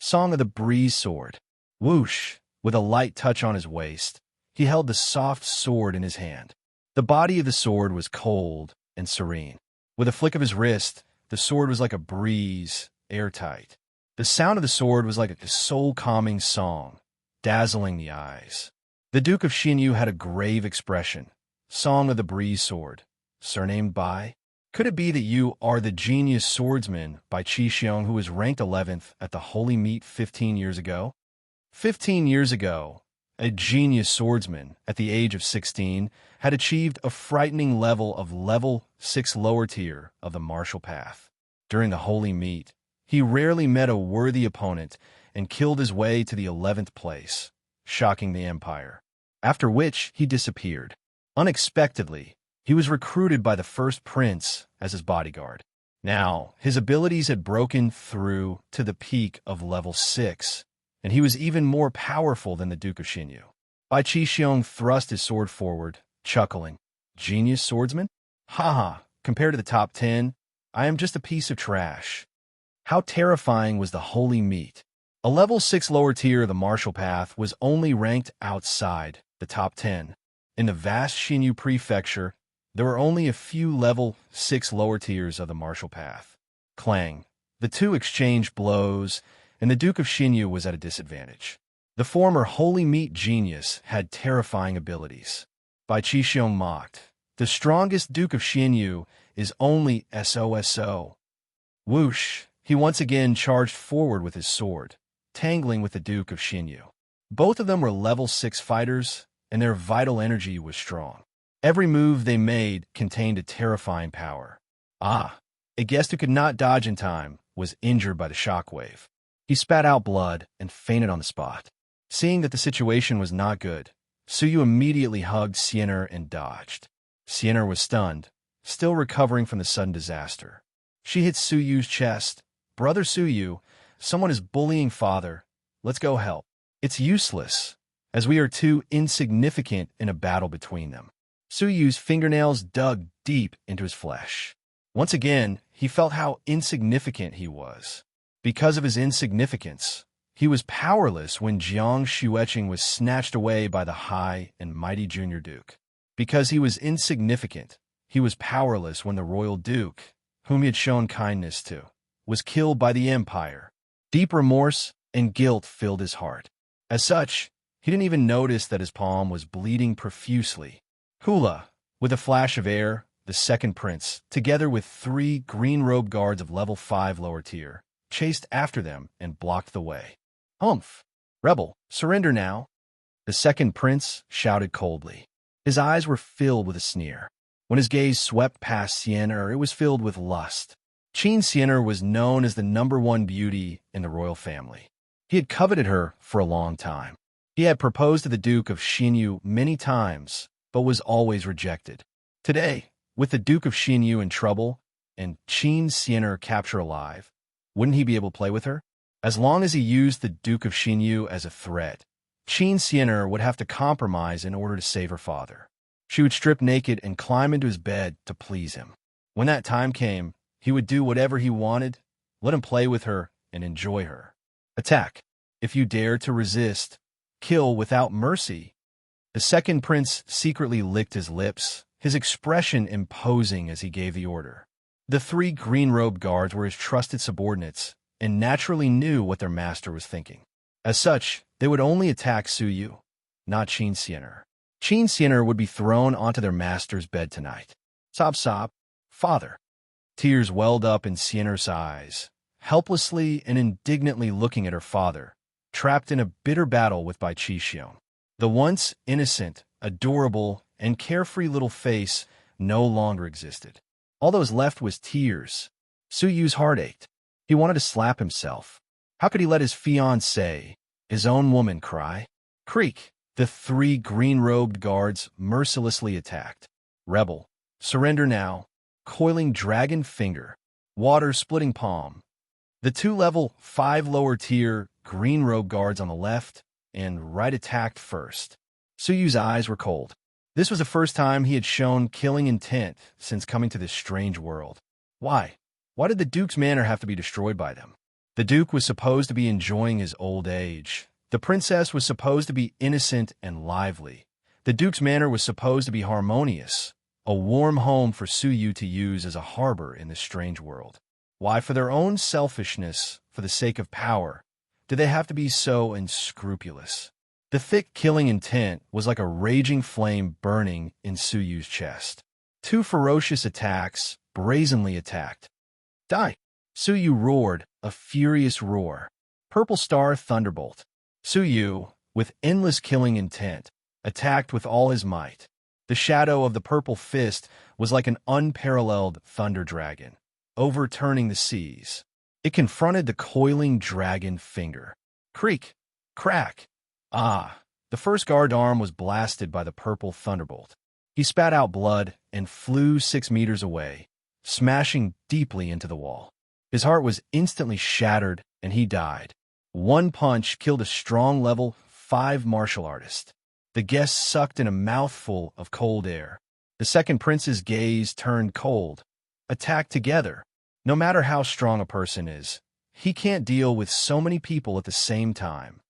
[SPEAKER 1] Song of the Breeze Sword. Whoosh! With a light touch on his waist, he held the soft sword in his hand. The body of the sword was cold and serene. With a flick of his wrist, the sword was like a breeze, airtight. The sound of the sword was like a soul-calming song, dazzling the eyes. The Duke of Xinyu had a grave expression. Song of the Breeze Sword. Surnamed Bai? Could it be that you are the genius swordsman Bai Qixiong who was ranked 11th at the Holy Meet 15 years ago? 15 years ago, a genius swordsman at the age of 16 had achieved a frightening level of level 6 lower tier of the martial path. During the Holy Meet, he rarely met a worthy opponent and killed his way to the 11th place, shocking the empire. After which, he disappeared. Unexpectedly, he was recruited by the first prince as his bodyguard. Now, his abilities had broken through to the peak of level 6, and he was even more powerful than the Duke of Xinyu. Bai Qixiong thrust his sword forward, chuckling. Genius swordsman? Haha, compared to the top 10, I am just a piece of trash. How terrifying was the Holy Meet. A level 6 lower tier of the martial path was only ranked outside the top 10. In the vast Xinyu prefecture, there were only a few level 6 lower tiers of the martial path. Clang. The two exchanged blows, and the Duke of Xinyu was at a disadvantage. The former Holy Meet genius had terrifying abilities. Bai Qixiong mocked. The strongest Duke of Xinyu is only SOSO. Whoosh! He once again charged forward with his sword, tangling with the Duke of Xinyu. Both of them were level 6 fighters, and their vital energy was strong. Every move they made contained a terrifying power. Ah! A guest who could not dodge in time was injured by the shockwave. He spat out blood and fainted on the spot. Seeing that the situation was not good, Suyu immediately hugged Siener and dodged. Siener was stunned, still recovering from the sudden disaster. She hit Suyu's chest. Brother Suyu, someone is bullying father. Let's go help. It's useless, as we are too insignificant in a battle between them. Suyu's fingernails dug deep into his flesh. Once again, he felt how insignificant he was. Because of his insignificance, he was powerless when Jiang Xueqing was snatched away by the high and mighty junior duke. Because he was insignificant, he was powerless when the royal duke, whom he had shown kindness to, was killed by the empire. Deep remorse and guilt filled his heart. As such, he didn't even notice that his palm was bleeding profusely. Hula, with a flash of air, the second prince, together with 3 green-robed guards of level 5 lower tier, chased after them and blocked the way. Humph! Rebel, surrender now! The second prince shouted coldly. His eyes were filled with a sneer. When his gaze swept past Siener, it was filled with lust. Qin Siener was known as the #1 beauty in the royal family. He had coveted her for a long time. He had proposed to the Duke of Xinyu many times, but was always rejected. Today, with the Duke of Xinyu in trouble and Qin Siener captured alive, wouldn't he be able to play with her? As long as he used the Duke of Xinyu as a threat, Qin Siener would have to compromise in order to save her father. She would strip naked and climb into his bed to please him. When that time came, he would do whatever he wanted, let him play with her, and enjoy her. Attack. If you dare to resist, kill without mercy. The second prince secretly licked his lips, his expression imposing as he gave the order. The three green-robed guards were his trusted subordinates and naturally knew what their master was thinking. As such, they would only attack Su Yu, not Qin Xianer. Qin Xianer would be thrown onto their master's bed tonight. Sob sob, father. Tears welled up in Xianer's eyes, helplessly and indignantly looking at her father, trapped in a bitter battle with Bai Qixuan. The once innocent, adorable, and carefree little face no longer existed. All that was left was tears. Su Yu's heart ached. He wanted to slap himself. How could he let his fiancée, his own woman, cry? Creak! The three green-robed guards mercilessly attacked. Rebel. Surrender now. Coiling dragon finger. Water-splitting palm. The 2 level 5 lower-tier green-robed guards on the left and right attacked first. Su Yu's eyes were cold. This was the first time he had shown killing intent since coming to this strange world. Why? Why did the Duke's manor have to be destroyed by them? The Duke was supposed to be enjoying his old age. The princess was supposed to be innocent and lively. The Duke's manor was supposed to be harmonious, a warm home for Su Yu to use as a harbor in this strange world. Why, for their own selfishness, for the sake of power, did they have to be so unscrupulous? The thick killing intent was like a raging flame burning in Su Yu's chest. 2 ferocious attacks, brazenly attacked. Die! Su Yu roared, a furious roar. Purple Star Thunderbolt. Su Yu, with endless killing intent, attacked with all his might. The shadow of the purple fist was like an unparalleled thunder dragon, overturning the seas. It confronted the coiling dragon finger. Creak! Crack! Ah! The first guard arm was blasted by the purple thunderbolt. He spat out blood and flew 6 meters away, smashing deeply into the wall. His heart was instantly shattered, and he died. 1 punch killed a strong level 5 martial artist. The guests sucked in a mouthful of cold air. The second prince's gaze turned cold. Attack together. No matter how strong a person is, he can't deal with so many people at the same time.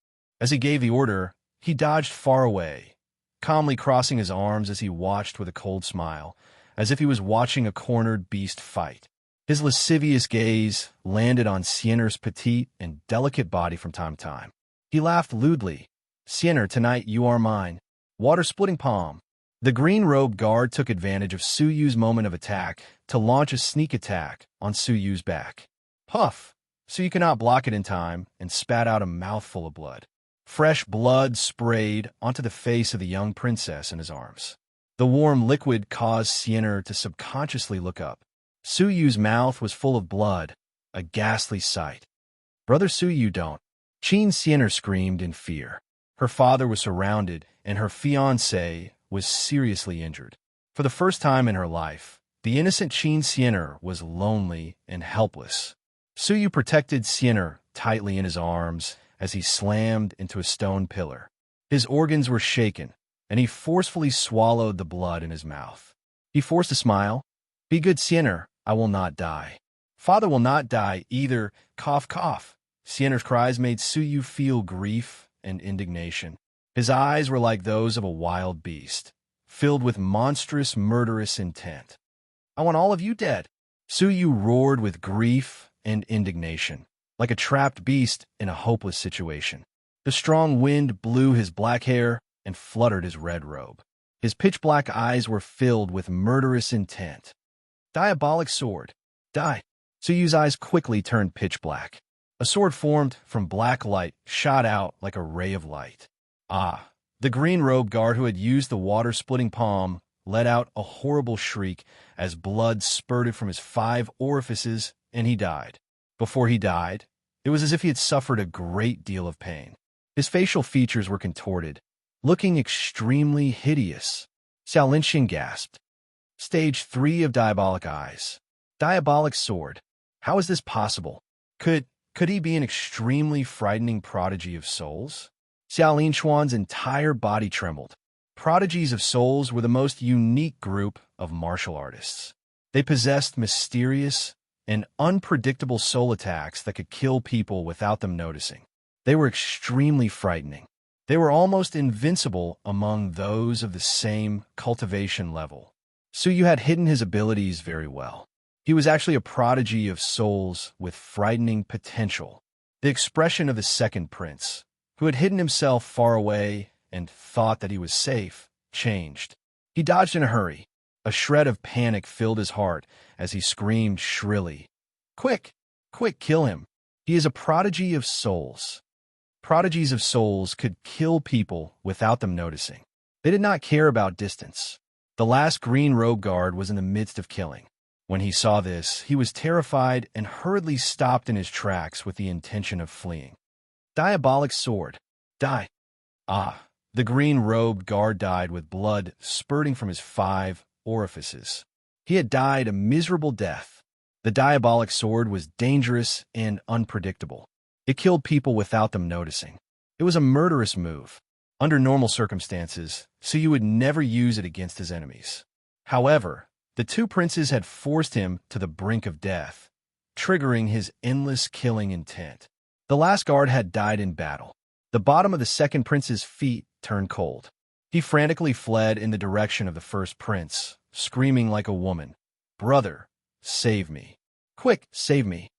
[SPEAKER 1] As he gave the order, he dodged far away, calmly crossing his arms as he watched with a cold smile, as if he was watching a cornered beast fight. His lascivious gaze landed on Xianer's petite and delicate body from time to time. He laughed lewdly. Xianer, tonight you are mine. Water-splitting palm. The green-robed guard took advantage of Su Yu's moment of attack to launch a sneak attack on Su Yu's back. Puff! Su Yu cannot block it in time and spat out a mouthful of blood. Fresh blood sprayed onto the face of the young princess in his arms. The warm liquid caused Xianer to subconsciously look up. Su Yu's mouth was full of blood, a ghastly sight. Brother Su Yu, don't. Qin Xianer screamed in fear. Her father was surrounded, and her fiancé was seriously injured. For the first time in her life, the innocent Qin Xianer was lonely and helpless. Su Yu protected Xianer tightly in his arms as he slammed into a stone pillar. His organs were shaken, and he forcefully swallowed the blood in his mouth. He forced a smile. Be good, Xianer. I will not die. Father will not die either. Cough, cough. Xianer's cries made Su Yu feel grief and indignation. His eyes were like those of a wild beast, filled with monstrous, murderous intent. I want all of you dead. Su Yu roared with grief and indignation, like a trapped beast in a hopeless situation. The strong wind blew his black hair and fluttered his red robe. His pitch-black eyes were filled with murderous intent. Diabolic sword. Die. Su Yu's eyes quickly turned pitch black. A sword formed from black light shot out like a ray of light. Ah! The green-robed guard who had used the water-splitting palm let out a horrible shriek as blood spurted from his 5 orifices, and he died. Before he died, it was as if he had suffered a great deal of pain. His facial features were contorted, looking extremely hideous. Xiao Linxing gasped. Stage 3 of Diabolic Eyes. Diabolic Sword. How is this possible? Could he be an extremely frightening prodigy of souls? Xiao Linxuan's entire body trembled. Prodigies of souls were the most unique group of martial artists. They possessed mysterious, and unpredictable soul attacks that could kill people without them noticing. They were extremely frightening. They were almost invincible among those of the same cultivation level. Suyu had hidden his abilities very well. He was actually a prodigy of souls with frightening potential. The expression of the second prince, who had hidden himself far away and thought that he was safe, changed. He dodged in a hurry. A shred of panic filled his heart as he screamed shrilly, "Quick! Quick, kill him! He is a prodigy of souls." Prodigies of souls could kill people without them noticing. They did not care about distance. The last green robe guard was in the midst of killing. When he saw this, he was terrified and hurriedly stopped in his tracks with the intention of fleeing. Diabolic sword. Die. Ah, the green-robed guard died with blood spurting from his 5 orifices. He had died a miserable death. The diabolic sword was dangerous and unpredictable. It killed people without them noticing. It was a murderous move. Under normal circumstances, Suyu would never use it against his enemies. However, the two princes had forced him to the brink of death, triggering his endless killing intent. The last guard had died in battle. The bottom of the second prince's feet turned cold. He frantically fled in the direction of the first prince, screaming like a woman, "Brother, save me. Quick, save me."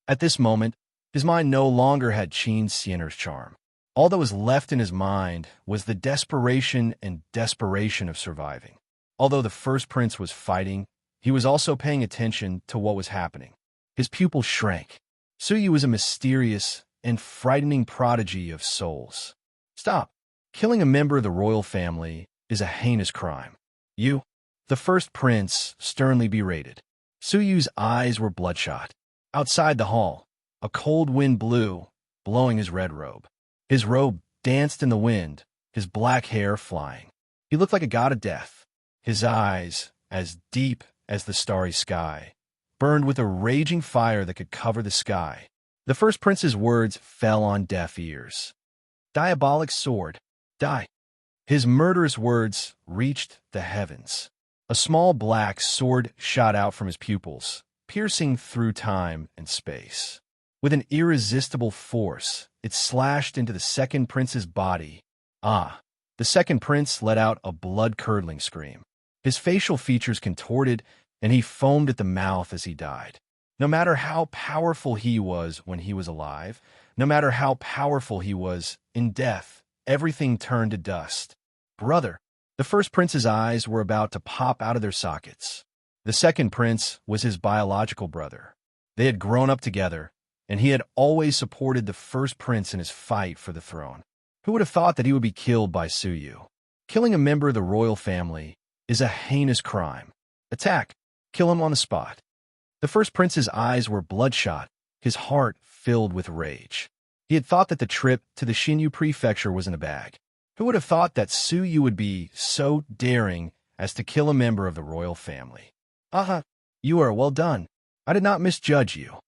[SPEAKER 1] At this moment, his mind no longer had Qin Xian'er's charm. All that was left in his mind was the desperation and desperation of surviving. Although the first prince was fighting, he was also paying attention to what was happening. His pupils shrank. Suyu was a mysterious and frightening prodigy of souls. "Stop! Killing a member of the royal family is a heinous crime. You," the first prince sternly berated. Suyu's eyes were bloodshot. Outside the hall, a cold wind blew, blowing his red robe. His robe danced in the wind, his black hair flying. He looked like a god of death. His eyes, as deep as the starry sky, burned with a raging fire that could cover the sky. The first prince's words fell on deaf ears. "Diabolic sword, die." His murderous words reached the heavens. A small black sword shot out from his pupils, piercing through time and space. With an irresistible force, it slashed into the second prince's body. Ah! The second prince let out a blood-curdling scream. His facial features contorted, and he foamed at the mouth as he died. No matter how powerful he was when he was alive, no matter how powerful he was in death, everything turned to dust. "Brother!" The first prince's eyes were about to pop out of their sockets. The second prince was his biological brother. They had grown up together, and he had always supported the first prince in his fight for the throne. Who would have thought that he would be killed by Suyu? Killing a member of the royal family is a heinous crime. Attack! Kill him on the spot. The first prince's eyes were bloodshot, his heart filled with rage. He had thought that the trip to the Xinyu prefecture was in a bag. Who would have thought that Suyu would be so daring as to kill a member of the royal family? "Aha! You are well done. I did not misjudge you."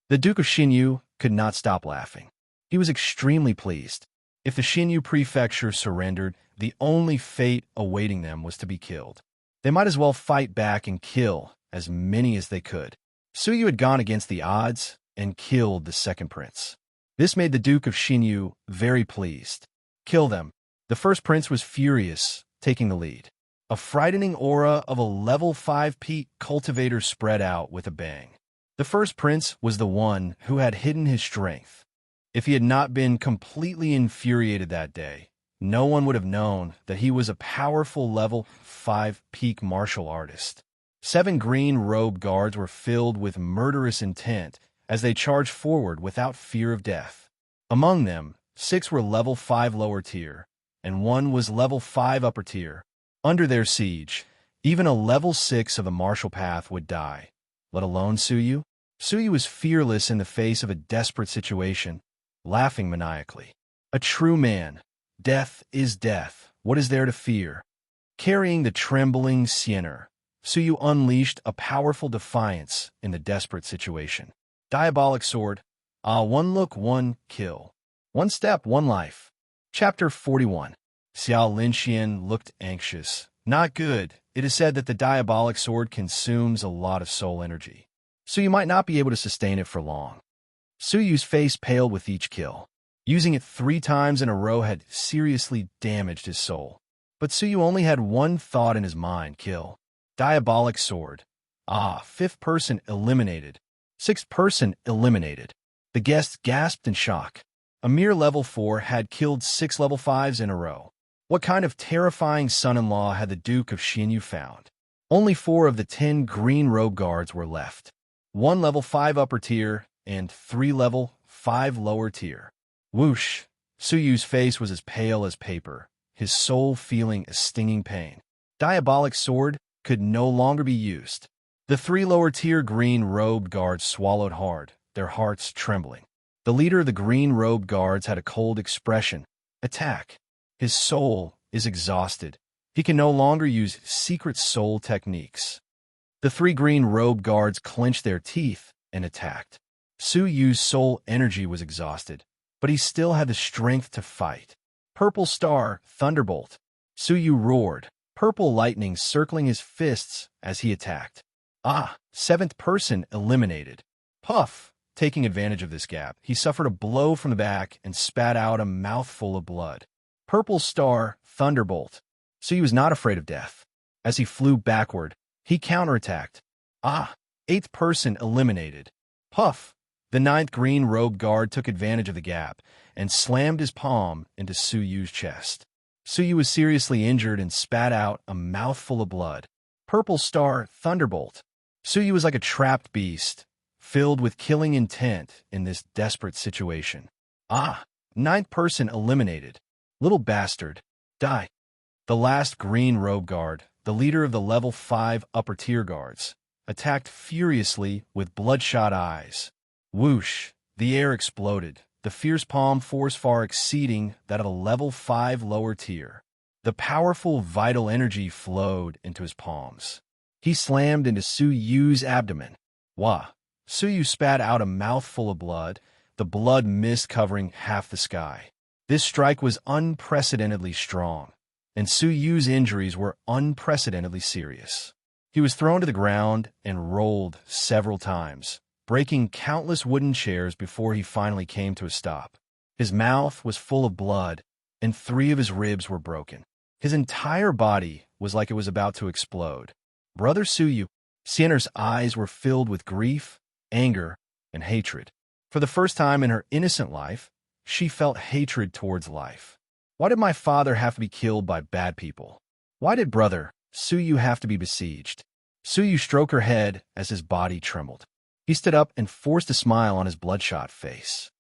[SPEAKER 1] The Duke of Xinyu could not stop laughing. He was extremely pleased. If the Xinyu prefecture surrendered, the only fate awaiting them was to be killed. They might as well fight back and kill as many as they could. Suyu had gone against the odds and killed the second prince. This made the Duke of Xinyu very pleased. "Kill them." The first prince was furious, taking the lead. A frightening aura of a level 5 peak cultivator spread out with a bang. The first prince was the one who had hidden his strength. If he had not been completely infuriated that day, no one would have known that he was a powerful level 5 peak martial artist. 7 green-robed guards were filled with murderous intent as they charged forward without fear of death. Among them, 6 were level 5 lower tier, and 1 was level 5 upper tier. Under their siege, even a level 6 of the martial path would die, let alone Suyu. Suyu was fearless in the face of a desperate situation, laughing maniacally. A true man. Death is death. What is there to fear? Carrying the trembling Xian'er, Suyu unleashed a powerful defiance in the desperate situation. Diabolic sword. One look, one kill. One step, one life. Chapter 41. Xiao Linxian looked anxious. Not good. It is said that the diabolic sword consumes a lot of soul energy. so you might not be able to sustain it for long. Suyu's face paled with each kill. Using it 3 times in a row had seriously damaged his soul. But Suyu only had one thought in his mind: kill. Diabolic sword. Ah, 5th person eliminated. 6th person eliminated. The guests gasped in shock. A mere level 4 had killed 6 level 5s in a row. What kind of terrifying son-in-law had the Duke of Xinyu found? Only 4 of the 10 green robe guards were left. 1 level 5 upper tier and 3 level 5 lower tier. Whoosh! Suyu's face was as pale as paper, his soul feeling a stinging pain. Diabolic sword could no longer be used. The 3 lower-tier green-robed guards swallowed hard, their hearts trembling. The leader of the green-robed guards had a cold expression. Attack. His soul is exhausted. He can no longer use secret soul techniques. The 3 green-robed guards clenched their teeth and attacked. Suyu's soul energy was exhausted, but he still had the strength to fight. Purple Star, Thunderbolt. Suyu roared, purple lightning circling his fists as he attacked. Ah, 7th person eliminated. Puff! Taking advantage of this gap, he suffered a blow from the back and spat out a mouthful of blood. Purple Star, Thunderbolt. Suyu was not afraid of death. As he flew backward, he counterattacked. Ah, 8th person eliminated. Puff! The 9th green robe guard took advantage of the gap and slammed his palm into Suyu's chest. Suyu was seriously injured and spat out a mouthful of blood. Purple Star, Thunderbolt. Suyu was like a trapped beast, filled with killing intent in this desperate situation. Ah, 9th person eliminated. Little bastard. Die. The last green robe guard, the leader of the level 5 upper tier guards, attacked furiously with bloodshot eyes. Whoosh! The air exploded, the fierce palm force far exceeding that of a level 5 lower tier. The powerful vital energy flowed into his palms. He slammed into Suyu's abdomen. Wah! Suyu spat out a mouthful of blood, the blood mist covering half the sky. This strike was unprecedentedly strong, and Suyu's injuries were unprecedentedly serious. He was thrown to the ground and rolled several times, breaking countless wooden chairs before he finally came to a stop. His mouth was full of blood, and 3 of his ribs were broken. His entire body was like it was about to explode. Brother Suyu, Sienna's eyes were filled with grief, anger, and hatred. For the first time in her innocent life, she felt hatred towards life. Why did my father have to be killed by bad people? Why did brother Suyu have to be besieged? Suyu stroked her head as his body trembled. He stood up and forced a smile on his bloodshot face.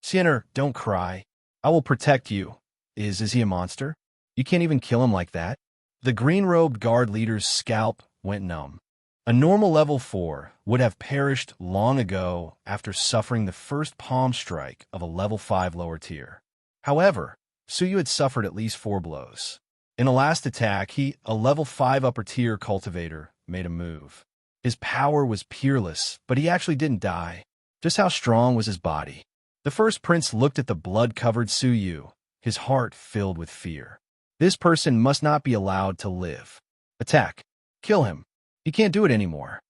[SPEAKER 1] Sienna, don't cry. I will protect you. Is he a monster? You can't even kill him like that. The green-robed guard leader's scalp went numb. A normal level 4 would have perished long ago after suffering the first palm strike of a level 5 lower tier. However, Suyu had suffered at least 4 blows. In the last attack, a level 5 upper tier cultivator, made a move. His power was peerless, but he actually didn't die. Just how strong was his body? The first prince looked at the blood-covered Suyu, his heart filled with fear. This person must not be allowed to live. Attack. Kill him. He can't do it anymore.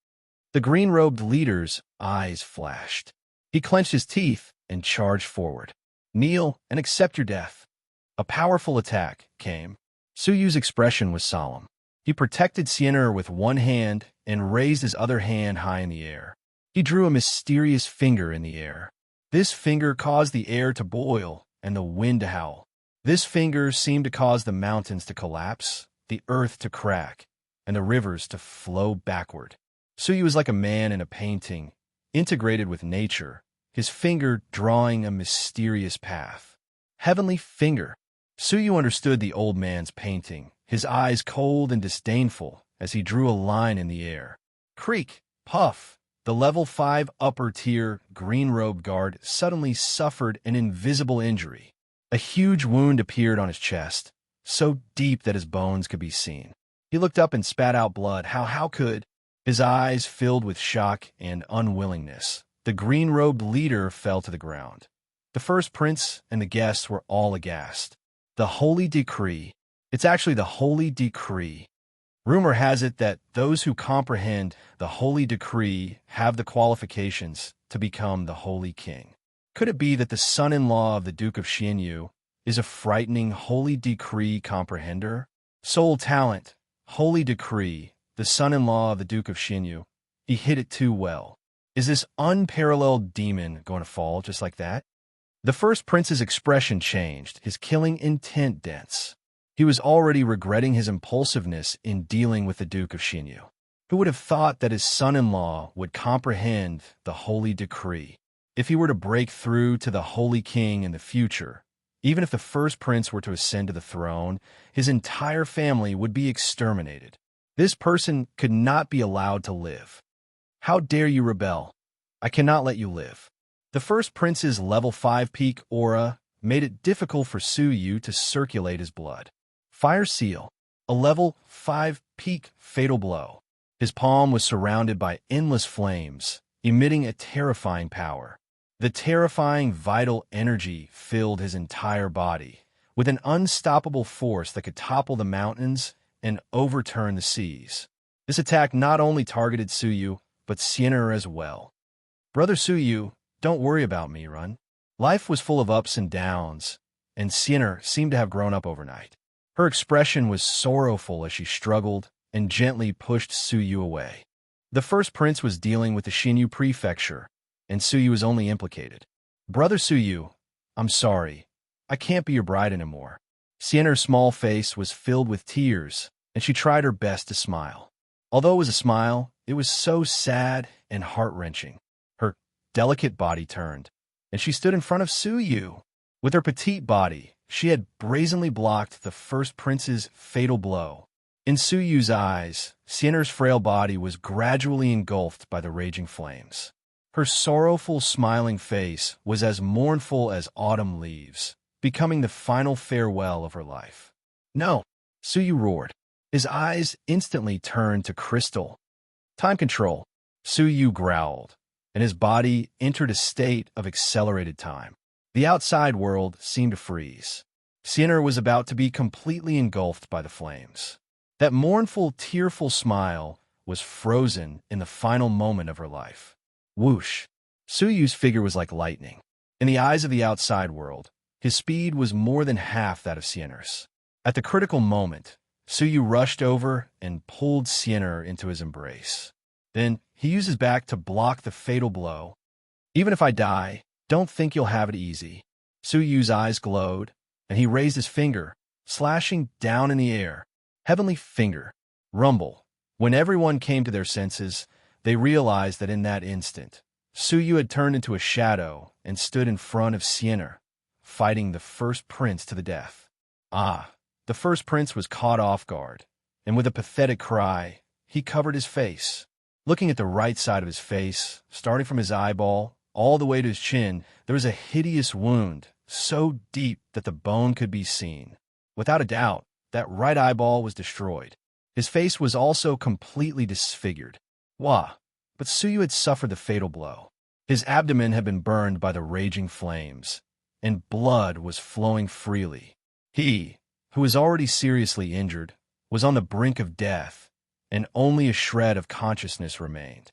[SPEAKER 1] The green-robed leader's eyes flashed. He clenched his teeth and charged forward. Kneel and accept your death. A powerful attack came. Suyu's expression was solemn. He protected Sienna with one hand and raised his other hand high in the air. He drew a mysterious finger in the air. This finger caused the air to boil and the wind to howl. This finger seemed to cause the mountains to collapse, the earth to crack, and the rivers to flow backward. Suyu was like a man in a painting, integrated with nature, his finger drawing a mysterious path. Heavenly finger. Suyu understood the old man's painting, his eyes cold and disdainful as he drew a line in the air. Creak, puff. The level 5 upper tier green-robed guard suddenly suffered an invisible injury. A huge wound appeared on his chest, so deep that his bones could be seen. He looked up and spat out blood. How could? His eyes filled with shock and unwillingness. The green-robed leader fell to the ground. The first prince and the guests were all aghast. The holy decree. It's actually the holy decree. Rumor has it that those who comprehend the holy decree have the qualifications to become the holy king. Could it be that the son-in-law of the Duke of Xianyu is a frightening holy decree comprehender? Soul talent, holy decree, the son-in-law of the Duke of Xianyu. He hit it too well. Is this unparalleled demon going to fall just like that? The first prince's expression changed, his killing intent dense. He was already regretting his impulsiveness in dealing with the Duke of Xianyu. Who would have thought that his son-in-law would comprehend the holy decree? If he were to break through to the holy king in the future, even if the first prince were to ascend to the throne, his entire family would be exterminated. This person could not be allowed to live. How dare you rebel? I cannot let you live. The first prince's level 5 peak aura made it difficult for Su Yu to circulate his blood. Fire Seal, a level 5 peak fatal blow. His palm was surrounded by endless flames, emitting a terrifying power. The terrifying vital energy filled his entire body, with an unstoppable force that could topple the mountains and overturn the seas. This attack not only targeted Su Yu, but Sienna as well. Brother Su Yu, don't worry about me, Run. Life was full of ups and downs, and Sienna seemed to have grown up overnight. Her expression was sorrowful as she struggled and gently pushed Su Yu away. The first prince was dealing with the Xinyu prefecture, and Su Yu was only implicated. Brother Su Yu, I'm sorry. I can't be your bride anymore. Sienna's small face was filled with tears, and she tried her best to smile. Although it was a smile, it was so sad and heart-wrenching. Her delicate body turned, and she stood in front of Su Yu. With her petite body, she had brazenly blocked the first prince's fatal blow. In Su Yu's eyes, Sienna's frail body was gradually engulfed by the raging flames. Her sorrowful, smiling face was as mournful as autumn leaves, becoming the final farewell of her life. No, Su Yu roared. His eyes instantly turned to crystal. Time control, Su Yu growled, and his body entered a state of accelerated time. The outside world seemed to freeze. Sienna was about to be completely engulfed by the flames. That mournful, tearful smile was frozen in the final moment of her life. Whoosh! Su Yu's figure was like lightning. In the eyes of the outside world, his speed was more than half that of Sienna's. At the critical moment, Su Yu rushed over and pulled Sienna into his embrace. Then he used his back to block the fatal blow. Even if I die, don't think you'll have it easy. Su Yu's eyes glowed, and he raised his finger, slashing down in the air. Heavenly finger. Rumble. When everyone came to their senses, they realized that in that instant, Su Yu had turned into a shadow and stood in front of Sienna, fighting the first prince to the death. The first prince was caught off guard, and with a pathetic cry, he covered his face. Looking at the right side of his face, starting from his eyeball, all the way to his chin, there was a hideous wound, so deep that the bone could be seen. Without a doubt, that right eyeball was destroyed. His face was also completely disfigured. Wah! But Su Yu had suffered the fatal blow. His abdomen had been burned by the raging flames, and blood was flowing freely. He, who was already seriously injured, was on the brink of death, and only a shred of consciousness remained.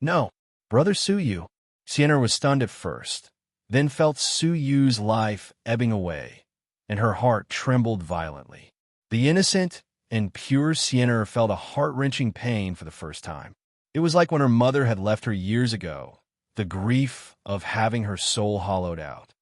[SPEAKER 1] No, Brother Su Yu. Sienna was stunned at first, then felt Su Yu's life ebbing away, and her heart trembled violently. The innocent and pure Sienna felt a heart-wrenching pain for the first time. It was like when her mother had left her years ago, the grief of having her soul hollowed out.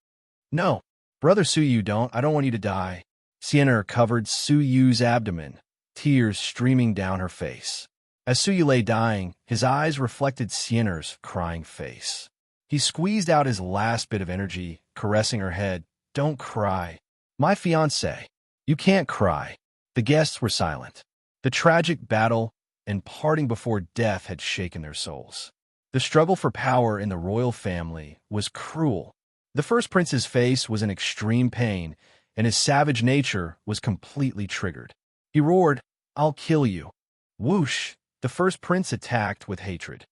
[SPEAKER 1] No, Brother Su Yu, I don't want you to die. Sienna covered Su Yu's abdomen, tears streaming down her face. As Su Yu lay dying, his eyes reflected Sienna's crying face. He squeezed out his last bit of energy, caressing her head. Don't cry. My fiancé. You can't cry. The guests were silent. The tragic battle and parting before death had shaken their souls. The struggle for power in the royal family was cruel. The first prince's face was in extreme pain, and his savage nature was completely triggered. He roared, I'll kill you. Whoosh! The first prince attacked with hatred.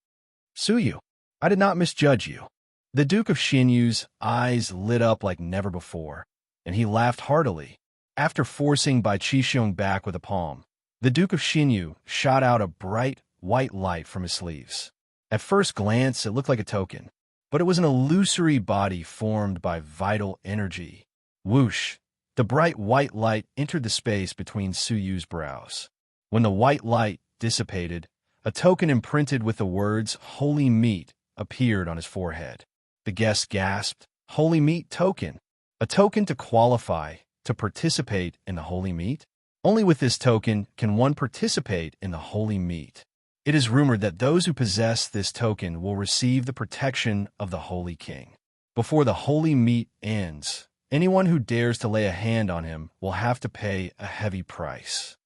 [SPEAKER 1] Su Yu, I did not misjudge you. The Duke of Xinyu's eyes lit up like never before, and he laughed heartily. After forcing Bai Qixiong back with a palm, The Duke of Xinyu shot out a bright, white light from his sleeves. At first glance, it looked like a token, but it was an illusory body formed by vital energy. Whoosh! The bright white light entered the space between Su Yu's brows. When the white light dissipated, a token imprinted with the words "Holy Meat" appeared on his forehead. The guest gasped, "Holy Meat token? A token to qualify, to participate in the Holy Meat? Only with this token can one participate in the Holy Meat. It is rumored that those who possess this token will receive the protection of the Holy King. Before the Holy Meat ends, anyone who dares to lay a hand on him will have to pay a heavy price."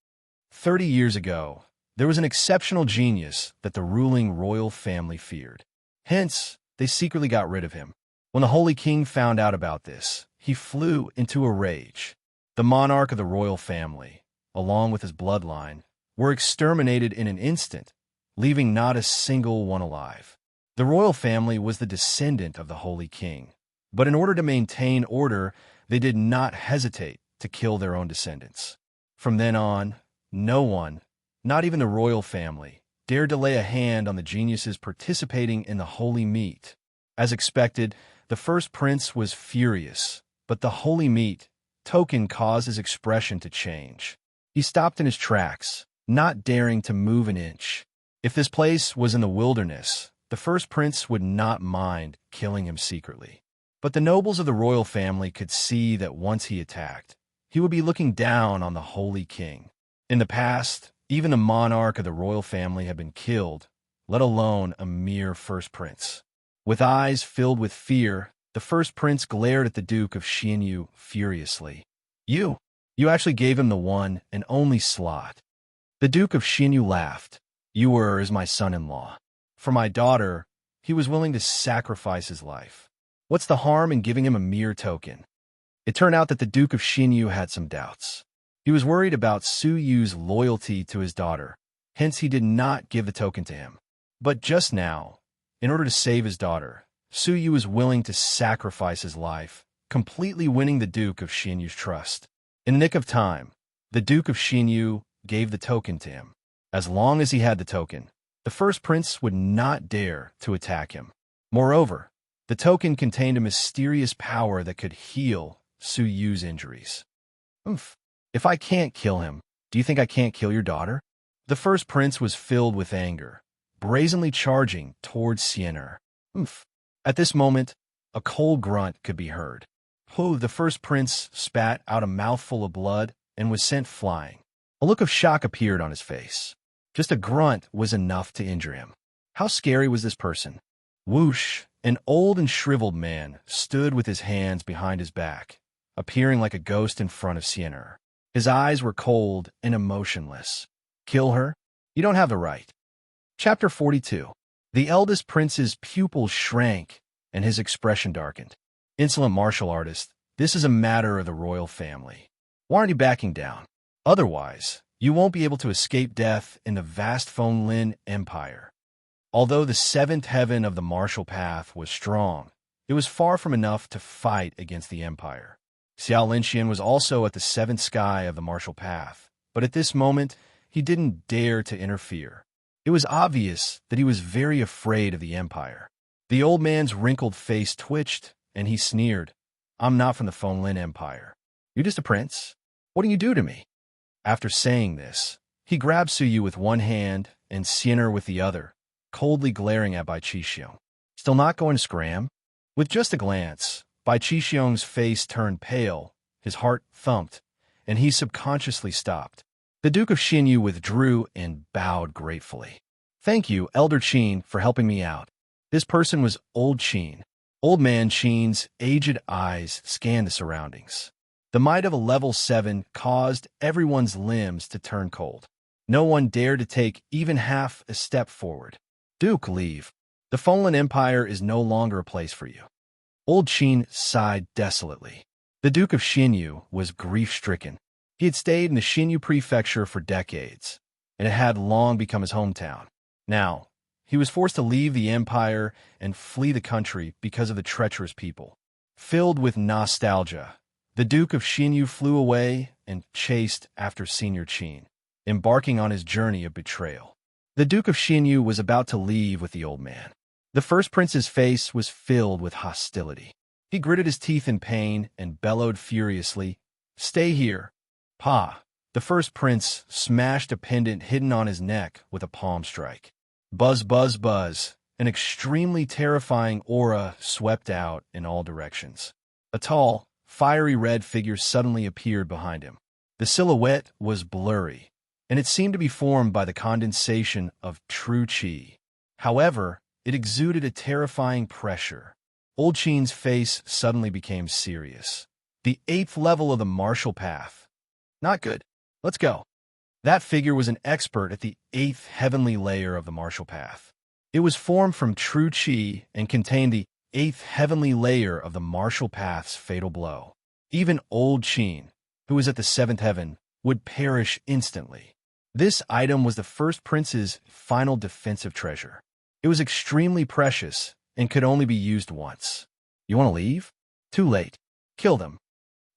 [SPEAKER 1] 30 years ago, there was an exceptional genius that the ruling royal family feared. Hence, they secretly got rid of him. When the Holy King found out about this, he flew into a rage. The monarch of the royal family, along with his bloodline, were exterminated in an instant, leaving not a single one alive. The royal family was the descendant of the Holy King, but in order to maintain order, they did not hesitate to kill their own descendants. From then on, no one, not even the royal family, dared to lay a hand on the geniuses participating in the Holy Meat. As expected, the first prince was furious, but the Holy Meat token caused his expression to change. He stopped in his tracks, not daring to move an inch. If this place was in the wilderness, the first prince would not mind killing him secretly. But the nobles of the royal family could see that once he attacked, he would be looking down on the Holy King. In the past, even the monarch of the royal family had been killed, let alone a mere first prince. With eyes filled with fear, the first prince glared at the Duke of Xinyu furiously. You actually gave him the one and only slot." The Duke of Xinyu laughed. "You is my son-in-law. For my daughter, he was willing to sacrifice his life. What's the harm in giving him a mere token?" It turned out that the Duke of Xinyu had some doubts. He was worried about Su Yu's loyalty to his daughter, hence he did not give the token to him. But just now, in order to save his daughter, Su Yu was willing to sacrifice his life, completely winning the Duke of Xinyu's trust. In the nick of time, the Duke of Xinyu gave the token to him. As long as he had the token, the first prince would not dare to attack him. Moreover, the token contained a mysterious power that could heal Su Yu's injuries. "Oomph. If I can't kill him, do you think I can't kill your daughter?" The first prince was filled with anger, brazenly charging towards Sienna. "Oomph." At this moment, a cold grunt could be heard. The first prince spat out a mouthful of blood and was sent flying. A look of shock appeared on his face. Just a grunt was enough to injure him. How scary was this person? Whoosh! An old and shriveled man stood with his hands behind his back, appearing like a ghost in front of Sienna. His eyes were cold and emotionless. "Kill her? You don't have the right." Chapter 42. The eldest prince's pupils shrank, and his expression darkened. "Insolent martial artist, this is a matter of the royal family. Why aren't you backing down? Otherwise, you won't be able to escape death in the vast Fonlin Empire." Although the seventh heaven of the martial path was strong, it was far from enough to fight against the empire. Xiao Linxian was also at the seventh sky of the martial path, but at this moment, he didn't dare to interfere. It was obvious that he was very afraid of the empire. The old man's wrinkled face twitched, and he sneered. "I'm not from the Fonlin Empire. You're just a prince. What do you do to me?" After saying this, he grabbed Su Yu with one hand and Sienna with the other, coldly glaring at Bai Qixiong. "Still not going to scram?" With just a glance, Bai Qixiong's face turned pale, his heart thumped, and he subconsciously stopped. The Duke of Xinyu withdrew and bowed gratefully. "Thank you, Elder Qin, for helping me out." This person was Old Qin. Old Man Qin's aged eyes scanned the surroundings. The might of a level 7 caused everyone's limbs to turn cold. No one dared to take even half a step forward. "Duke, leave. The Fonlin Empire is no longer a place for you." Old Qin sighed desolately. The Duke of Xinyu was grief-stricken. He had stayed in the Xinyu prefecture for decades, and it had long become his hometown. Now, he was forced to leave the empire and flee the country because of the treacherous people. Filled with nostalgia, the Duke of Xinyu flew away and chased after Senior Qin. embarking on his journey of betrayal. The Duke of Xinyu was about to leave with the old man. The first prince's face was filled with hostility. He gritted his teeth in pain and bellowed furiously, "Stay here, Pa." The first prince smashed a pendant hidden on his neck with a palm strike. Buzz, buzz, buzz. An extremely terrifying aura swept out in all directions. A tall, fiery red figure suddenly appeared behind him. The silhouette was blurry, and it seemed to be formed by the condensation of true qi. However, it exuded a terrifying pressure. Old Qin's face suddenly became serious. The 8th level of the martial path. Not good. Let's go. That figure was an expert at the 8th heavenly layer of the martial path. It was formed from true qi and contained the 8th heavenly layer of the martial path's fatal blow. Even Old Qin, who was at the 7th heaven, would perish instantly. This item was the first prince's final defensive treasure. It was extremely precious and could only be used once. You want to leave? Too late. Kill them.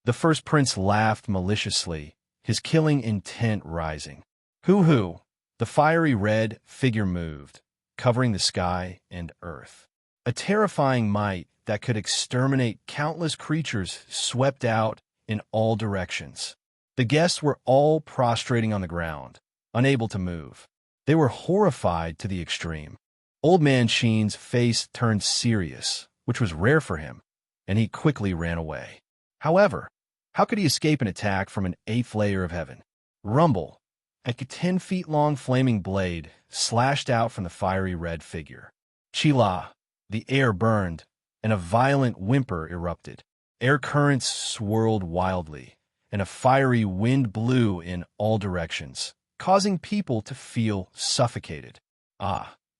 [SPEAKER 1] The first prince laughed maliciously, his killing intent rising. Hoo-hoo! The fiery red figure moved, covering the sky and earth. A terrifying might that could exterminate countless creatures swept out in all directions. The guests were all prostrating on the ground, unable to move. They were horrified to the extreme. Old Man Sheen's face turned serious, which was rare for him, and he quickly ran away. However, how could he escape an attack from an 8th layer of heaven? Rumble! A 10-feet-long flaming blade slashed out from the fiery red figure. Chila! The air burned, and a violent whimper erupted. Air currents swirled wildly, and a fiery wind blew in all directions, causing people to feel suffocated.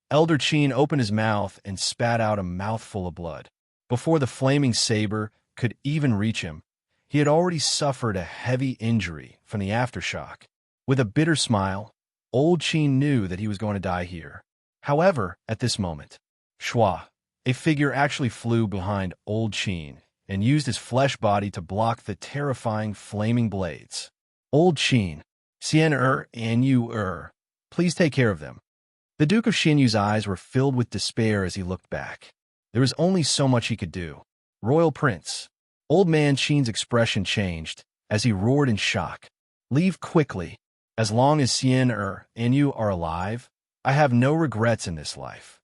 [SPEAKER 1] Elder Qin opened his mouth and spat out a mouthful of blood. Before the flaming saber could even reach him, he had already suffered a heavy injury from the aftershock. With a bitter smile, Old Qin knew that he was going to die here. However, at this moment, Shua, a figure actually flew behind Old Qin and used his flesh body to block the terrifying flaming blades. Old Qin, Xian and you please take care of them. The Duke of Xinyu's eyes were filled with despair as he looked back. There was only so much he could do. Royal Prince. Old Man Qin's expression changed as he roared in shock. Leave quickly. As long as Xian and you are alive, I have no regrets in this life.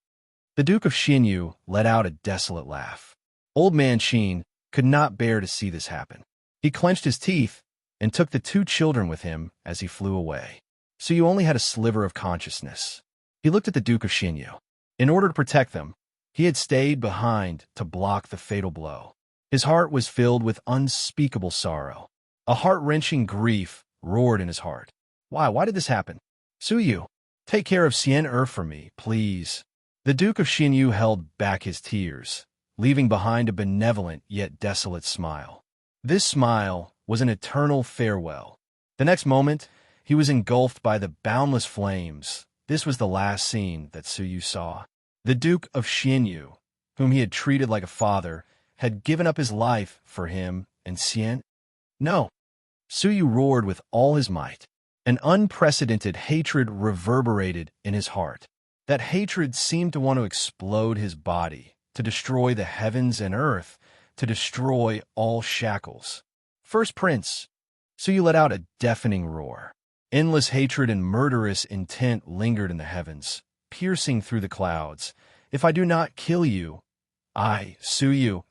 [SPEAKER 1] The Duke of Xinyu let out a desolate laugh. Old Man Qin could not bear to see this happen. He clenched his teeth and took the 2 children with him as he flew away. So you only had a sliver of consciousness. He looked at the Duke of Xinyu. In order to protect them, he had stayed behind to block the fatal blow. His heart was filled with unspeakable sorrow. A heart-wrenching grief roared in his heart. Why did this happen? Suyu, take care of Xian for me, please. The Duke of Xinyu held back his tears, leaving behind a benevolent yet desolate smile. This smile was an eternal farewell. The next moment, he was engulfed by the boundless flames. This was the last scene that Suyu saw. The Duke of Xinyu, whom he had treated like a father, had given up his life for him and Xian. No. Suyu roared with all his might. An unprecedented hatred reverberated in his heart. That hatred seemed to want to explode his body, to destroy the heavens and earth, to destroy all shackles. First Prince. Suyu let out a deafening roar. Endless hatred and murderous intent lingered in the heavens, piercing through the clouds. If I do not kill you, I, Suyu,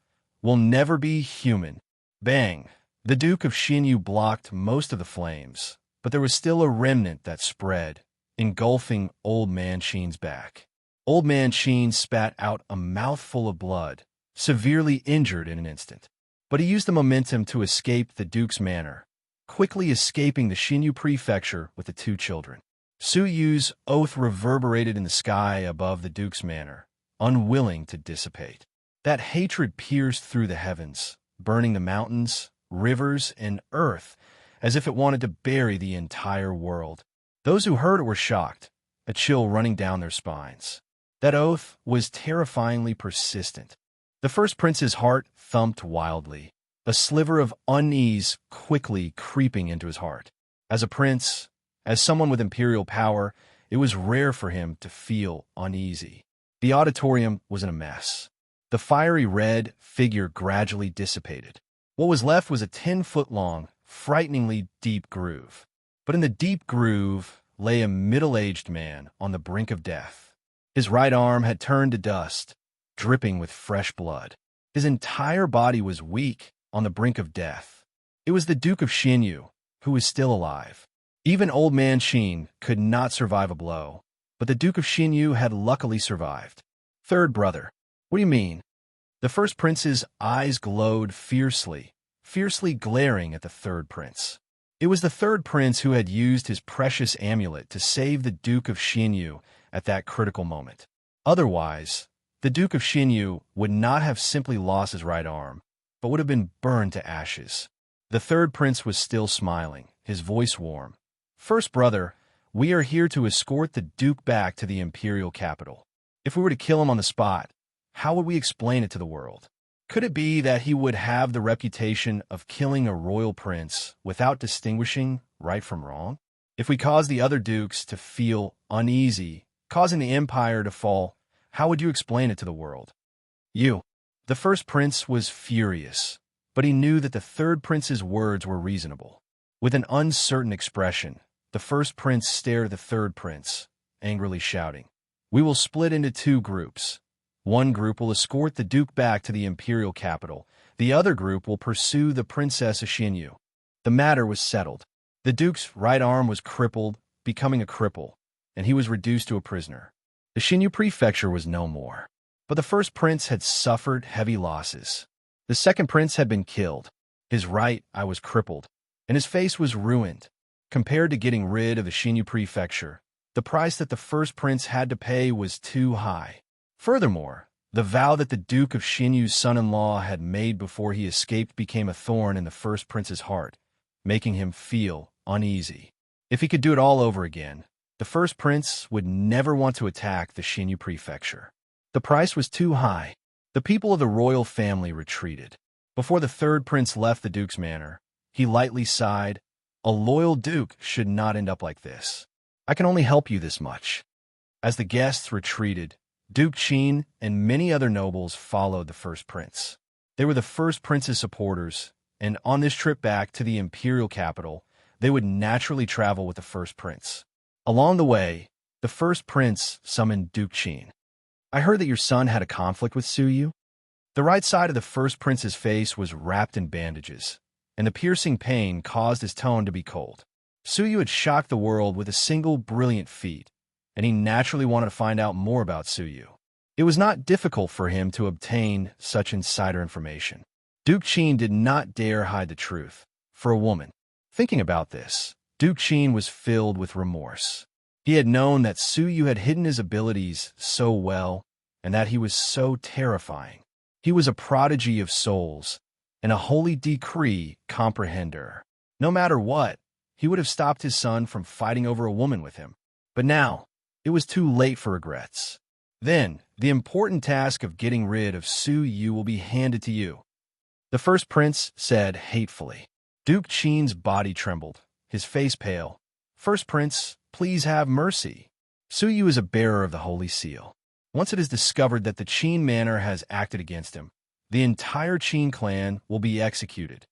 [SPEAKER 1] will never be human. Bang! The Duke of Xinyu blocked most of the flames, but there was still a remnant that spread, engulfing Old Man Qin's back. Old Man Qin spat out a mouthful of blood, severely injured in an instant. But he used the momentum to escape the Duke's manor, quickly escaping the Xinyu prefecture with the 2 children. Suyu's oath reverberated in the sky above the Duke's manor, unwilling to dissipate. That hatred pierced through the heavens, burning the mountains, rivers, and earth, as if it wanted to bury the entire world. Those who heard it were shocked, a chill running down their spines. That oath was terrifyingly persistent. The first prince's heart thumped wildly, a sliver of unease quickly creeping into his heart. As a prince, As someone with imperial power, it was rare for him to feel uneasy. The auditorium was in a mess. The fiery red figure gradually dissipated. What was left was a 10-foot-long, frighteningly deep groove. But in the deep groove lay a middle-aged man on the brink of death. His right arm had turned to dust, dripping with fresh blood. His entire body was weak, on the brink of death. It was the Duke of Xinyu, who was still alive. Even old man Qin could not survive a blow, but the Duke of Xinyu had luckily survived. Third brother. What do you mean? The first prince's eyes glowed fiercely glaring at the third prince. It was the third prince who had used his precious amulet to save the Duke of Xinyu at that critical moment. Otherwise, the Duke of Xinyu would not have simply lost his right arm, but would have been burned to ashes. The third prince was still smiling, his voice warm. First brother, we are here to escort the Duke back to the imperial capital. If we were to kill him on the spot, how would we explain it to the world? Could it be that he would have the reputation of killing a royal prince without distinguishing right from wrong? If we cause the other dukes to feel uneasy, causing the empire to fall, how would you explain it to the world? You. The first prince was furious, but he knew that the third prince's words were reasonable. With an uncertain expression, the first prince stared at the third prince, angrily shouting, "We will split into two groups. One group will escort the Duke back to the imperial capital. The other group will pursue the Princess of Xinyu." The matter was settled. The Duke's right arm was crippled, becoming a cripple, and he was reduced to a prisoner. The Xinyu prefecture was no more. But the first prince had suffered heavy losses. The second prince had been killed. His right eye was crippled, and his face was ruined. Compared to getting rid of the Xinyu prefecture, the price that the first prince had to pay was too high. Furthermore, the vow that the Duke of Xinyu's son-in-law had made before he escaped became a thorn in the first prince's heart, making him feel uneasy. If he could do it all over again, the first prince would never want to attack the Xinyu prefecture. The price was too high. The people of the royal family retreated. Before the third prince left the duke's manor, he lightly sighed, "A loyal duke should not end up like this. I can only help you this much." As the guests retreated, Duke Qin and many other nobles followed the first prince. They were the first prince's supporters, and on this trip back to the imperial capital, they would naturally travel with the first prince. Along the way, the first prince summoned Duke Qin. "I heard that your son had a conflict with Suyu." The right side of the first prince's face was wrapped in bandages, and the piercing pain caused his tone to be cold. Suyu had shocked the world with a single brilliant feat, and he naturally wanted to find out more about Suyu. It was not difficult for him to obtain such insider information. Duke Qin did not dare hide the truth, for a woman. Thinking about this, Duke Qin was filled with remorse. He had known that Suyu had hidden his abilities so well, and that he was so terrifying. He was a prodigy of souls, and a holy decree comprehender. No matter what, he would have stopped his son from fighting over a woman with him. But now, it was too late for regrets. Then, the important task of getting rid of Suyu will be handed to you, the first prince said hatefully. Duke Qin's body trembled, his face pale. "First prince, please have mercy. Suyu is a bearer of the Holy Seal. Once it is discovered that the Qin manor has acted against him, the entire Qin clan will be executed."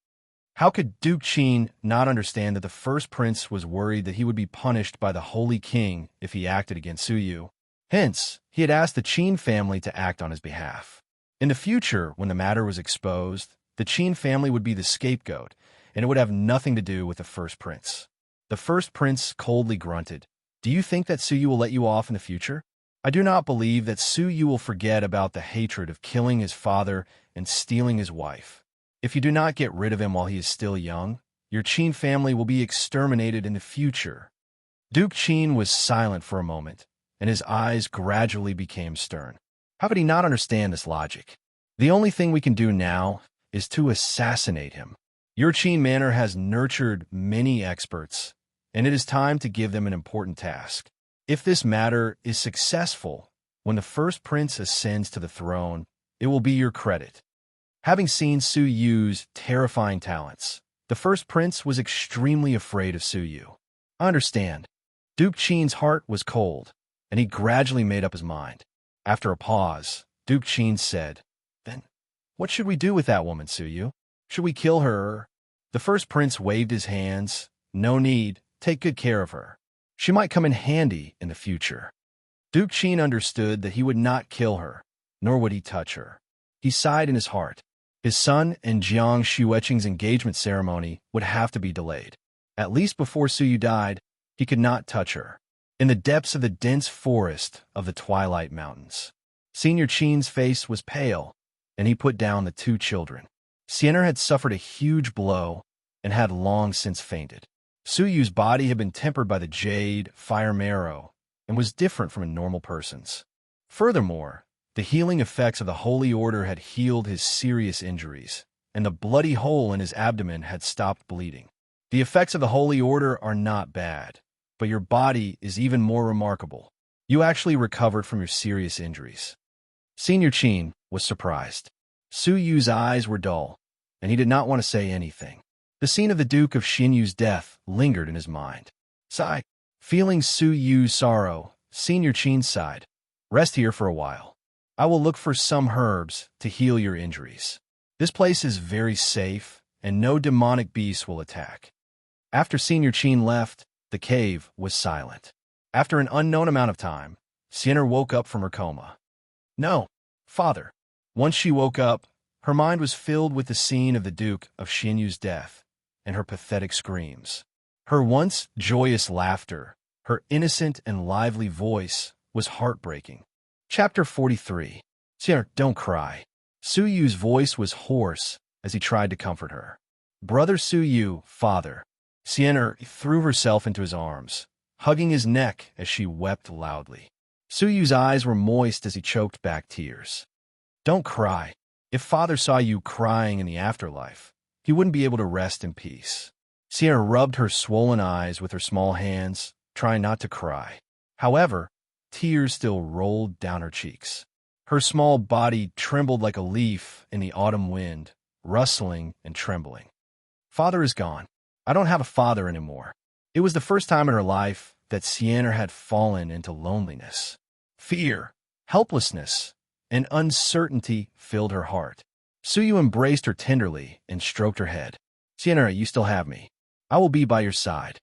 [SPEAKER 1] How could Duke Qin not understand that the first prince was worried that he would be punished by the Holy King if he acted against Suyu? Hence, he had asked the Qin family to act on his behalf. In the future, when the matter was exposed, the Qin family would be the scapegoat, and it would have nothing to do with the first prince. The first prince coldly grunted, "Do you think that Suyu will let you off in the future? I do not believe that Suyu will forget about the hatred of killing his father and stealing his wife. If you do not get rid of him while he is still young, your Qin family will be exterminated in the future." Duke Qin was silent for a moment, and his eyes gradually became stern. How could he not understand this logic? "The only thing we can do now is to assassinate him. Your Qin manor has nurtured many experts, and it is time to give them an important task. If this matter is successful, when the first prince ascends to the throne, it will be your credit." Having seen Suyu's terrifying talents, the first prince was extremely afraid of Suyu. I understand. Duke Qin's heart was cold, and he gradually made up his mind. After a pause, Duke Qin said, "Then, what should we do with that woman, Suyu? Should we kill her?" The first prince waved his hands. "No need. Take good care of her. She might come in handy in the future." Duke Qin understood that he would not kill her, nor would he touch her. He sighed in his heart. His son and Jiang Xueqing's engagement ceremony would have to be delayed. At least before Suyu died, he could not touch her. In the depths of the dense forest of the Twilight Mountains, Senior Qin's face was pale, and he put down the two children. Siener had suffered a huge blow and had long since fainted. Suyu's body had been tempered by the jade, fire marrow, and was different from a normal person's. Furthermore, the healing effects of the Holy Order had healed his serious injuries, and the bloody hole in his abdomen had stopped bleeding. The effects of the Holy Order are not bad, but your body is even more remarkable. You actually recovered from your serious injuries. Senior Qin was surprised. Suyu's eyes were dull, and he did not want to say anything. The scene of the Duke of Xinyu's death lingered in his mind. Sigh. Feeling Suyu's sorrow, Senior Qin sighed. "Rest here for a while. I will look for some herbs to heal your injuries. This place is very safe, and no demonic beasts will attack." After Senior Qin left, the cave was silent. After an unknown amount of time, Siener woke up from her coma. "No, father." Once she woke up, her mind was filled with the scene of the Duke of Xinyu's death and her pathetic screams. Her once joyous laughter, her innocent and lively voice, was heartbreaking. Chapter 43. Siener, don't cry. Suyu's voice was hoarse as he tried to comfort her. "Brother Suyu, father." Siener threw herself into his arms, hugging his neck as she wept loudly. Suyu's eyes were moist as he choked back tears. "Don't cry. If father saw you crying in the afterlife, he wouldn't be able to rest in peace." Siener rubbed her swollen eyes with her small hands, trying not to cry. However, tears still rolled down her cheeks. Her small body trembled like a leaf in the autumn wind, rustling and trembling. "Father is gone. I don't have a father anymore." It was the first time in her life that Siener had fallen into loneliness. Fear, helplessness, and uncertainty filled her heart. Suyu embraced her tenderly and stroked her head. "Siener, you still have me. I will be by your side."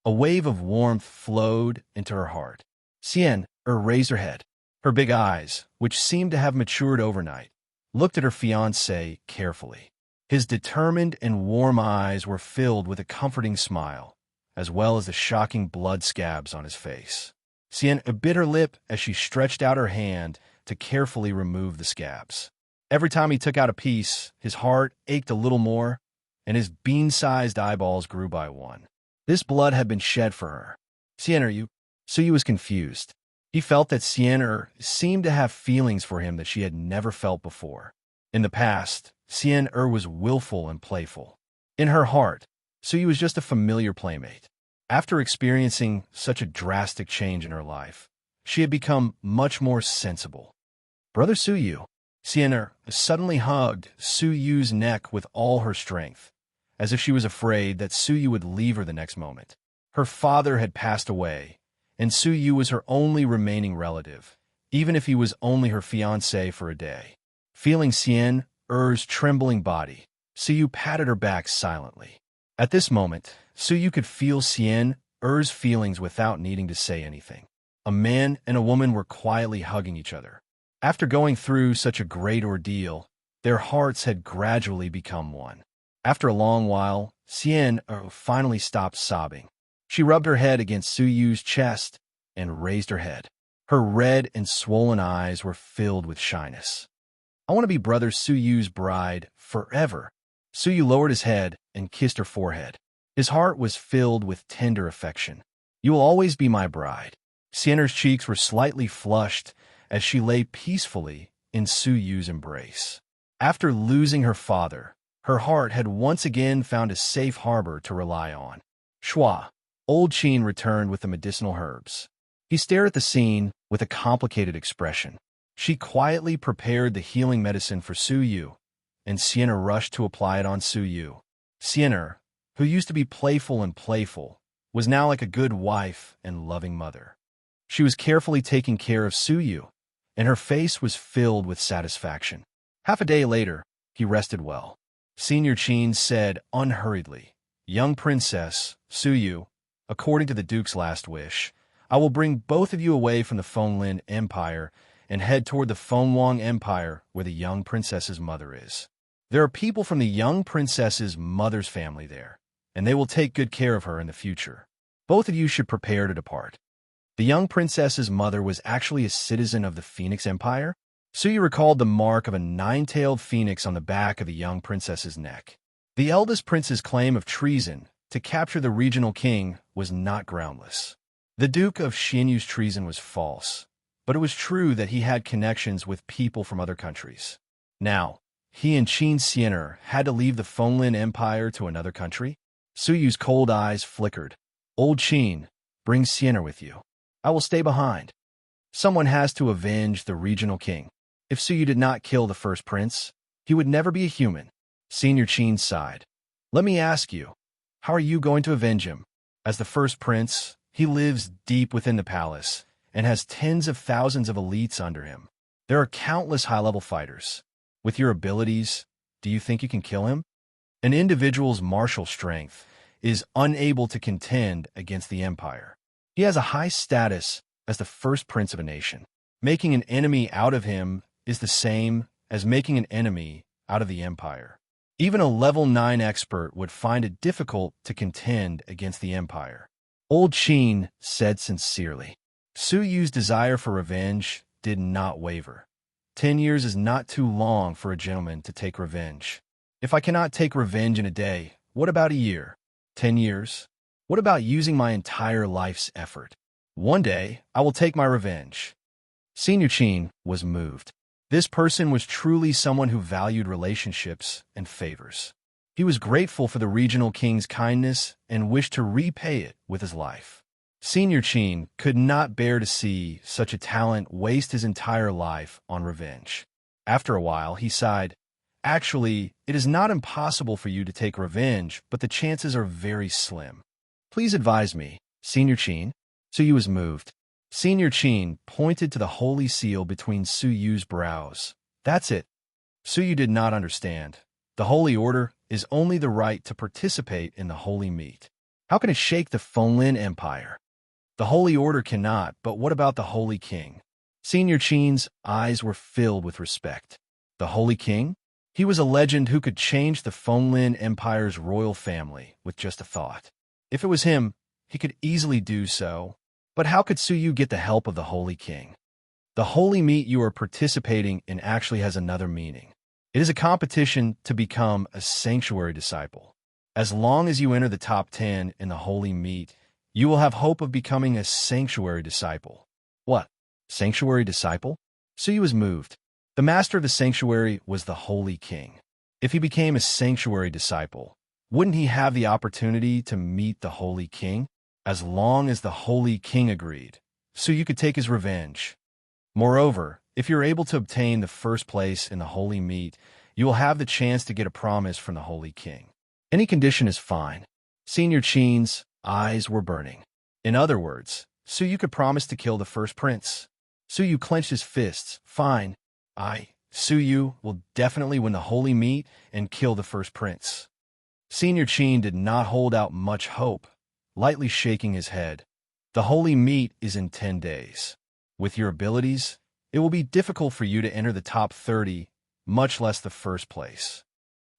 [SPEAKER 1] A wave of warmth flowed into her heart. Siener raised her head. Her big eyes, which seemed to have matured overnight, looked at her fiancé carefully. His determined and warm eyes were filled with a comforting smile, as well as the shocking blood scabs on his face. Siener bit her lip as she stretched out her hand to carefully remove the scabs. Every time he took out a piece, his heart ached a little more, and his bean-sized eyeballs grew by one. This blood had been shed for her. "Siener, Suyu was confused. He felt that Siener seemed to have feelings for him that she had never felt before. In the past, Siener was willful and playful. In her heart, Suyu was just a familiar playmate. After experiencing such a drastic change in her life, she had become much more sensible. "Brother Suyu." Siener suddenly hugged Suyu's neck with all her strength, as if she was afraid that Suyu would leave her the next moment. Her father had passed away, and Suyu was her only remaining relative, even if he was only her fiancé for a day. Feeling Siener's trembling body, Suyu patted her back silently. At this moment, Suyu could feel Siener's feelings without needing to say anything. A man and a woman were quietly hugging each other. After going through such a great ordeal, their hearts had gradually become one. After a long while, Siener finally stopped sobbing. She rubbed her head against Suyu's chest and raised her head. Her red and swollen eyes were filled with shyness. "I want to be Brother Suyu's bride forever." Suyu lowered his head and kissed her forehead. His heart was filled with tender affection. "You will always be my bride." Siener's cheeks were slightly flushed as she lay peacefully in Suyu's embrace. After losing her father, her heart had once again found a safe harbor to rely on. Schwa. Old Qin returned with the medicinal herbs. He stared at the scene with a complicated expression. She quietly prepared the healing medicine for Suyu, and Siener rushed to apply it on Suyu. Siener, who used to be playful, was now like a good wife and loving mother. She was carefully taking care of Suyu, and her face was filled with satisfaction. Half a day later, he rested well. Senior Qin said unhurriedly, "Young princess, Suyu, according to the duke's last wish, I will bring both of you away from the Fenglin Empire and head toward the Fenwang Empire where the young princess's mother is. There are people from the young princess's mother's family there, and they will take good care of her in the future. Both of you should prepare to depart." The young princess's mother was actually a citizen of the Phoenix Empire. Suyu recalled the mark of a nine-tailed phoenix on the back of the young princess's neck. The eldest prince's claim of treason to capture the regional king was not groundless. The Duke of Xianyu's treason was false, but it was true that he had connections with people from other countries. Now, he and Qin Xianer had to leave the Fenglin Empire to another country. Suyu's cold eyes flickered. "Old Qin, bring Xianer with you. I will stay behind. Someone has to avenge the regional king. If Suyu did not kill the first prince, he would never be a human." Senior Qin sighed. "Let me ask you, how are you going to avenge him? As the first prince, he lives deep within the palace and has tens of thousands of elites under him. There are countless high-level fighters. With your abilities, do you think you can kill him? An individual's martial strength is unable to contend against the empire. He has a high status as the first prince of a nation. Making an enemy out of him is the same as making an enemy out of the empire. Even a level 9 expert would find it difficult to contend against the empire." Old Qin said sincerely. Suyu's desire for revenge did not waver. 10 years is not too long for a gentleman to take revenge. If I cannot take revenge in a day, what about a year? 10 years? What about using my entire life's effort? One day, I will take my revenge. Senior Qin was moved. This person was truly someone who valued relationships and favors. He was grateful for the regional king's kindness and wished to repay it with his life. Senior Qin could not bear to see such a talent waste his entire life on revenge. After a while, he sighed, "Actually, it is not impossible for you to take revenge, but the chances are very slim. Please advise me, Senior Qin." Suyu was moved. Senior Qin pointed to the holy seal between Suyu's brows. "That's it." Suyu did not understand. The Holy Order is only the right to participate in the holy meat. How can it shake the Fenglin Empire? The Holy Order cannot, but what about the Holy King? Senior Qin's eyes were filled with respect. The Holy King? He was a legend who could change the Fenglin Empire's royal family with just a thought. If it was him, he could easily do so. But how could Suyu get the help of the Holy King? The holy meat you are participating in actually has another meaning. It is a competition to become a sanctuary disciple. As long as you enter the top 10 in the holy meat, you will have hope of becoming a sanctuary disciple. What? Sanctuary disciple? Suyu was moved. The master of the sanctuary was the Holy King. If he became a sanctuary disciple, wouldn't he have the opportunity to meet the Holy King? As long as the Holy King agreed, Suyu could take his revenge. Moreover, if you're able to obtain the first place in the holy meat, you will have the chance to get a promise from the Holy King. Any condition is fine. Senior Qin's eyes were burning. In other words, Suyu could promise to kill the first prince. Suyu clenched his fists. "Fine. Suyu, will definitely win the holy meat and kill the first prince." Senior Qin did not hold out much hope, lightly shaking his head. "The holy meat is in 10 days. With your abilities, it will be difficult for you to enter the top 30, much less the first place."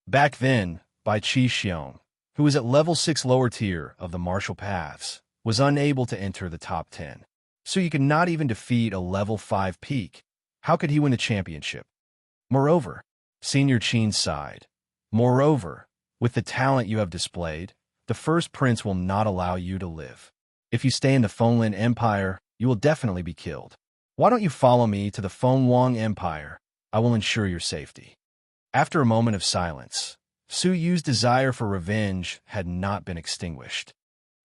[SPEAKER 1] Back then, Bai Qi Xiong, who was at level 6 lower tier of the martial paths, was unable to enter the top 10. So you could not even defeat a level 5 peak. How could he win the championship? Moreover, Senior Qin sighed. Moreover, with the talent you have displayed, the first prince will not allow you to live. If you stay in the Fenglin Empire, you will definitely be killed. Why don't you follow me to the Fenwang Empire? I will ensure your safety. After a moment of silence, Suyu's desire for revenge had not been extinguished.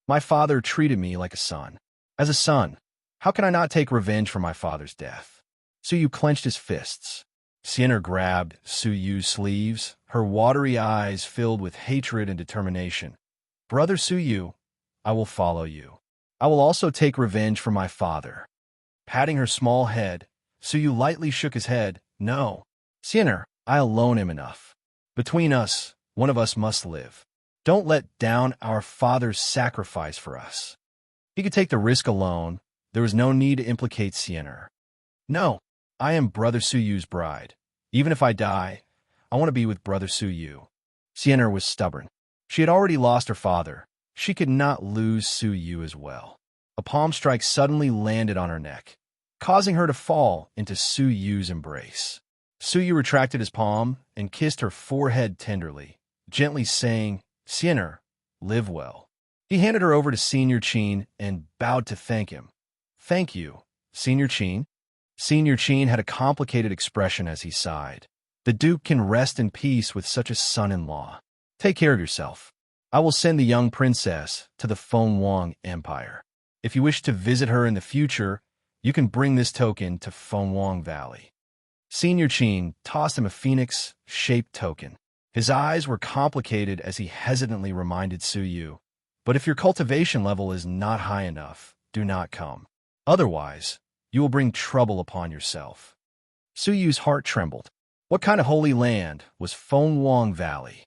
[SPEAKER 1] My father treated me like a son. As a son, how can I not take revenge for my father's death? Suyu clenched his fists. Xianer grabbed Suyu's sleeves, her watery eyes filled with hatred and determination. Brother Suyu, I will follow you. I will also take revenge for my father." Patting her small head, Suyu lightly shook his head. "No, Sinner, I alone am enough. Between us, one of us must live. Don't let down our father's sacrifice for us." He could take the risk alone. There was no need to implicate Sinner. "No, I am Brother Suyu's bride. Even if I die, I want to be with Brother Suyu." Sinner was stubborn. She had already lost her father. She could not lose Suyu as well. A palm strike suddenly landed on her neck, causing her to fall into Suyu's embrace. Suyu retracted his palm and kissed her forehead tenderly, gently saying, "Sinner, live well." He handed her over to Senior Chin and bowed to thank him. "Thank you, Senior Chin." Senior Chin had a complicated expression as he sighed. The Duke can rest in peace with such a son-in-law. Take care of yourself. I will send the young princess to the Fengwang Empire. If you wish to visit her in the future, you can bring this token to Fengwang Valley. Senior Chin tossed him a phoenix-shaped token. His eyes were complicated as he hesitantly reminded Suyu, "But if your cultivation level is not high enough, do not come. Otherwise, you will bring trouble upon yourself." Suyu's heart trembled. What kind of holy land was Fengwang Valley?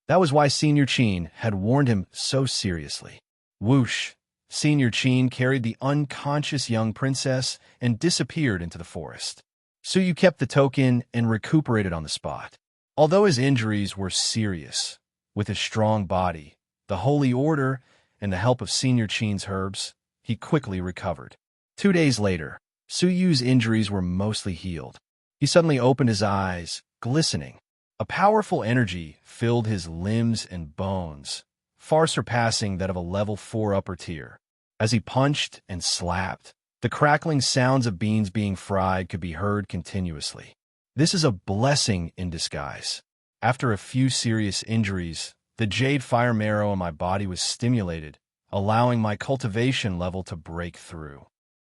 [SPEAKER 1] That was why Senior Chin had warned him so seriously. Whoosh! Senior Chin carried the unconscious young princess and disappeared into the forest. Suyu kept the token and recuperated on the spot. Although his injuries were serious, with his strong body, the holy order, and the help of Senior Chin's herbs, he quickly recovered. 2 days later, Suyu's injuries were mostly healed. He suddenly opened his eyes, glistening. A powerful energy filled his limbs and bones, far surpassing that of a level 4 upper tier. As he punched and slapped, the crackling sounds of beans being fried could be heard continuously. This is a blessing in disguise. After a few serious injuries, the jade fire marrow in my body was stimulated, allowing my cultivation level to break through.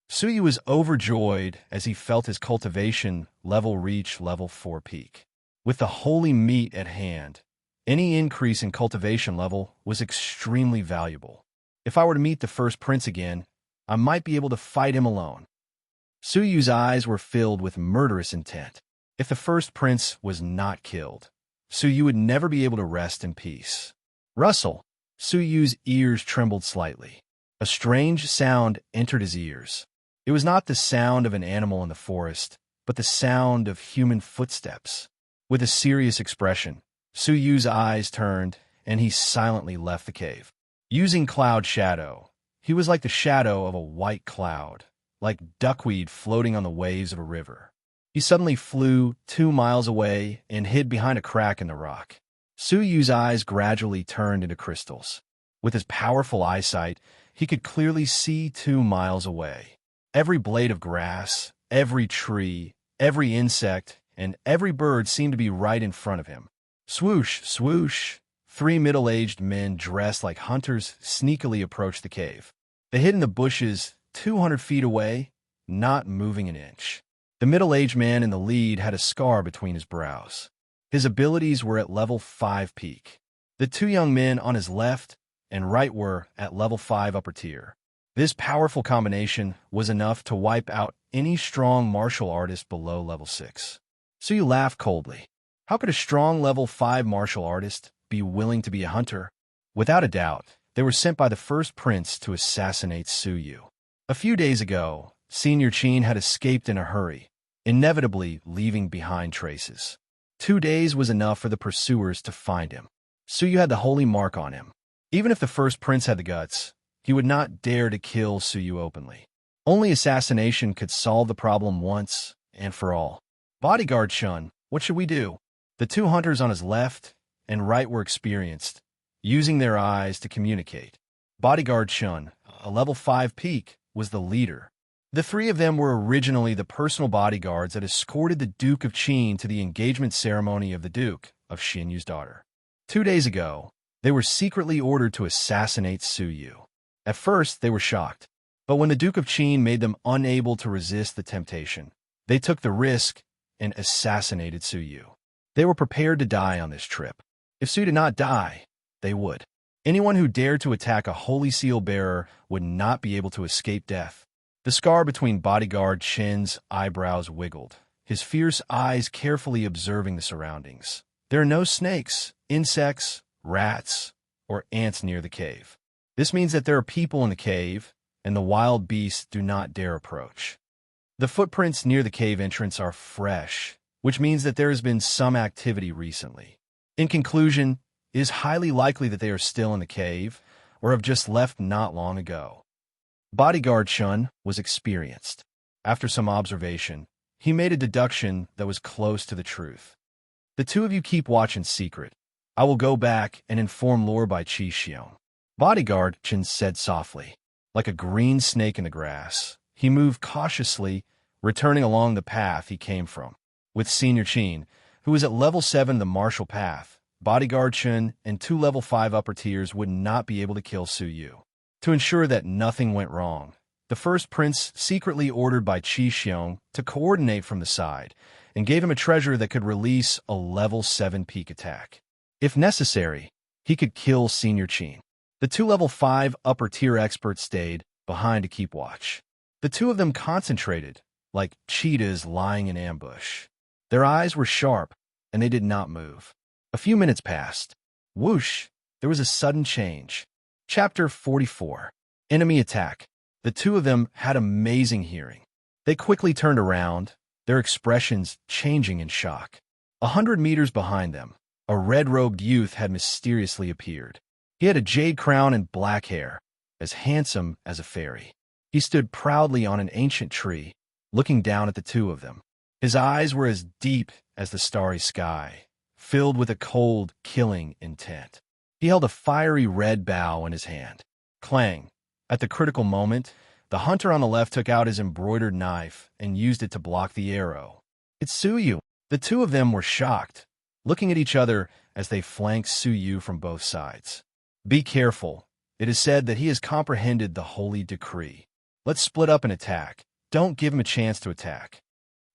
[SPEAKER 1] Suyu was overjoyed as he felt his cultivation level reach level 4 peak. With the holy meat at hand, any increase in cultivation level was extremely valuable. If I were to meet the first prince again, I might be able to fight him alone. Suyu's eyes were filled with murderous intent. If the first prince was not killed, Suyu would never be able to rest in peace. Rustle! Suyu's ears trembled slightly. A strange sound entered his ears. It was not the sound of an animal in the forest, but the sound of human footsteps. With a serious expression, Suyu's eyes turned, and he silently left the cave. Using cloud shadow, he was like the shadow of a white cloud, like duckweed floating on the waves of a river. He suddenly flew 2 miles away and hid behind a crack in the rock. Suyu's eyes gradually turned into crystals. With his powerful eyesight, he could clearly see 2 miles away. Every blade of grass, every tree, every insect, and every bird seemed to be right in front of him. Swoosh, swoosh! 3 middle-aged men dressed like hunters sneakily approached the cave. They hid in the bushes 200 feet away, not moving an inch. The middle-aged man in the lead had a scar between his brows. His abilities were at level 5 peak. The 2 young men on his left and right were at level 5 upper tier. This powerful combination was enough to wipe out any strong martial artist below level 6. Suyu laughed coldly. How could a strong level 5 martial artist be willing to be a hunter? Without a doubt, they were sent by the first prince to assassinate Suyu. A few days ago, Senior Chin had escaped in a hurry, inevitably leaving behind traces. 2 days was enough for the pursuers to find him. Suyu had the holy mark on him. Even if the first prince had the guts, he would not dare to kill Suyu openly. Only assassination could solve the problem once and for all. Bodyguard Chun, what should we do? The 2 hunters on his left and right were experienced, using their eyes to communicate. Bodyguard Chun, a level 5 peak, was the leader. The 3 of them were originally the personal bodyguards that escorted the Duke of Qin to the engagement ceremony of the Duke of Xinyu's daughter. 2 days ago, they were secretly ordered to assassinate Suyu. At first, they were shocked, but when the Duke of Qin made them unable to resist the temptation, they took the risk and assassinated Suyu. They were prepared to die on this trip. If Suyu did not die, they would. Anyone who dared to attack a holy seal bearer would not be able to escape death. The scar between bodyguard Chin's eyebrows wiggled, his fierce eyes carefully observing the surroundings. There are no snakes, insects, rats, or ants near the cave. This means that there are people in the cave, and the wild beasts do not dare approach. The footprints near the cave entrance are fresh, which means that there has been some activity recently. In conclusion, it is highly likely that they are still in the cave or have just left not long ago. Bodyguard Chun was experienced. After some observation, he made a deduction that was close to the truth. The two of you keep watch in secret. I will go back and inform Lore by Qi Xiong. Bodyguard Chun said softly. Like a green snake in the grass, he moved cautiously, returning along the path he came from. With Senior Qin, who was at level 7 the martial path, Bodyguard Chun and 2 level 5 upper tiers would not be able to kill Su Yu. To ensure that nothing went wrong, the first prince secretly ordered by Qi Xiong to coordinate from the side and gave him a treasure that could release a level 7 peak attack. If necessary, he could kill Senior Qin. The 2 level 5 upper tier experts stayed behind to keep watch. The two of them concentrated, like cheetahs lying in ambush. Their eyes were sharp, and they did not move. A few minutes passed. Whoosh! There was a sudden change. Chapter 44. Enemy Attack. The two of them had amazing hearing. They quickly turned around, their expressions changing in shock. 100 meters behind them, a red-robed youth had mysteriously appeared. He had a jade crown and black hair, as handsome as a fairy. He stood proudly on an ancient tree, looking down at the two of them. His eyes were as deep as the starry sky, filled with a cold, killing intent. He held a fiery red bow in his hand. Clang! At the critical moment, the hunter on the left took out his embroidered knife and used it to block the arrow. It's Su Yu. The two of them were shocked, looking at each other as they flanked Su Yu from both sides. Be careful. It is said that he has comprehended the holy decree. Let's split up and attack. Don't give him a chance to attack.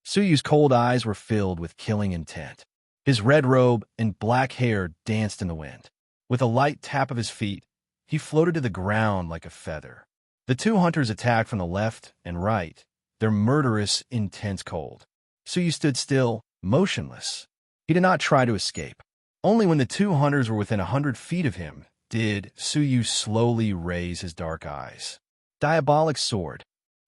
[SPEAKER 1] Su Yu's cold eyes were filled with killing intent. His red robe and black hair danced in the wind. With a light tap of his feet, he floated to the ground like a feather. The two hunters attacked from the left and right, their murderous, intense cold. Su Yu stood still, motionless. He did not try to escape. Only when the two hunters were within 100 feet of him did Su Yu slowly raise his dark eyes. Diabolic sword.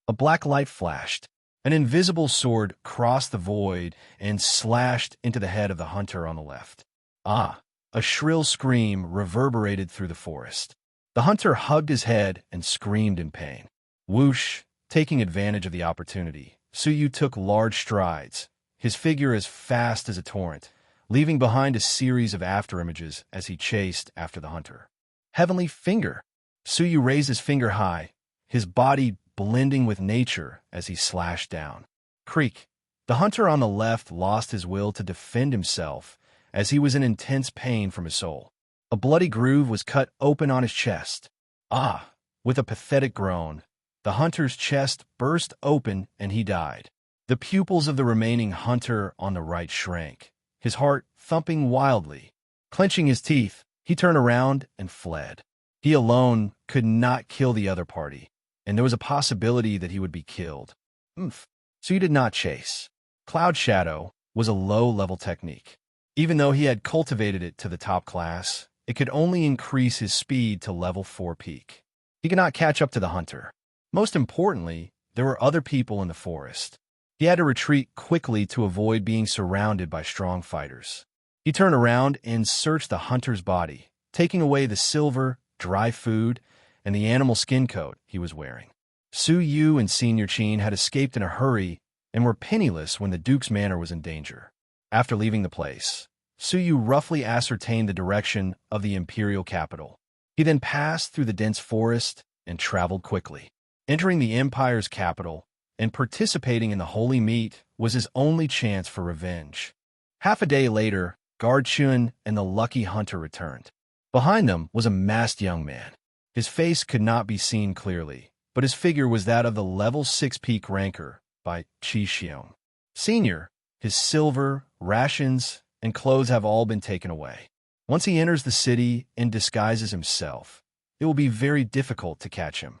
[SPEAKER 1] A black light flashed. An invisible sword crossed the void and slashed into the head of the hunter on the left. Ah! A shrill scream reverberated through the forest. The hunter hugged his head and screamed in pain. Whoosh! Taking advantage of the opportunity, Su Yu took large strides, his figure as fast as a torrent, leaving behind a series of afterimages as he chased after the hunter. Heavenly Finger! Su Yu raised his finger high, his body blending with nature as he slashed down. Creak! The hunter on the left lost his will to defend himself as he was in intense pain from his soul. A bloody groove was cut open on his chest. Ah! With a pathetic groan, the hunter's chest burst open and he died. The pupils of the remaining hunter on the right shrank, his heart thumping wildly. Clenching his teeth, he turned around and fled. He alone could not kill the other party, and there was a possibility that he would be killed. So he did not chase. Cloud Shadow was a low-level technique. Even though he had cultivated it to the top class, it could only increase his speed to level 4 peak. He could not catch up to the hunter. Most importantly, there were other people in the forest. He had to retreat quickly to avoid being surrounded by strong fighters. He turned around and searched the hunter's body, taking away the silver, dry food, and the animal skin coat he was wearing. Su Yu and Senior Qin had escaped in a hurry and were penniless when the Duke's manor was in danger. After leaving the place, Su Yu roughly ascertained the direction of the imperial capital. He then passed through the dense forest and traveled quickly. Entering the empire's capital and participating in the holy meet was his only chance for revenge. Half a day later, Guard Chun and the lucky hunter returned. Behind them was a masked young man. His face could not be seen clearly, but his figure was that of the level 6 peak ranker by Qi Xiong. Senior, his silver, rations, and clothes have all been taken away. Once he enters the city and disguises himself, it will be very difficult to catch him.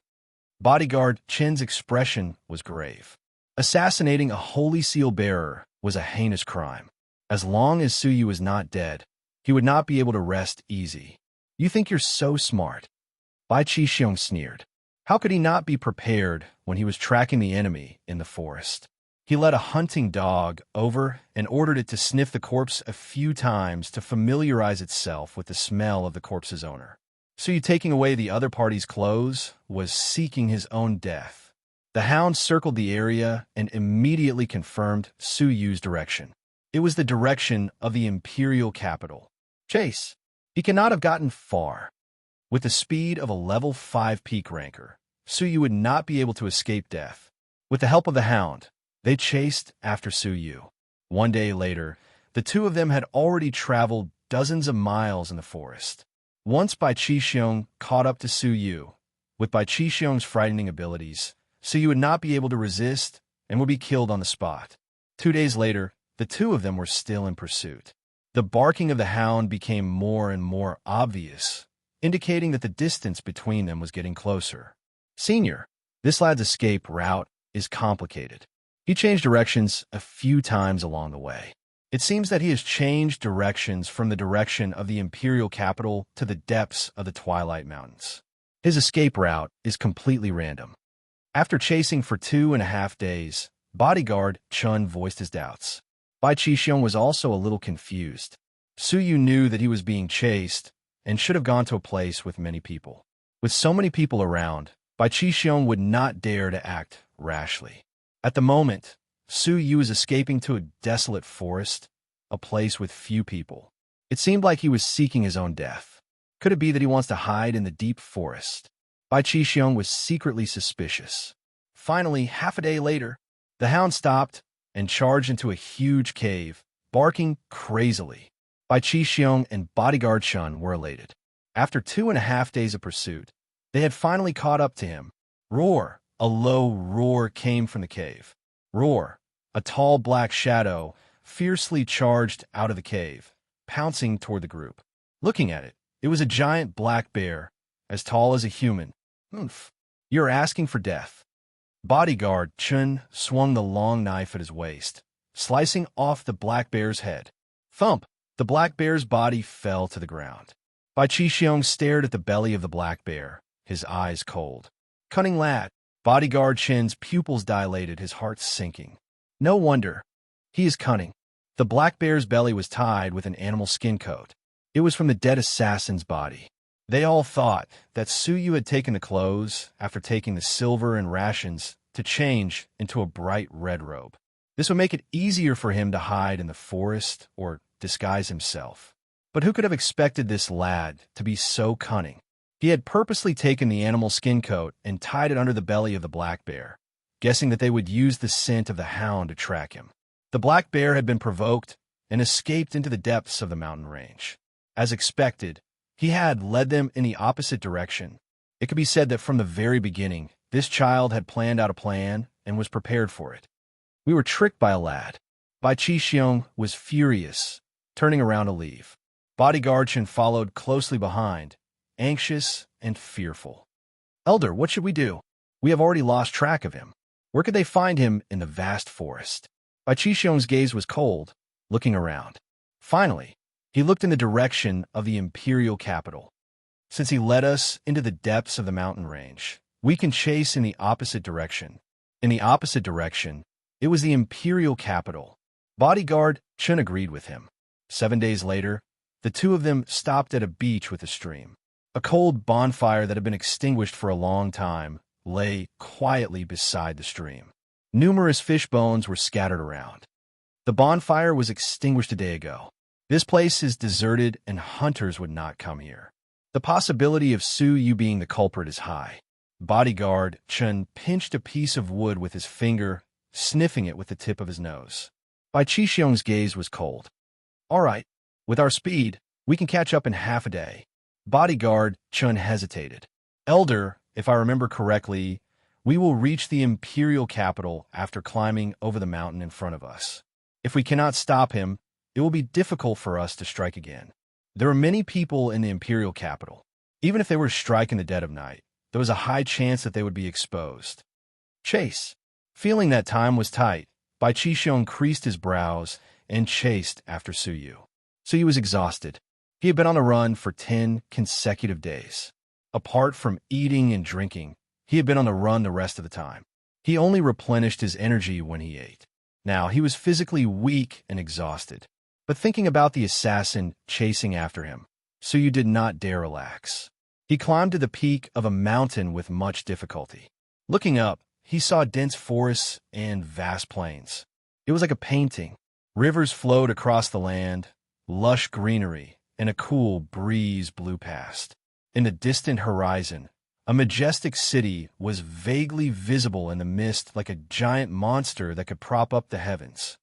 [SPEAKER 1] Bodyguard Chen's expression was grave. Assassinating a holy seal bearer was a heinous crime. As long as Suyu is not dead, he would not be able to rest easy. You think you're so smart? Bai Qixiong sneered. How could he not be prepared when he was tracking the enemy in the forest? He led a hunting dog over and ordered it to sniff the corpse a few times to familiarize itself with the smell of the corpse's owner. Suyu taking away the other party's clothes was seeking his own death. The hound circled the area and immediately confirmed Suyu's direction. It was the direction of the imperial capital. Chase. He cannot have gotten far. With the speed of a level 5 peak ranker, Suyu would not be able to escape death. With the help of the hound, they chased after Suyu. One day later, the two of them had already traveled dozens of miles in the forest. Once Bai Qixiong caught up to Suyu, with Bai Qixiong's frightening abilities, Suyu would not be able to resist and would be killed on the spot. 2 days later, the two of them were still in pursuit. The barking of the hound became more and more obvious, indicating that the distance between them was getting closer. Senior, this lad's escape route is complicated. He changed directions a few times along the way. It seems that he has changed directions from the direction of the imperial capital to the depths of the Twilight Mountains. His escape route is completely random. After chasing for 2.5 days, bodyguard Chun voiced his doubts. Bai Qixiong was also a little confused. Suyu knew that he was being chased and should have gone to a place with many people. With so many people around, Bai Qixiong would not dare to act rashly. At the moment, Suyu is escaping to a desolate forest, a place with few people. It seemed like he was seeking his own death. Could it be that he wants to hide in the deep forest? Bai Qixiong was secretly suspicious. Finally, half a day later, the hound stopped and charged into a huge cave, barking crazily. Bai Qixiong and bodyguard Chun were elated. After 2.5 days of pursuit, they had finally caught up to him. Roar! A low roar came from the cave. Roar! A tall black shadow fiercely charged out of the cave, pouncing toward the group. Looking at it, it was a giant black bear, as tall as a human. Oomph! You're asking for death. Bodyguard Chun swung the long knife at his waist, slicing off the black bear's head. Thump! The black bear's body fell to the ground. Bai Qixiong stared at the belly of the black bear, his eyes cold. Cunning lad. Bodyguard Chin's pupils dilated, his heart sinking. No wonder. He is cunning. The black bear's belly was tied with an animal skin coat. It was from the dead assassin's body. They all thought that Suyu had taken the clothes after taking the silver and rations to change into a bright red robe. This would make it easier for him to hide in the forest or disguise himself. But who could have expected this lad to be so cunning? He had purposely taken the animal skin coat and tied it under the belly of the black bear, guessing that they would use the scent of the hound to track him. The black bear had been provoked and escaped into the depths of the mountain range. As expected, he had led them in the opposite direction. It could be said that from the very beginning, this child had planned out a plan and was prepared for it. We were tricked by a lad. Bai Qixiong was furious, turning around to leave. Bodyguard Chen followed closely behind, anxious and fearful. Elder, what should we do? We have already lost track of him. Where could they find him in the vast forest? Bai Qixiong's gaze was cold, looking around. Finally, he looked in the direction of the imperial capital. Since he led us into the depths of the mountain range, we can chase in the opposite direction. In the opposite direction, it was the imperial capital. Bodyguard Chun agreed with him. 7 days later, the two of them stopped at a beach with a stream. A cold bonfire that had been extinguished for a long time lay quietly beside the stream. Numerous fish bones were scattered around. The bonfire was extinguished a day ago. This place is deserted and hunters would not come here. The possibility of Suyu being the culprit is high. Bodyguard Chun pinched a piece of wood with his finger, sniffing it with the tip of his nose. Bai Qixiong's gaze was cold. All right, with our speed, we can catch up in half a day. Bodyguard Chun hesitated. Elder, if I remember correctly, we will reach the imperial capital after climbing over the mountain in front of us. If we cannot stop him, it will be difficult for us to strike again. There were many people in the imperial capital. Even if they were to strike in the dead of night, there was a high chance that they would be exposed. Chase. Feeling that time was tight, Bai Qixiong creased his brows and chased after Suyu. Suyu was exhausted. He had been on the run for 10 consecutive days. Apart from eating and drinking, he had been on the run the rest of the time. He only replenished his energy when he ate. Now, he was physically weak and exhausted. But thinking about the assassin chasing after him, Suyu did not dare relax. He climbed to the peak of a mountain with much difficulty. Looking up, he saw dense forests and vast plains. It was like a painting. Rivers flowed across the land, lush greenery, and a cool breeze blew past. In the distant horizon, a majestic city was vaguely visible in the mist like a giant monster that could prop up the heavens.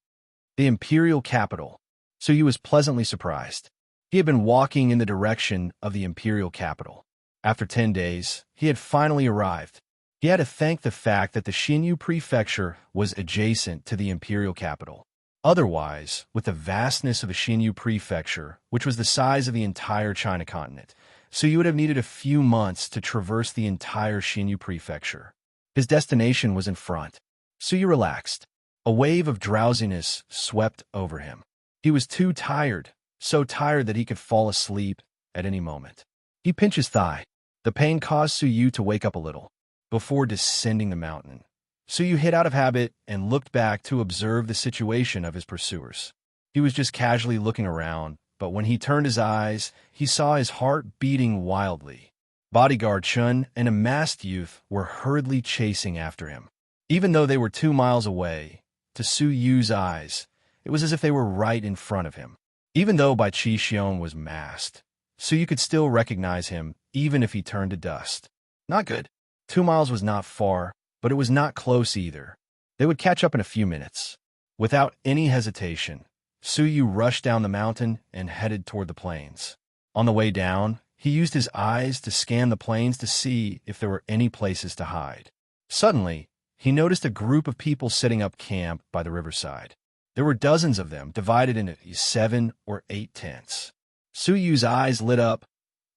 [SPEAKER 1] The imperial capital. Suyu was pleasantly surprised. He had been walking in the direction of the imperial capital. After 10 days, he had finally arrived. He had to thank the fact that the Xinyu prefecture was adjacent to the imperial capital. Otherwise, with the vastness of the Xinyu prefecture, which was the size of the entire China continent, Suyu would have needed a few months to traverse the entire Xinyu prefecture. His destination was in front. Suyu relaxed. A wave of drowsiness swept over him. He was too tired, so tired that he could fall asleep at any moment. He pinched his thigh. The pain caused Suyu to wake up a little. Before descending the mountain, Suyu hid out of habit and looked back to observe the situation of his pursuers. He was just casually looking around, but when he turned his eyes, he saw his heart beating wildly. Bodyguard Chun and a masked youth were hurriedly chasing after him. Even though they were 2 miles away, to Suyu's eyes, it was as if they were right in front of him. Even though Bai Qixiong was masked, Suyu could still recognize him even if he turned to dust. Not good. 2 miles was not far, but it was not close either. They would catch up in a few minutes. Without any hesitation, Suyu rushed down the mountain and headed toward the plains. On the way down, he used his eyes to scan the plains to see if there were any places to hide. Suddenly, he noticed a group of people setting up camp by the riverside. There were dozens of them, divided into 7 or 8 tents. Suyu's eyes lit up,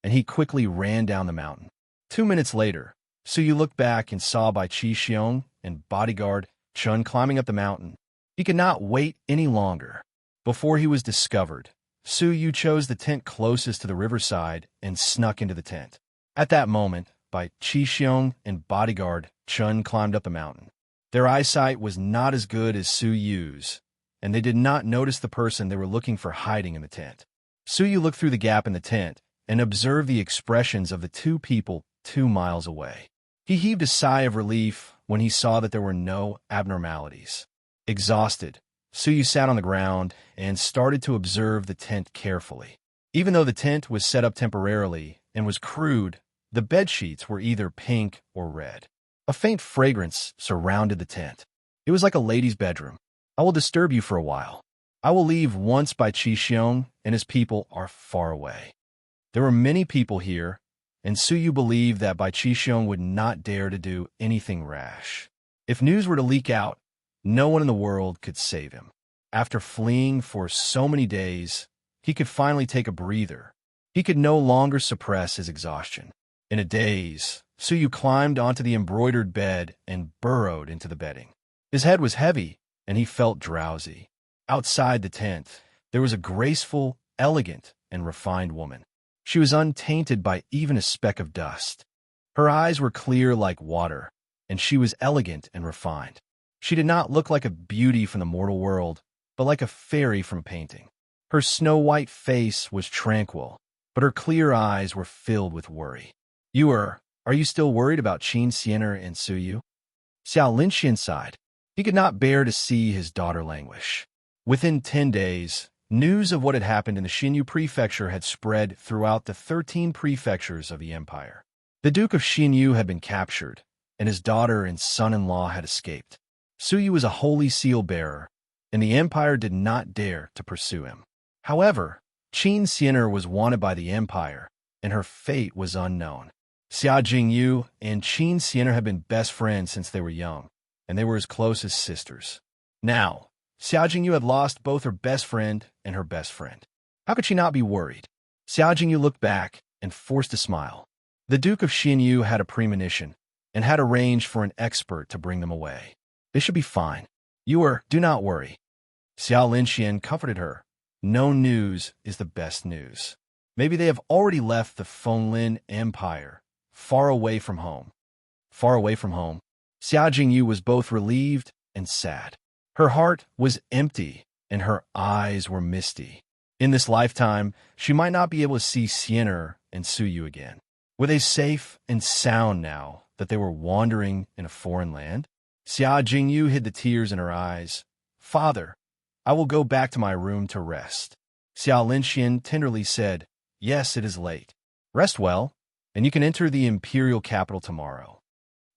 [SPEAKER 1] and he quickly ran down the mountain. 2 minutes later, Suyu looked back and saw Bai Qixiong and bodyguard Chun climbing up the mountain. He could not wait any longer. Before he was discovered, Suyu chose the tent closest to the riverside and snuck into the tent. At that moment, Bai Qixiong and bodyguard Chun climbed up the mountain. Their eyesight was not as good as Suyu's, and they did not notice the person they were looking for hiding in the tent. Suyu looked through the gap in the tent and observed the expressions of the 2 people 2 miles away. He heaved a sigh of relief when he saw that there were no abnormalities. Exhausted, Suyu sat on the ground and started to observe the tent carefully. Even though the tent was set up temporarily and was crude, the bedsheets were either pink or red. A faint fragrance surrounded the tent. It was like a lady's bedroom. I will disturb you for a while. I will leave once Bai Qixiong and his people are far away. There were many people here, and Suyu believed that Bai Qixiong would not dare to do anything rash. If news were to leak out, no one in the world could save him. After fleeing for so many days, he could finally take a breather. He could no longer suppress his exhaustion. In a daze, Suyu climbed onto the embroidered bed and burrowed into the bedding. His head was heavy, and he felt drowsy. Outside the tent, there was a graceful, elegant, and refined woman. She was untainted by even a speck of dust. Her eyes were clear like water, and she was elegant and refined. She did not look like a beauty from the mortal world, but like a fairy from a painting. Her snow-white face was tranquil, but her clear eyes were filled with worry. Are you still worried about Qin Xianer and Suyu? Xiao Linxian sighed. He could not bear to see his daughter languish. Within 10 days, news of what had happened in the Xinyu prefecture had spread throughout the 13 prefectures of the empire. The Duke of Xinyu had been captured, and his daughter and son-in-law had escaped. Suyu was a holy seal bearer, and the empire did not dare to pursue him. However, Qin Xianer was wanted by the empire, and her fate was unknown. Xia Jingyu and Qin Xianer had been best friends since they were young, and they were as close as sisters. Now, Xia Jingyu had lost both her best friend and her best friend. How could she not be worried? Xiao Jingyu looked back and forced a smile. The Duke of Xinyu had a premonition and had arranged for an expert to bring them away. They should be fine. Do not worry. Xiao Linxian comforted her. No news is the best news. Maybe they have already left the Fenglin Empire, far away from home. Far away from home. Xiao Jingyu was both relieved and sad. Her heart was empty and her eyes were misty. In this lifetime, she might not be able to see Xiener and Suyu again. Were they safe and sound now that they were wandering in a foreign land? Xiao Jingyu hid the tears in her eyes. Father, I will go back to my room to rest. Xiao Linxian tenderly said, Yes, it is late. Rest well, and you can enter the imperial capital tomorrow.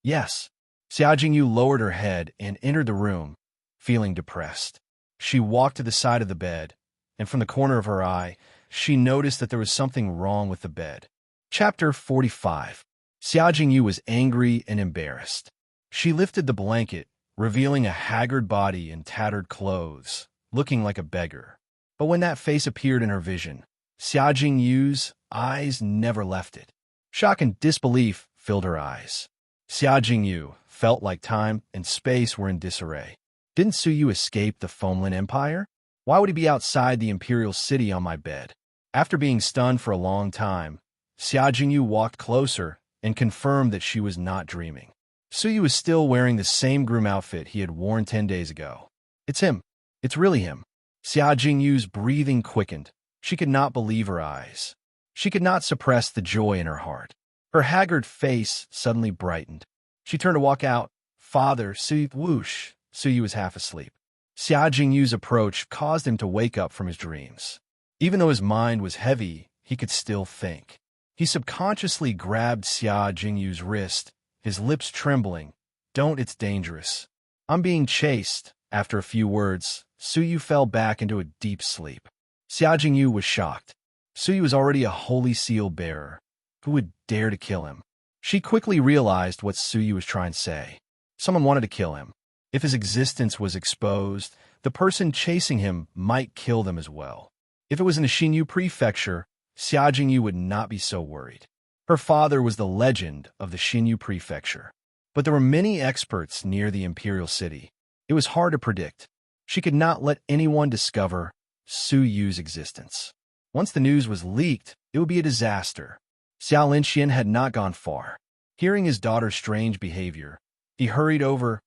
[SPEAKER 1] Yes. Xiao Jingyu lowered her head and entered the room, feeling depressed. She walked to the side of the bed, and from the corner of her eye, she noticed that there was something wrong with the bed. Chapter 45. Xiao Jingyu was angry and embarrassed. She lifted the blanket, revealing a haggard body in tattered clothes, looking like a beggar. But when that face appeared in her vision, Xiao Jingyu's eyes never left it. Shock and disbelief filled her eyes. Xiao Jingyu felt like time and space were in disarray. Didn't Suyu escape the Fenglin Empire? Why would he be outside the imperial city on my bed? After being stunned for a long time, Xiao Jingyu walked closer and confirmed that she was not dreaming. Suyu was still wearing the same groom outfit he had worn 10 days ago. It's him. It's really him. Xiao Jingyu's breathing quickened. She could not believe her eyes. She could not suppress the joy in her heart. Her haggard face suddenly brightened. She turned to walk out. Father, Suyu, whoosh. Suyu was half asleep. Xiao Jingyu's approach caused him to wake up from his dreams. Even though his mind was heavy, he could still think. He subconsciously grabbed Xiao Jingyu's wrist, his lips trembling. Don't, it's dangerous. I'm being chased. After a few words, Suyu fell back into a deep sleep. Xiao Jingyu was shocked. Suyu was already a holy seal bearer. Who would dare to kill him? She quickly realized what Suyu was trying to say. Someone wanted to kill him. If his existence was exposed, the person chasing him might kill them as well. If it was in the Xinyu prefecture, Xiao Jingyu would not be so worried. Her father was the legend of the Xinyu prefecture. But there were many experts near the imperial city. It was hard to predict. She could not let anyone discover Suyu's existence. Once the news was leaked, it would be a disaster. Xiao Linxian had not gone far. Hearing his daughter's strange behavior, he hurried over.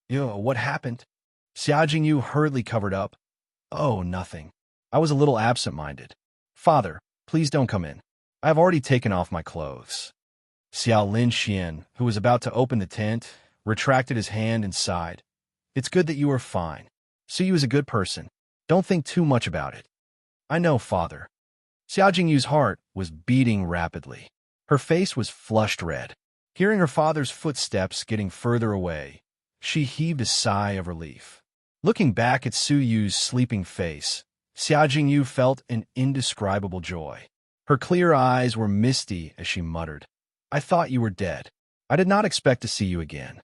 [SPEAKER 1] What happened? Xiao Jingyu hurriedly covered up. Oh, nothing. I was a little absent-minded. Father, please don't come in. I have already taken off my clothes. Xiao Linxian, who was about to open the tent, retracted his hand and sighed. It's good that you are fine. Suyu is a good person. Don't think too much about it. I know, Father. Xiao Jingyu's heart was beating rapidly. Her face was flushed red. Hearing her father's footsteps getting further away, she heaved a sigh of relief. Looking back at Suyu's sleeping face, Xiao Jingyu felt an indescribable joy. Her clear eyes were misty as she muttered, I thought you were dead. I did not expect to see you again.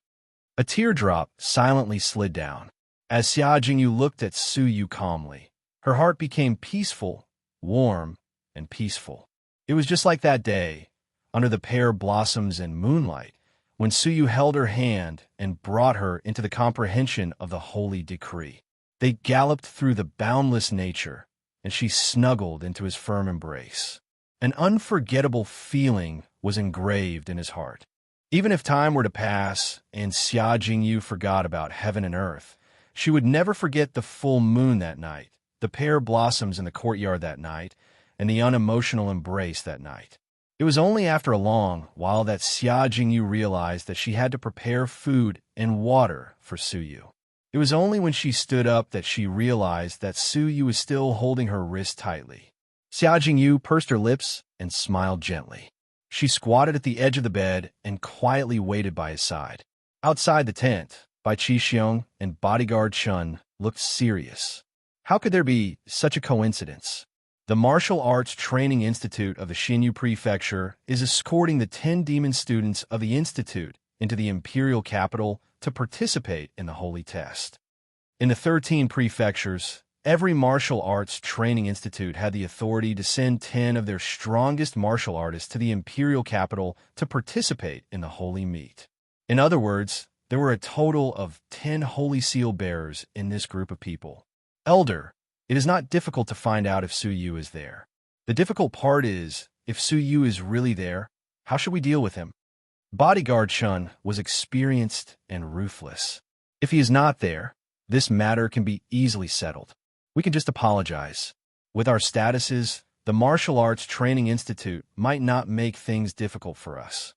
[SPEAKER 1] A teardrop silently slid down. As Xiao Jingyu looked at Suyu calmly, her heart became peaceful, warm, and peaceful. It was just like that day, under the pear blossoms and moonlight, when Suyu held her hand and brought her into the comprehension of the holy decree. They galloped through the boundless nature, and she snuggled into his firm embrace. An unforgettable feeling was engraved in his heart. Even if time were to pass and Xiao Jingyu forgot about heaven and earth, she would never forget the full moon that night, the pear blossoms in the courtyard that night, and the unemotional embrace that night. It was only after a long while that Xiao Jingyu realized that she had to prepare food and water for Suyu. It was only when she stood up that she realized that Suyu was still holding her wrist tightly. Xiao Jingyu pursed her lips and smiled gently. She squatted at the edge of the bed and quietly waited by his side. Outside the tent, Bai Qixiong and bodyguard Chun looked serious. How could there be such a coincidence? The Martial Arts Training Institute of the Xinyu Prefecture is escorting the 10 demon students of the Institute into the imperial capital to participate in the holy test. In the 13 prefectures, Every martial arts training institute had the authority to send 10 of their strongest martial artists to the imperial capital to participate in the holy meet. In other words, there were a total of 10 holy seal bearers in this group of people. Elder, it is not difficult to find out if Su Yu is there. The difficult part is, if Su Yu is really there, how should we deal with him? Bodyguard Chun was experienced and ruthless. If he is not there, this matter can be easily settled. We can just apologize. With our statuses, the Martial Arts Training Institute might not make things difficult for us.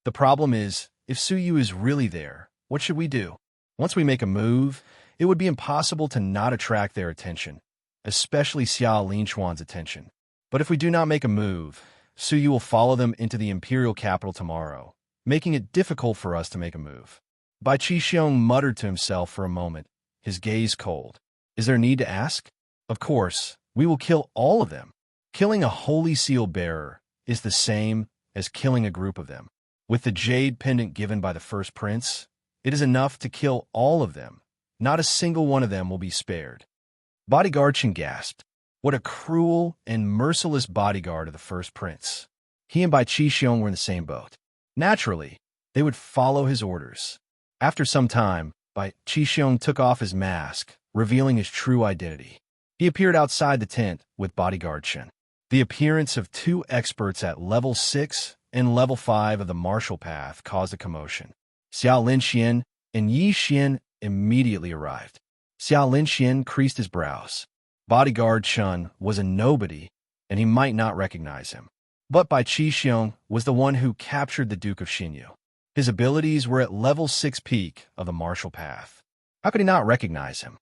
[SPEAKER 1] The problem is, if Su Yu is really there, what should we do? Once we make a move, it would be impossible to not attract their attention, especially Xia Linquan's attention. But if we do not make a move, Su Yu will follow them into the imperial capital tomorrow, making it difficult for us to make a move. Bai Qixiong muttered to himself for a moment, his gaze cold. Is there need to ask? Of course, we will kill all of them. Killing a holy seal bearer is the same as killing a group of them. With the jade pendant given by the first prince, it is enough to kill all of them. Not a single one of them will be spared. Bodyguard Chen gasped. What a cruel and merciless bodyguard of the first prince. He and Bai Qixiong were in the same boat. Naturally, they would follow his orders. After some time, Bai Qixiong took off his mask, revealing his true identity. He appeared outside the tent with Bodyguard Chen. The appearance of two experts at level 6 and level 5 of the martial path caused a commotion. Xiao Linxian and Yi Xian immediately arrived. Xiao Linxian creased his brows. Bodyguard Chen was a nobody, and he might not recognize him. But Bai Qixiong was the one who captured the Duke of Xinyu. His abilities were at level 6 peak of the martial path. How could he not recognize him?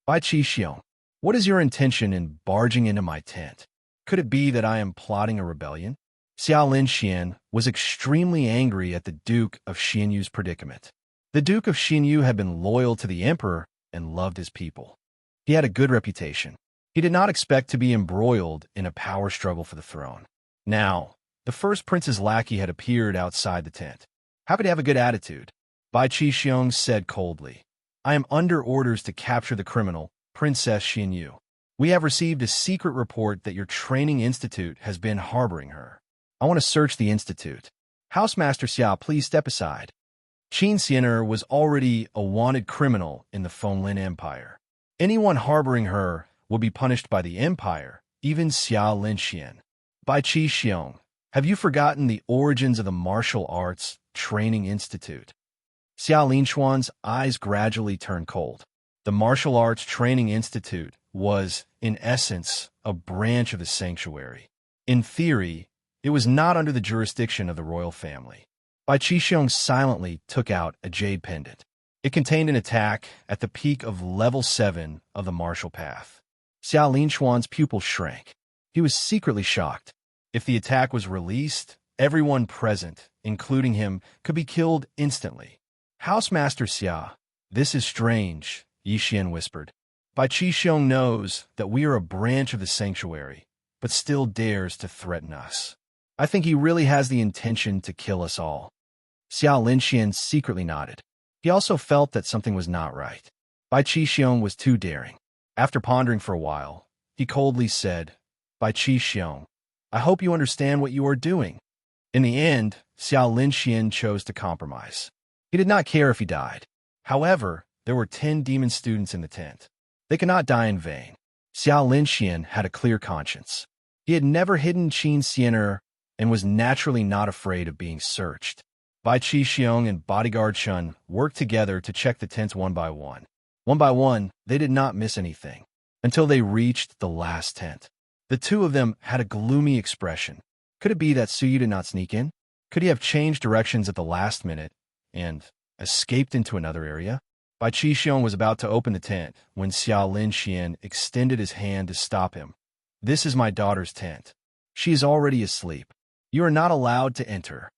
[SPEAKER 1] Bai Qixiong, what is your intention in barging into my tent? Could it be that I am plotting a rebellion? Xiao Linxian was extremely angry at the Duke of Xinyu's predicament. The Duke of Xinyu had been loyal to the emperor and loved his people. He had a good reputation. He did not expect to be embroiled in a power struggle for the throne. Now, the first prince's lackey had appeared outside the tent. How could he have a good attitude? Bai Qixiong said coldly, I am under orders to capture the criminal, Princess Xinyu. We have received a secret report that your training institute has been harboring her. I want to search the institute. Housemaster Xia, please step aside. Qin Xiener was already a wanted criminal in the Fenglin Empire. Anyone harboring her will be punished by the Empire, even Xiao Linxian. Bai Qixiong, have you forgotten the origins of the Martial Arts Training Institute? Xiao Linquan's eyes gradually turned cold. The Martial Arts Training Institute was, in essence, a branch of the sanctuary. In theory, it was not under the jurisdiction of the royal family. Bai Qixiong silently took out a jade pendant. It contained an attack at the peak of level 7 of the martial path. Xiao Linquan's pupil shrank. He was secretly shocked. If the attack was released, everyone present, including him, could be killed instantly. Housemaster Xia, this is strange, Yi Xian whispered. Bai Qixiong knows that we are a branch of the sanctuary, but still dares to threaten us. I think he really has the intention to kill us all. Xiao Linxian secretly nodded. He also felt that something was not right. Bai Qixiong was too daring. After pondering for a while, he coldly said, Bai Qixiong, I hope you understand what you are doing. In the end, Xiao Linxian chose to compromise. He did not care if he died. However, there were 10 demon students in the tent. They could not die in vain. Xiao Linxian had a clear conscience. He had never hidden Qin Xiener and was naturally not afraid of being searched. Bai Qixiong and Bodyguard Chun worked together to check the tents one by one. One by one, they did not miss anything, until they reached the last tent. The two of them had a gloomy expression. Could it be that Su Yu did not sneak in? Could he have changed directions at the last minute and escaped into another area? Bai Qixiong was about to open the tent when Xiao Linxian extended his hand to stop him. This is my daughter's tent. She is already asleep. You are not allowed to enter.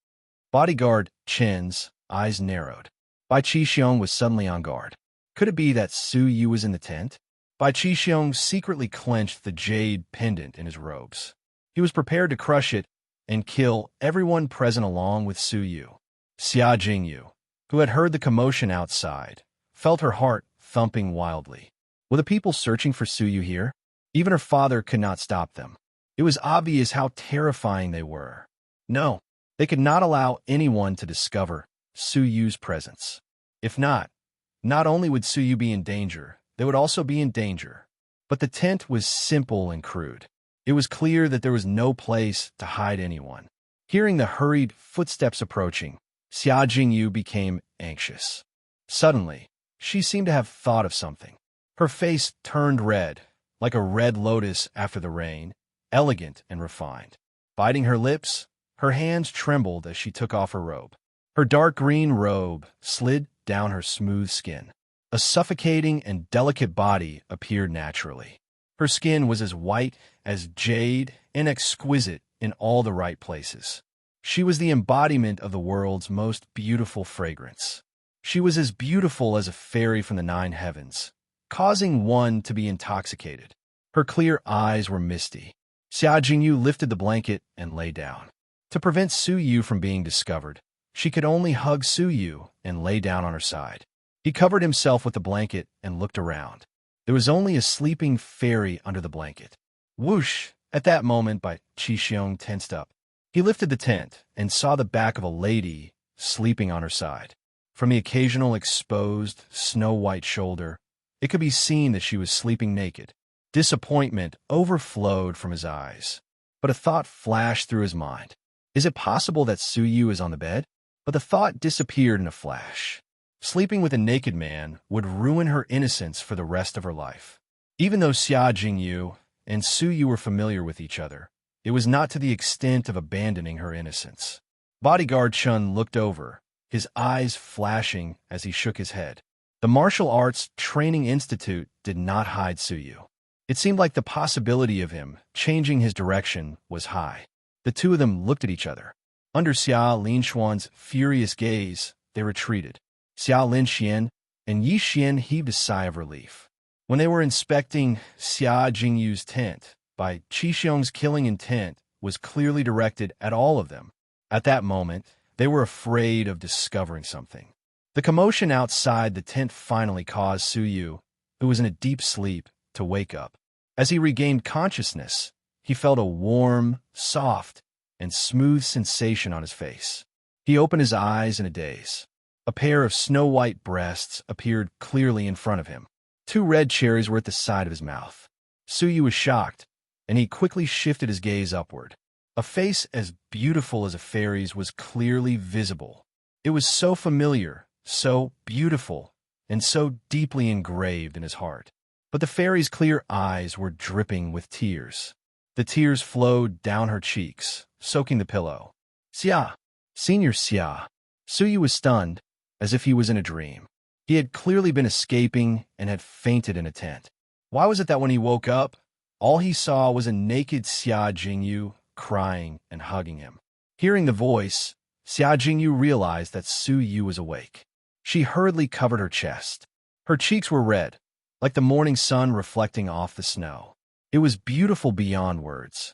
[SPEAKER 1] Bodyguard Chen's eyes narrowed. Bai Qixiong was suddenly on guard. Could it be that Su Yu was in the tent? Bai Qixiong secretly clenched the jade pendant in his robes. He was prepared to crush it and kill everyone present along with Su Yu. Xia Jingyu, who had heard the commotion outside, felt her heart thumping wildly. Were the people searching for Su Yu here? Even her father could not stop them. It was obvious how terrifying they were. No, they could not allow anyone to discover Su Yu's presence. If not only would Su Yu be in danger, they would also be in danger. But the tent was simple and crude. It was clear that there was no place to hide anyone. Hearing the hurried footsteps approaching, Xia Jingyu became anxious. Suddenly, she seemed to have thought of something. Her face turned red, like a red lotus after the rain, elegant and refined. Biting her lips, her hands trembled as she took off her robe. Her dark green robe slid down her smooth skin. A suffocating and delicate body appeared naturally. Her skin was as white as jade and exquisite in all the right places. She was the embodiment of the world's most beautiful fragrance. She was as beautiful as a fairy from the 9 heavens, causing one to be intoxicated. Her clear eyes were misty. Xia Jingyu lifted the blanket and lay down. To prevent Su Yu from being discovered, she could only hug Su Yu and lay down on her side. He covered himself with the blanket and looked around. There was only a sleeping fairy under the blanket. Whoosh! At that moment, Bai Qixiong tensed up. He lifted the tent and saw the back of a lady sleeping on her side. From the occasional exposed, snow-white shoulder, it could be seen that she was sleeping naked. Disappointment overflowed from his eyes. But a thought flashed through his mind. Is it possible that Su Yu is on the bed? But the thought disappeared in a flash. Sleeping with a naked man would ruin her innocence for the rest of her life. Even though Xia Jingyu and Su Yu were familiar with each other, it was not to the extent of abandoning her innocence. Bodyguard Chun looked over, his eyes flashing as he shook his head. The Martial Arts Training Institute did not hide Su Yu. It seemed like the possibility of him changing his direction was high. The two of them looked at each other. Under Xia Linshuan's furious gaze, they retreated. Xia Linxian and Yi Xian heaved a sigh of relief. When they were inspecting Xia Jingyu's tent, Bai Qixiong's killing intent was clearly directed at all of them. At that moment, they were afraid of discovering something. The commotion outside the tent finally caused Su Yu, who was in a deep sleep, to wake up. As he regained consciousness, he felt a warm, soft, and smooth sensation on his face. He opened his eyes in a daze. A pair of snow-white breasts appeared clearly in front of him. 2 red cherries were at the side of his mouth. Su Yu was shocked, and he quickly shifted his gaze upward. A face as beautiful as a fairy's was clearly visible. It was so familiar, so beautiful, and so deeply engraved in his heart. But the fairy's clear eyes were dripping with tears. The tears flowed down her cheeks, soaking the pillow. Xia! Senior Xia! Su Yu was stunned, as if he was in a dream. He had clearly been escaping and had fainted in a tent. Why was it that when he woke up, all he saw was a naked Xia Jingyu crying and hugging him? Hearing the voice, Xia Jingyu realized that Su Yu was awake. She hurriedly covered her chest. Her cheeks were red, like the morning sun reflecting off the snow. It was beautiful beyond words.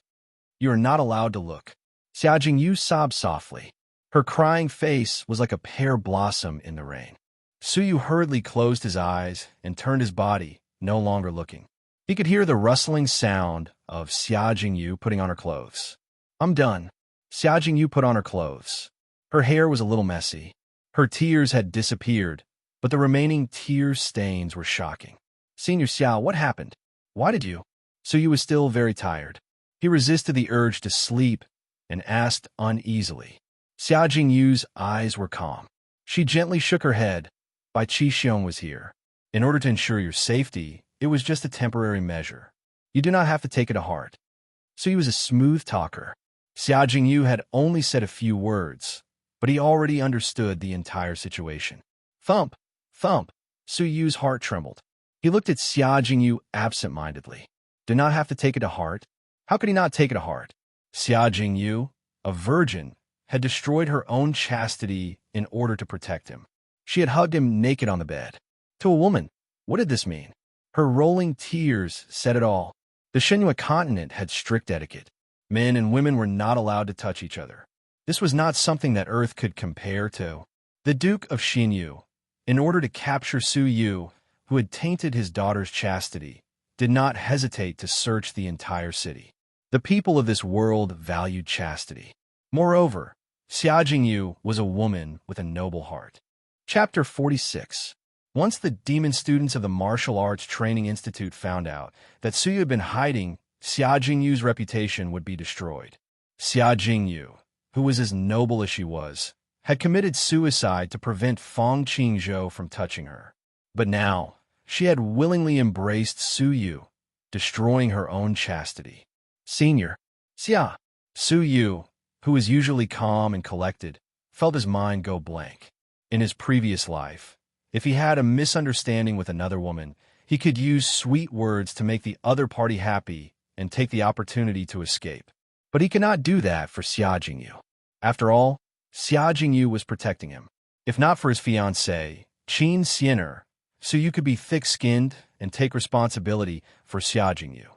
[SPEAKER 1] You are not allowed to look. Xia Jingyu sobbed softly. Her crying face was like a pear blossom in the rain. Su Yu hurriedly closed his eyes and turned his body, no longer looking. He could hear the rustling sound of Xia Jingyu putting on her clothes. I'm done. Xia Jingyu put on her clothes. Her hair was a little messy. Her tears had disappeared, but the remaining tear stains were shocking. Senior Xia, what happened? Why did you? Su Yu was still very tired. He resisted the urge to sleep and asked uneasily. Xia Jingyu's eyes were calm. She gently shook her head. Bai Qixiong was here. In order to ensure your safety, it was just a temporary measure. You do not have to take it to heart. Su Yu was a smooth talker. Xia Jingyu had only said a few words, but he already understood the entire situation. Thump! Thump! Su Yu's heart trembled. He looked at Xia Jingyu absent-mindedly. Do not have to take it to heart? How could he not take it to heart? Xia Jingyu, a virgin, had destroyed her own chastity in order to protect him. She had hugged him naked on the bed. To a woman, what did this mean? Her rolling tears said it all. The Shenhua continent had strict etiquette. Men and women were not allowed to touch each other. This was not something that Earth could compare to. The Duke of Xinyu, in order to capture Su Yu, who had tainted his daughter's chastity, did not hesitate to search the entire city. The people of this world valued chastity. Moreover, Xia Jingyu was a woman with a noble heart. Chapter 46. Once the demon students of the Martial Arts Training Institute found out that Suyu had been hiding, Xia Jingyu's reputation would be destroyed. Xia Jingyu, who was as noble as she was, had committed suicide to prevent Fong Qingzhou from touching her. But now, she had willingly embraced Suyu, destroying her own chastity. Senior, Xia. Suyu, who was usually calm and collected, felt his mind go blank. In his previous life, if he had a misunderstanding with another woman, he could use sweet words to make the other party happy and take the opportunity to escape. But he could not do that for Xia Jingyu. After all, Xia Jingyu was protecting him. If not for his fiancée, Qin Xiener, Suyu could be thick-skinned and take responsibility for Xia Jingyu.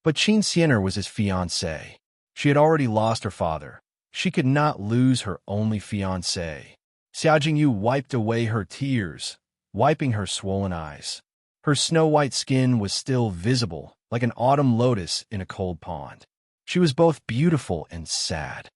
[SPEAKER 1] But Qin Xiener was his fiancée. She had already lost her father. She could not lose her only fiancé. Xia Jingyu wiped away her tears, wiping her swollen eyes. Her snow-white skin was still visible, like an autumn lotus in a cold pond. She was both beautiful and sad.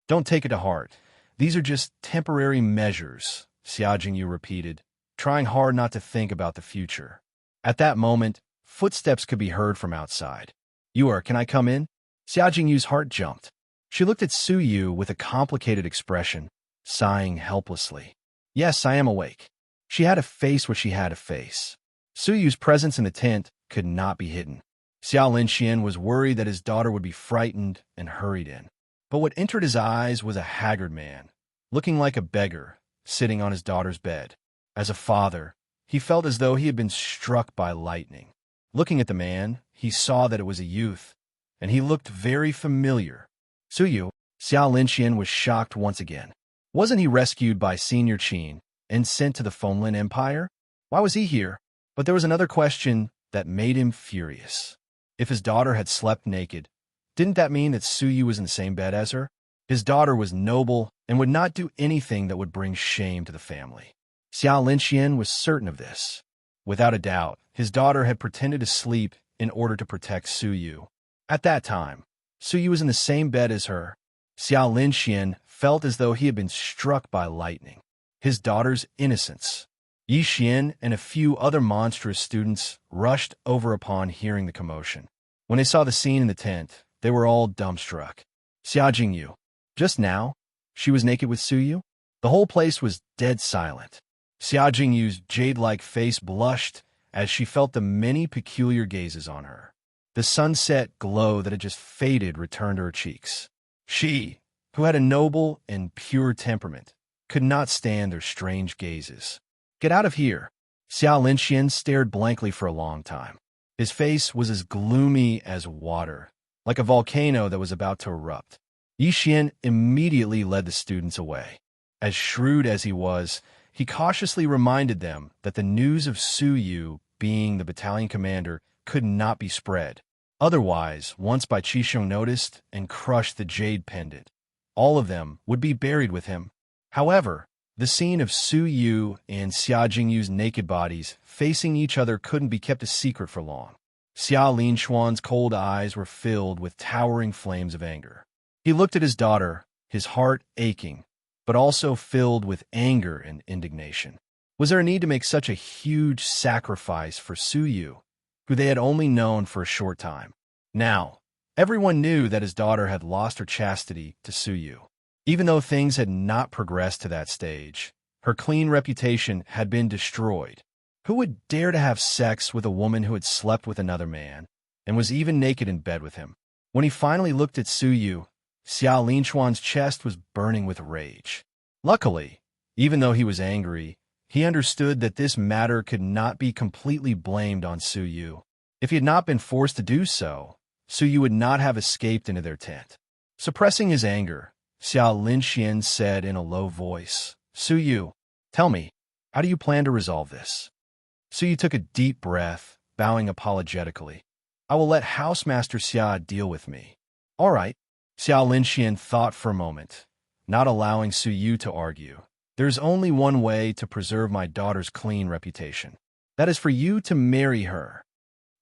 [SPEAKER 1] Don't take it to heart. These are just temporary measures, Xia Jingyu repeated, trying hard not to think about the future. At that moment, footsteps could be heard from outside. Can I come in? Xia Jingyu's heart jumped. She looked at Suyu with a complicated expression, sighing helplessly. Yes, I am awake. She had to face what she had to face. Suyu's presence in the tent could not be hidden. Xiao Linxian was worried that his daughter would be frightened and hurried in. But what entered his eyes was a haggard man, looking like a beggar, sitting on his daughter's bed. As a father, he felt as though he had been struck by lightning. Looking at the man, he saw that it was a youth, and he looked very familiar. Suyu, Xiao Linxian was shocked once again. Wasn't he rescued by Senior Qin and sent to the Fonlin Empire? Why was he here? But there was another question that made him furious. If his daughter had slept naked, didn't that mean that Suyu was in the same bed as her? His daughter was noble and would not do anything that would bring shame to the family. Xiao Linxian was certain of this. Without a doubt, his daughter had pretended to sleep in order to protect Suyu. At that time, Suyu was in the same bed as her. Xiao Linxian felt as though he had been struck by lightning. His daughter's innocence. Yi Xian and a few other monstrous students rushed over upon hearing the commotion. When they saw the scene in the tent, they were all dumbstruck. Xia Jingyu. Just now, she was naked with Suyu? The whole place was dead silent. Xia Jingyu's jade-like face blushed as she felt the many peculiar gazes on her. The sunset glow that had just faded returned to her cheeks. She, who had a noble and pure temperament, could not stand their strange gazes. Get out of here. Xiao Linxian stared blankly for a long time. His face was as gloomy as water, like a volcano that was about to erupt. Yi Xian immediately led the students away. As shrewd as he was, he cautiously reminded them that the news of Suyu being the battalion commander could not be spread. Otherwise, once Bai Qisheng noticed and crushed the jade pendant, all of them would be buried with him. However, the scene of Suyu and Xia Jingyu's naked bodies facing each other couldn't be kept a secret for long. Xiao Linshuan's cold eyes were filled with towering flames of anger. He looked at his daughter, his heart aching, but also filled with anger and indignation. Was there a need to make such a huge sacrifice for Suyu, who they had only known for a short time? Now, everyone knew that his daughter had lost her chastity to Suyu. Even though things had not progressed to that stage, her clean reputation had been destroyed. Who would dare to have sex with a woman who had slept with another man and was even naked in bed with him? When he finally looked at Suyu, Xiao Linshuan's chest was burning with rage. Luckily, even though he was angry, he understood that this matter could not be completely blamed on Suyu. If he had not been forced to do so, Suyu would not have escaped into their tent. Suppressing his anger, Xiao Linxian said in a low voice, Suyu, tell me, how do you plan to resolve this? Suyu took a deep breath, bowing apologetically. I will let Housemaster Xia deal with me. All right. Xiao Linxian thought for a moment, not allowing Suyu to argue. There's only one way to preserve my daughter's clean reputation. That is for you to marry her.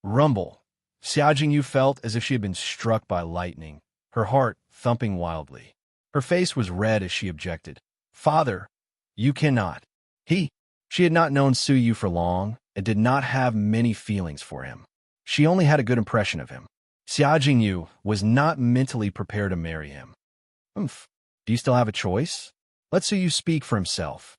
[SPEAKER 1] Rumble. Xia Jingyu felt as if she had been struck by lightning, her heart thumping wildly. Her face was red as she objected. Father, you cannot. She had not known Su Yu for long and did not have many feelings for him. She only had a good impression of him. Xia Jingyu was not mentally prepared to marry him. Humph. Do you still have a choice? Let Su Yu speak for himself.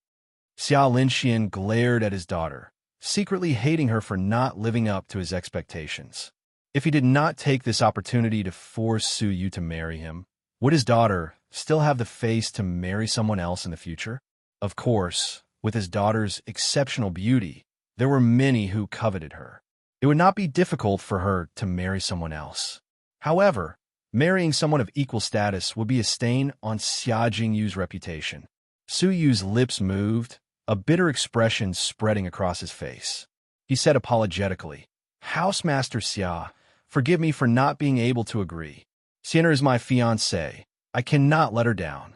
[SPEAKER 1] Xia Linxian glared at his daughter, secretly hating her for not living up to his expectations. If he did not take this opportunity to force Su Yu to marry him, would his daughter still have the face to marry someone else in the future? Of course, with his daughter's exceptional beauty, there were many who coveted her. It would not be difficult for her to marry someone else. However, marrying someone of equal status would be a stain on Xia Jingyu's reputation. Su Yu's lips moved, a bitter expression spreading across his face. He said apologetically, "Housemaster Xia, forgive me for not being able to agree. Xian'er is my fiancée. I cannot let her down."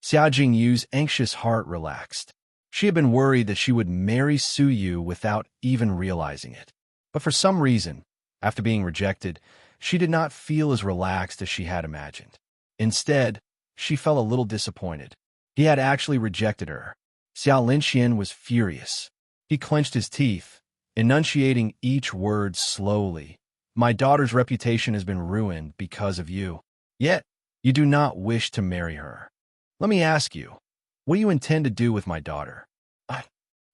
[SPEAKER 1] Xia Jingyu's anxious heart relaxed. She had been worried that she would marry Su Yu without even realizing it. But for some reason, after being rejected, she did not feel as relaxed as she had imagined. Instead, she felt a little disappointed. He had actually rejected her. Xia Linxian was furious. He clenched his teeth, enunciating each word slowly. "My daughter's reputation has been ruined because of you. Yet, you do not wish to marry her. Let me ask you, what do you intend to do with my daughter?"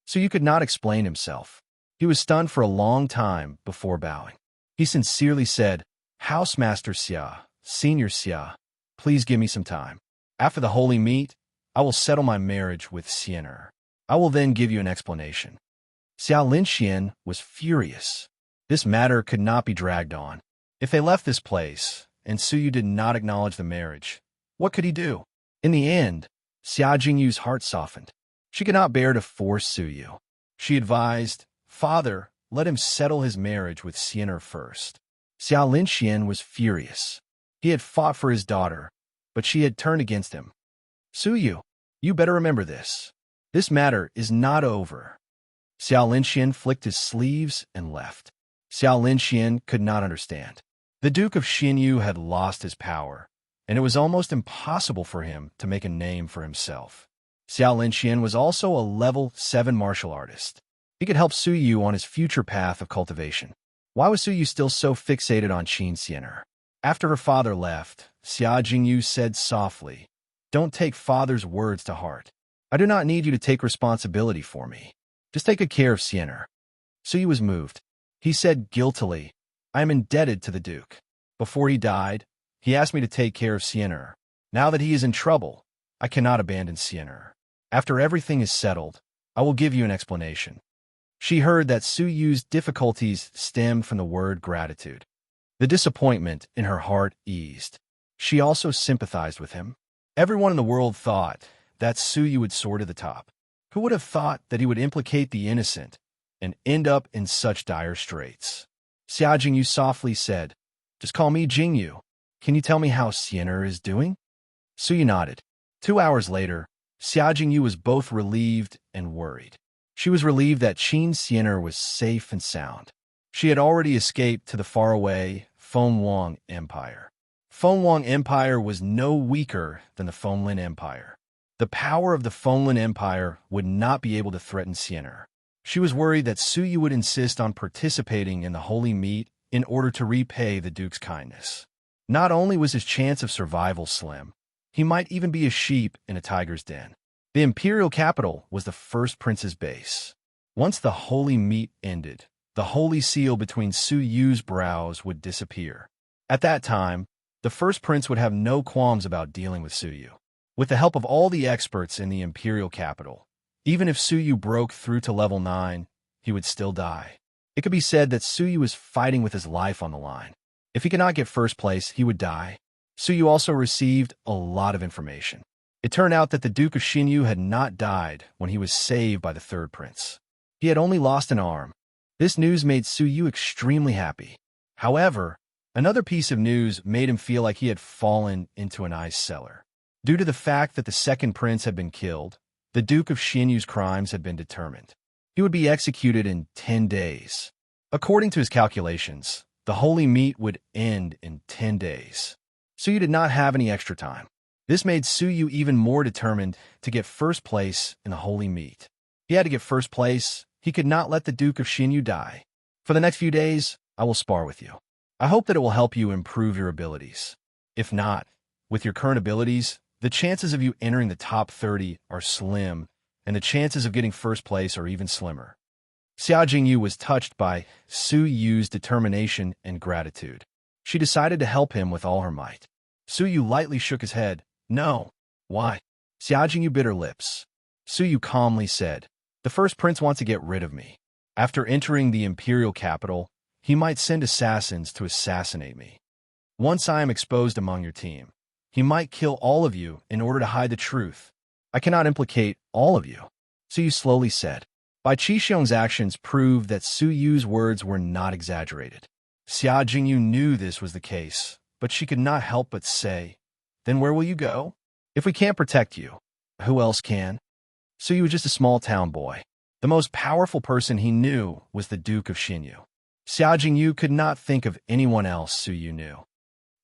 [SPEAKER 1] So you could not explain himself. He was stunned for a long time before bowing. He sincerely said, "Housemaster Xia, Senior Xia, please give me some time. After the holy meet, I will settle my marriage with Xian'er. I will then give you an explanation." Xia Linxian was furious. This matter could not be dragged on. If they left this place, and Su Yu did not acknowledge the marriage, what could he do? In the end, Xia Jingyu's heart softened. She could not bear to force Su Yu. She advised, "Father, let him settle his marriage with Xian'er first." Xia Linxian was furious. He had fought for his daughter, but she had turned against him. "Su Yu, you better remember this. This matter is not over." Xia Linxian flicked his sleeves and left. Xia Linxian could not understand. The Duke of Xinyu had lost his power, and it was almost impossible for him to make a name for himself. Xia Linxian was also a level 7 martial artist. He could help Su Yu on his future path of cultivation. Why was Su Yu still so fixated on Qin Xian'er? After her father left, Xia Jingyu said softly, "Don't take father's words to heart. I do not need you to take responsibility for me. Just take good care of Xian'er." Su Yu was moved. He said guiltily, "I am indebted to the Duke. Before he died, he asked me to take care of Xian'er. Now that he is in trouble, I cannot abandon Xian'er. After everything is settled, I will give you an explanation." She heard that Su Yu's difficulties stemmed from the word gratitude. The disappointment in her heart eased. She also sympathized with him. Everyone in the world thought that Su Yu would soar to the top. Who would have thought that he would implicate the innocent and end up in such dire straits? Xia Jingyu softly said, "Just call me Jingyu. Can you tell me how Xian'er is doing?" Su Yu nodded. 2 hours later, Xia Jingyu was both relieved and worried. She was relieved that Qin Xian'er was safe and sound. She had already escaped to the faraway Fengwang Empire. Fengwang Empire was no weaker than the Fenglin Empire. The power of the Fenglin Empire would not be able to threaten Xian'er. She was worried that Su Yu would insist on participating in the holy meet in order to repay the Duke's kindness. Not only was his chance of survival slim, he might even be a sheep in a tiger's den. The imperial capital was the first prince's base. Once the holy meet ended, the holy seal between Su Yu's brows would disappear. At that time, the first prince would have no qualms about dealing with Su Yu. With the help of all the experts in the imperial capital, even if Su Yu broke through to level 9, he would still die. It could be said that Su Yu was fighting with his life on the line. If he could not get first place, he would die. Su Yu also received a lot of information. It turned out that the Duke of Xinyu had not died when he was saved by the third prince. He had only lost an arm. This news made Su Yu extremely happy. However, another piece of news made him feel like he had fallen into an ice cellar. Due to the fact that the second prince had been killed, the Duke of Xinyu's crimes had been determined. He would be executed in 10 days. According to his calculations, the holy meet would end in 10 days. Suyu did not have any extra time. This made Suyu even more determined to get first place in the holy meet. He had to get first place. He could not let the Duke of Xinyu die. For the next few days, I will spar with you. I hope that it will help you improve your abilities. If not, with your current abilities, the chances of you entering the top 30 are slim, and the chances of getting first place are even slimmer. Xia Jingyu was touched by Su Yu's determination and gratitude. She decided to help him with all her might. Su Yu lightly shook his head. No. Why? Xia Jingyu bit her lips. Su Yu calmly said, "The first prince wants to get rid of me. After entering the imperial capital, he might send assassins to assassinate me. Once I am exposed among your team, he might kill all of you in order to hide the truth. I cannot implicate all of you," Su Yu slowly said. Bai Qixiong's actions proved that Su Yu's words were not exaggerated. Xia Jingyu knew this was the case, but she could not help but say, "Then where will you go? If we can't protect you, who else can?" Su Yu was just a small town boy. The most powerful person he knew was the Duke of Xinyu. Xia Jingyu could not think of anyone else Su Yu knew.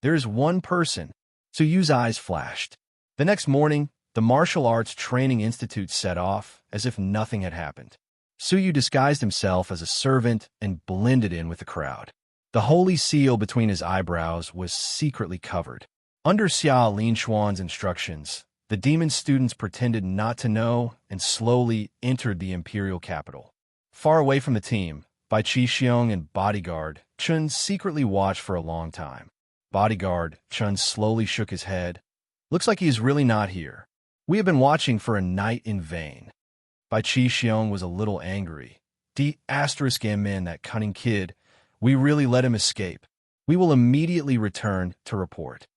[SPEAKER 1] There is one person. Su Yu's eyes flashed. The next morning, the Martial Arts Training Institute set off as if nothing had happened. Su Yu disguised himself as a servant and blended in with the crowd. The holy seal between his eyebrows was secretly covered. Under Xia Linshuan's instructions, the demon students pretended not to know and slowly entered the imperial capital. Far away from the team, Bai Qixiong and bodyguard Chun secretly watched for a long time. Bodyguard Chun slowly shook his head. "Looks like he is really not here. We have been watching for a night in vain." Bai Qixiong was a little angry. "D****, that cunning kid. We really let him escape. We will immediately return to report."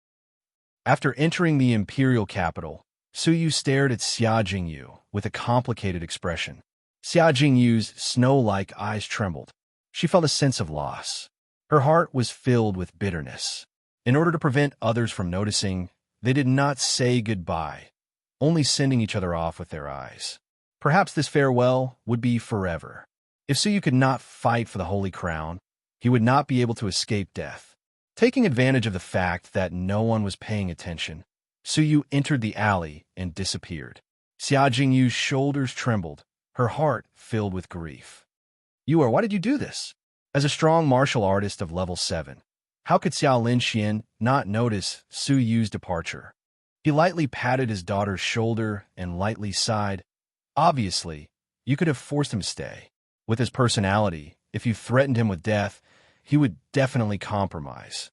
[SPEAKER 1] After entering the imperial capital, Su Yu stared at Xia Jingyu with a complicated expression. Xia Jingyu's snow-like eyes trembled. She felt a sense of loss. Her heart was filled with bitterness. In order to prevent others from noticing, they did not say goodbye, only sending each other off with their eyes. Perhaps this farewell would be forever. If Su Yu could not fight for the Holy Crown, he would not be able to escape death. Taking advantage of the fact that no one was paying attention, Su Yu entered the alley and disappeared. Xia Jingyu's shoulders trembled, her heart filled with grief. Why did you do this?" As a strong martial artist of level 7, how could Xiao Linxian not notice Su Yu's departure? He lightly patted his daughter's shoulder and lightly sighed. "Obviously, you could have forced him to stay. With his personality, if you threatened him with death, he would definitely compromise."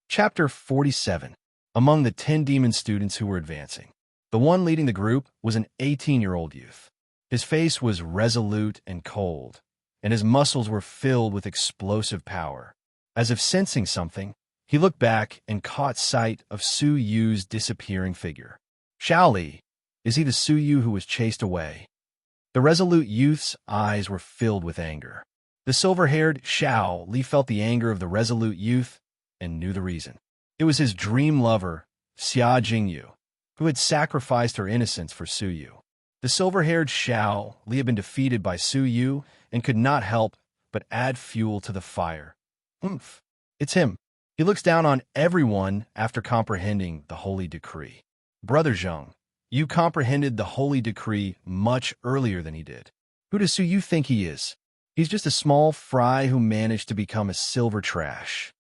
[SPEAKER 1] Chapter 47. Among the 10 demon students who were advancing, the one leading the group was an 18-year-old youth. His face was resolute and cold, and his muscles were filled with explosive power. As if sensing something, he looked back and caught sight of Su Yu's disappearing figure. "Xiao Li, is he the Su Yu who was chased away?" The resolute youth's eyes were filled with anger. The silver-haired Xiao Li felt the anger of the resolute youth and knew the reason. It was his dream lover, Xia Jingyu, who had sacrificed her innocence for Su Yu. The silver-haired Xiao Li had been defeated by Su Yu and could not help but add fuel to the fire. "Oomph, it's him." He looks down on everyone after comprehending the holy decree. "Brother Zheng, you comprehended the holy decree much earlier than he did. Who does Su Yu think he is? He's just a small fry who managed to become a silver trash.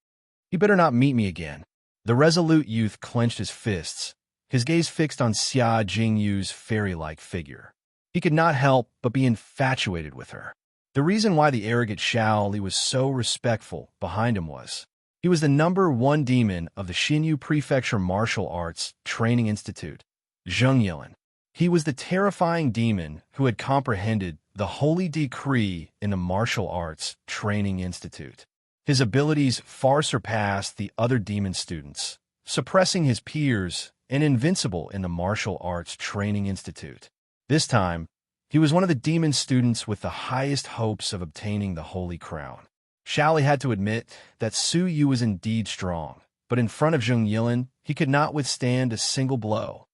[SPEAKER 1] He better not meet me again." The resolute youth clenched his fists, his gaze fixed on Xia Jingyu's fairy-like figure. He could not help but be infatuated with her. The reason why the arrogant Xiao Li was so respectful behind him was, he was the #1 demon of the Xinyu Prefecture Martial Arts Training Institute, Zheng Yilin. He was the terrifying demon who had comprehended the holy decree in the Martial Arts Training Institute. His abilities far surpassed the other demon students, suppressing his peers and invincible in the Martial Arts Training Institute. This time, he was one of the demon students with the highest hopes of obtaining the Holy Crown. Xiao Li had to admit that Su Yu was indeed strong, but in front of Zheng Yilin, he could not withstand a single blow.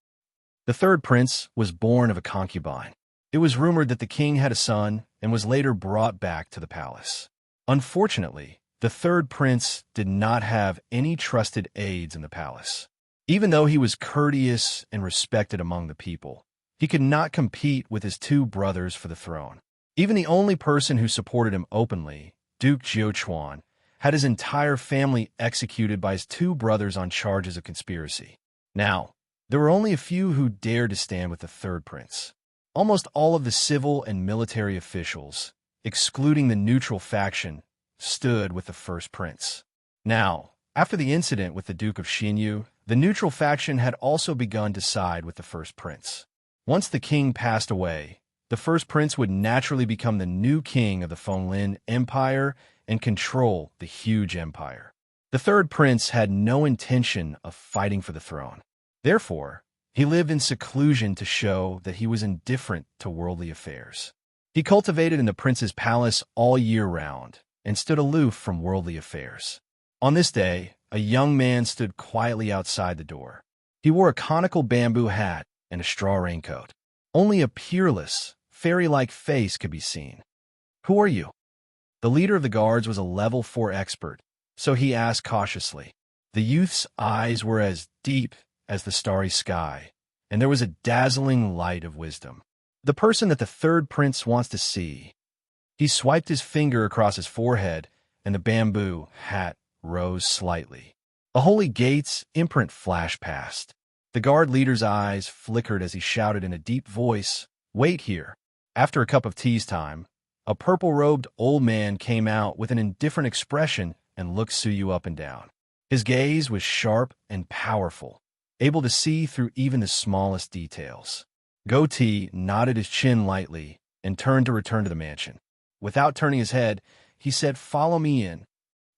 [SPEAKER 1] The third prince was born of a concubine. It was rumored that the king had a son and was later brought back to the palace. Unfortunately, the third prince did not have any trusted aides in the palace. Even though he was courteous and respected among the people, he could not compete with his two brothers for the throne. Even the only person who supported him openly, Duke Jiuquan, had his entire family executed by his two brothers on charges of conspiracy. Now, there were only a few who dared to stand with the third prince. Almost all of the civil and military officials, excluding the neutral faction, stood with the first prince. Now, after the incident with the Duke of Xinyu, the neutral faction had also begun to side with the first prince. Once the king passed away, the first prince would naturally become the new king of the Fenglin Empire and control the huge empire. The third prince had no intention of fighting for the throne. Therefore, he lived in seclusion to show that he was indifferent to worldly affairs. He cultivated in the prince's palace all year round and stood aloof from worldly affairs. On this day, a young man stood quietly outside the door. He wore a conical bamboo hat and a straw raincoat. Only a peerless, fairy-like face could be seen. "Who are you?" The leader of the guards was a level 4 expert, so he asked cautiously. The youth's eyes were as deep as the starry sky, and there was a dazzling light of wisdom. "The person that the third prince wants to see." He swiped his finger across his forehead, and the bamboo hat rose slightly. A holy gate's imprint flashed past. The guard leader's eyes flickered as he shouted in a deep voice, "Wait here." After a cup of tea's time, a purple-robed old man came out with an indifferent expression and looked Suyu up and down. His gaze was sharp and powerful, able to see through even the smallest details. Goatee nodded his chin lightly and turned to return to the mansion. Without turning his head, he said, "Follow me in."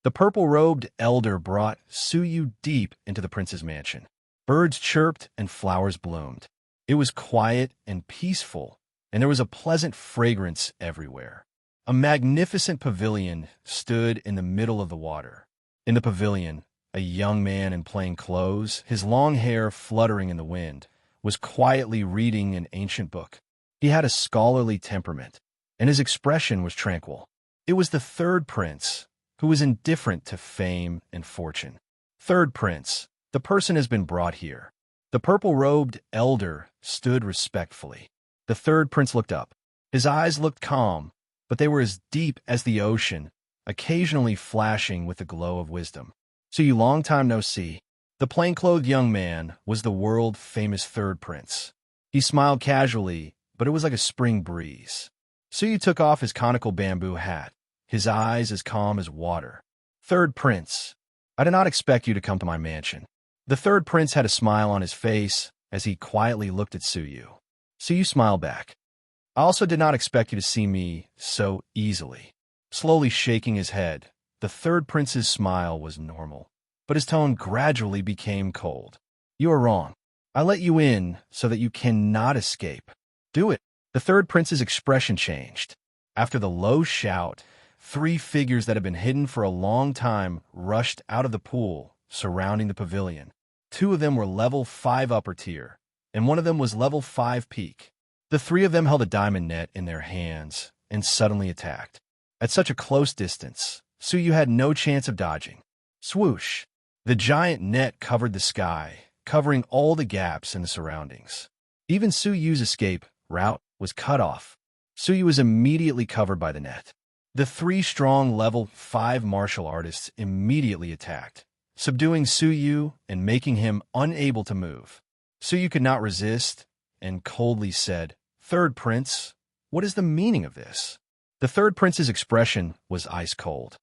[SPEAKER 1] The purple-robed elder brought Suyu deep into the prince's mansion. Birds chirped and flowers bloomed. It was quiet and peaceful, and there was a pleasant fragrance everywhere. A magnificent pavilion stood in the middle of the water. In the pavilion, a young man in plain clothes, his long hair fluttering in the wind, was quietly reading an ancient book. He had a scholarly temperament, and his expression was tranquil. It was the third prince, who was indifferent to fame and fortune. "Third prince, the person has been brought here." The purple-robed elder stood respectfully. The third prince looked up. His eyes looked calm, but they were as deep as the ocean, occasionally flashing with the glow of wisdom. "So you long time no see." The plain-clothed young man was the world-famous third prince. He smiled casually, but it was like a spring breeze. Suyu took off his conical bamboo hat, his eyes as calm as water. "Third prince, I did not expect you to come to my mansion." The third prince had a smile on his face as he quietly looked at Suyu. Suyu smiled back. "I also did not expect you to see me so easily." Slowly shaking his head, the third prince's smile was normal, but his tone gradually became cold. "You are wrong. I let you in so that you cannot escape. Do it." The third prince's expression changed. After the low shout, 3 figures that had been hidden for a long time rushed out of the pool surrounding the pavilion. 2 of them were level 5 upper tier, and 1 of them was level 5 peak. The 3 of them held a diamond net in their hands and suddenly attacked. At such a close distance, Suyu had no chance of dodging. Swoosh! The giant net covered the sky, covering all the gaps in the surroundings. Even Suyu's escape route was cut off. Suyu was immediately covered by the net. The 3 strong level 5 martial artists immediately attacked, subduing Suyu and making him unable to move. Suyu could not resist and coldly said, "Third prince, what is the meaning of this?" The third prince's expression was ice cold.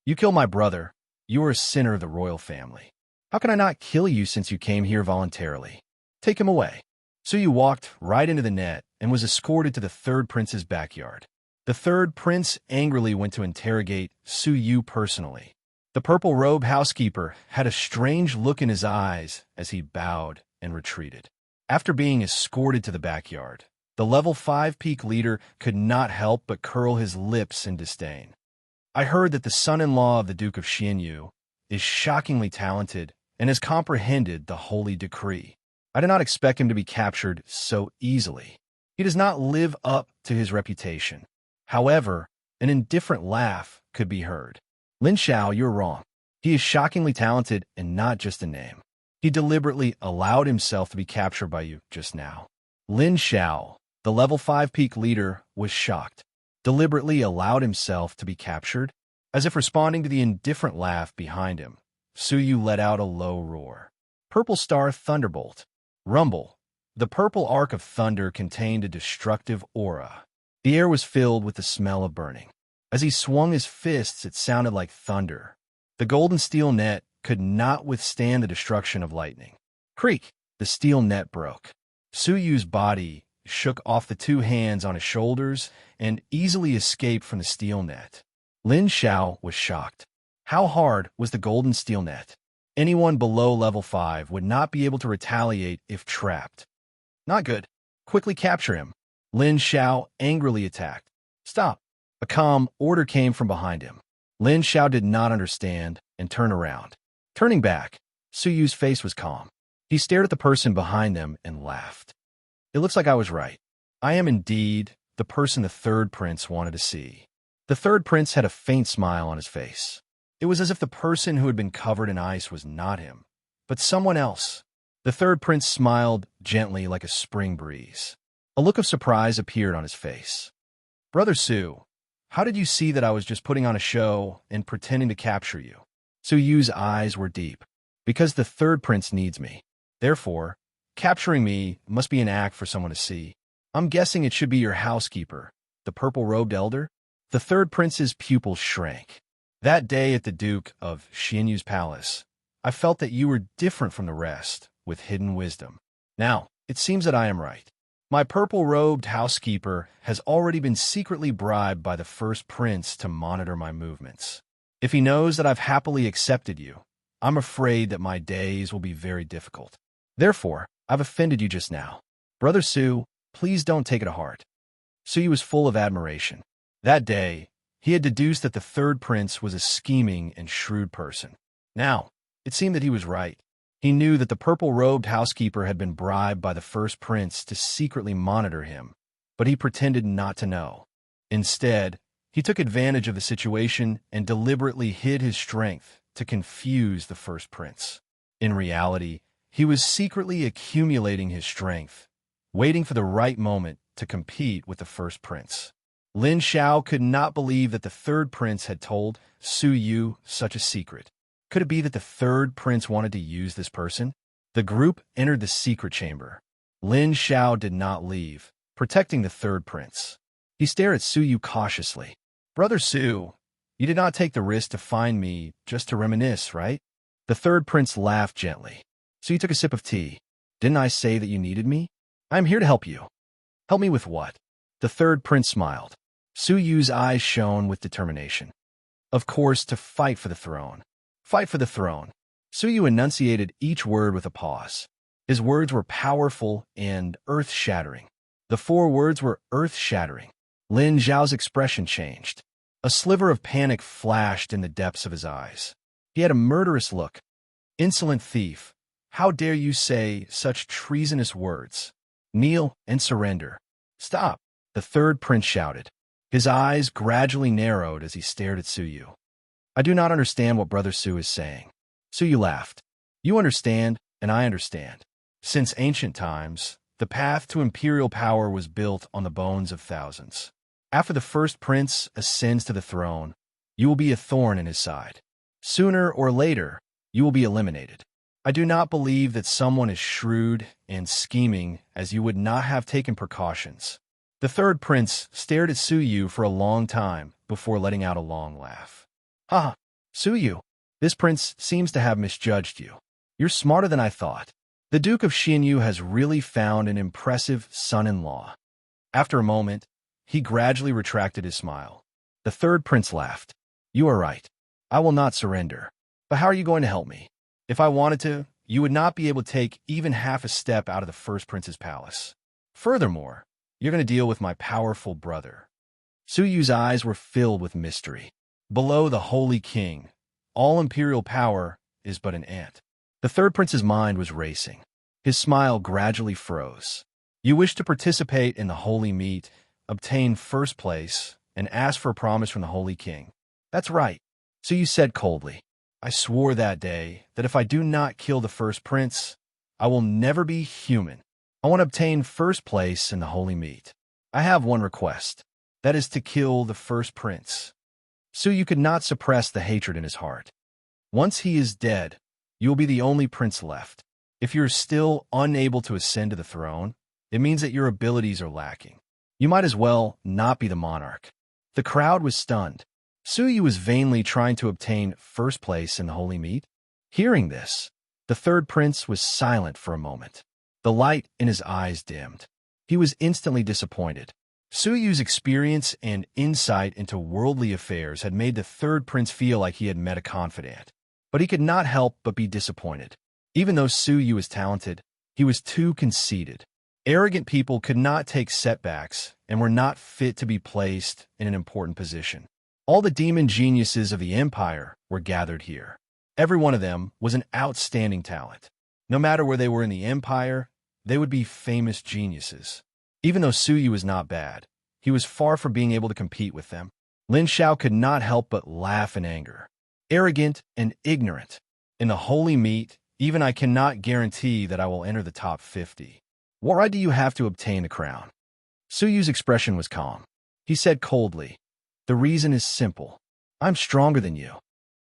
[SPEAKER 1] "You killed my brother. You are a sinner of the royal family. How can I not kill you since you came here voluntarily? Take him away." Suyu walked right into the net and was escorted to the third prince's backyard. The third prince angrily went to interrogate Suyu personally. The purple-robe housekeeper had a strange look in his eyes as he bowed and retreated. After being escorted to the backyard, the level 5 peak leader could not help but curl his lips in disdain. "I heard that the son-in-law of the Duke of Xinyu is shockingly talented and has comprehended the holy decree. I did not expect him to be captured so easily. He does not live up to his reputation." However, an indifferent laugh could be heard. Lin Xiao, you're wrong. He is shockingly talented and not just a name. He deliberately allowed himself to be captured by you just now. Lin Xiao, the level 5 peak leader, was shocked. Deliberately allowed himself to be captured? As if responding to the indifferent laugh behind him, Su Yu let out a low roar. Purple Star Thunderbolt. Rumble. The purple arc of thunder contained a destructive aura. The air was filled with the smell of burning. As he swung his fists, it sounded like thunder. The golden steel net could not withstand the destruction of lightning. Creak! The steel net broke. Su Yu's body shook off the 2 hands on his shoulders and easily escaped from the steel net. Lin Xiao was shocked. How hard was the golden steel net? Anyone below level 5 would not be able to retaliate if trapped. Not good. Quickly capture him. Lin Xiao angrily attacked. Stop. A calm order came from behind him. Lin Xiao did not understand and turned around. Turning back, Su Yu's face was calm. He stared at the person behind them and laughed. It looks like I was right. I am indeed the person the third prince wanted to see. The third prince had a faint smile on his face. It was as if the person who had been covered in ice was not him, but someone else. The third prince smiled gently like a spring breeze. A look of surprise appeared on his face. Brother Su, how did you see that I was just putting on a show and pretending to capture you? Su Yu's eyes were deep. Because the third prince needs me. Therefore, capturing me must be an act for someone to see. I'm guessing it should be your housekeeper, the purple-robed elder? The third prince's pupils shrank. That day at the Duke of Xianyu's palace, I felt that you were different from the rest, with hidden wisdom. Now, it seems that I am right. My purple-robed housekeeper has already been secretly bribed by the first prince to monitor my movements. If he knows that I've happily accepted you, I'm afraid that my days will be very difficult. Therefore, I've offended you just now. Brother Su, please don't take it to heart. Su was full of admiration. That day, he had deduced that the third prince was a scheming and shrewd person. Now, it seemed that he was right. He knew that the purple-robed housekeeper had been bribed by the first prince to secretly monitor him, but he pretended not to know. Instead, he took advantage of the situation and deliberately hid his strength to confuse the first prince. In reality, he was secretly accumulating his strength, waiting for the right moment to compete with the first prince. Lin Xiao could not believe that the third prince had told Su Yu such a secret. Could it be that the third prince wanted to use this person? The group entered the secret chamber. Lin Xiao did not leave, protecting the third prince. He stared at Su Yu cautiously. Brother Su, you did not take the risk to find me just to reminisce, right? The third prince laughed gently. So you took a sip of tea. Didn't I say that you needed me? I am here to help you. Help me with what? The third prince smiled. Su Yu's eyes shone with determination. Of course, to fight for the throne. Fight for the throne. Su Yu enunciated each word with a pause. His words were powerful and earth-shattering. The 4 words were earth-shattering. Lin Zhao's expression changed. A sliver of panic flashed in the depths of his eyes. He had a murderous look. Insolent thief, how dare you say such treasonous words? Kneel and surrender. Stop, the third prince shouted. His eyes gradually narrowed as he stared at Su Yu. I do not understand what Brother Su is saying. Su Yu laughed. You understand, and I understand. Since ancient times, the path to imperial power was built on the bones of thousands. After the first prince ascends to the throne, you will be a thorn in his side. Sooner or later, you will be eliminated. I do not believe that someone as shrewd and scheming as you would not have taken precautions. The third prince stared at Su Yu for a long time before letting out a long laugh. Ha! Su Yu, this prince seems to have misjudged you. You're smarter than I thought. The Duke of Xianyu has really found an impressive son-in-law. After a moment, he gradually retracted his smile. The third prince laughed. You are right. I will not surrender. But how are you going to help me? If I wanted to, you would not be able to take even half a step out of the first prince's palace. Furthermore, you're going to deal with my powerful brother. Su Yu's eyes were filled with mystery. Below the Holy King, all imperial power is but an ant. The third prince's mind was racing. His smile gradually froze. You wish to participate in the holy meet, obtain first place, and asked for a promise from the Holy King. That's right. So you said coldly, I swore that day that if I do not kill the first prince, I will never be human. I want to obtain first place in the holy meat. I have one request. That is to kill the first prince. Suyu could not suppress the hatred in his heart. Once he is dead, you will be the only prince left. If you're still unable to ascend to the throne, it means that your abilities are lacking. You might as well not be the monarch. The crowd was stunned. Suyu was vainly trying to obtain first place in the holy meat. Hearing this, the third prince was silent for a moment. The light in his eyes dimmed. He was instantly disappointed. Suyu's experience and insight into worldly affairs had made the third prince feel like he had met a confidant. But he could not help but be disappointed. Even though Suyu was talented, he was too conceited. Arrogant people could not take setbacks and were not fit to be placed in an important position. All the demon geniuses of the empire were gathered here. Every one of them was an outstanding talent. No matter where they were in the empire, they would be famous geniuses. Even though Suyu was not bad, he was far from being able to compete with them. Lin Xiao could not help but laugh in anger. Arrogant and ignorant. In the holy meat, even I cannot guarantee that I will enter the top 50. Why do you have to obtain the crown? Suyu's expression was calm. He said coldly, the reason is simple. I'm stronger than you.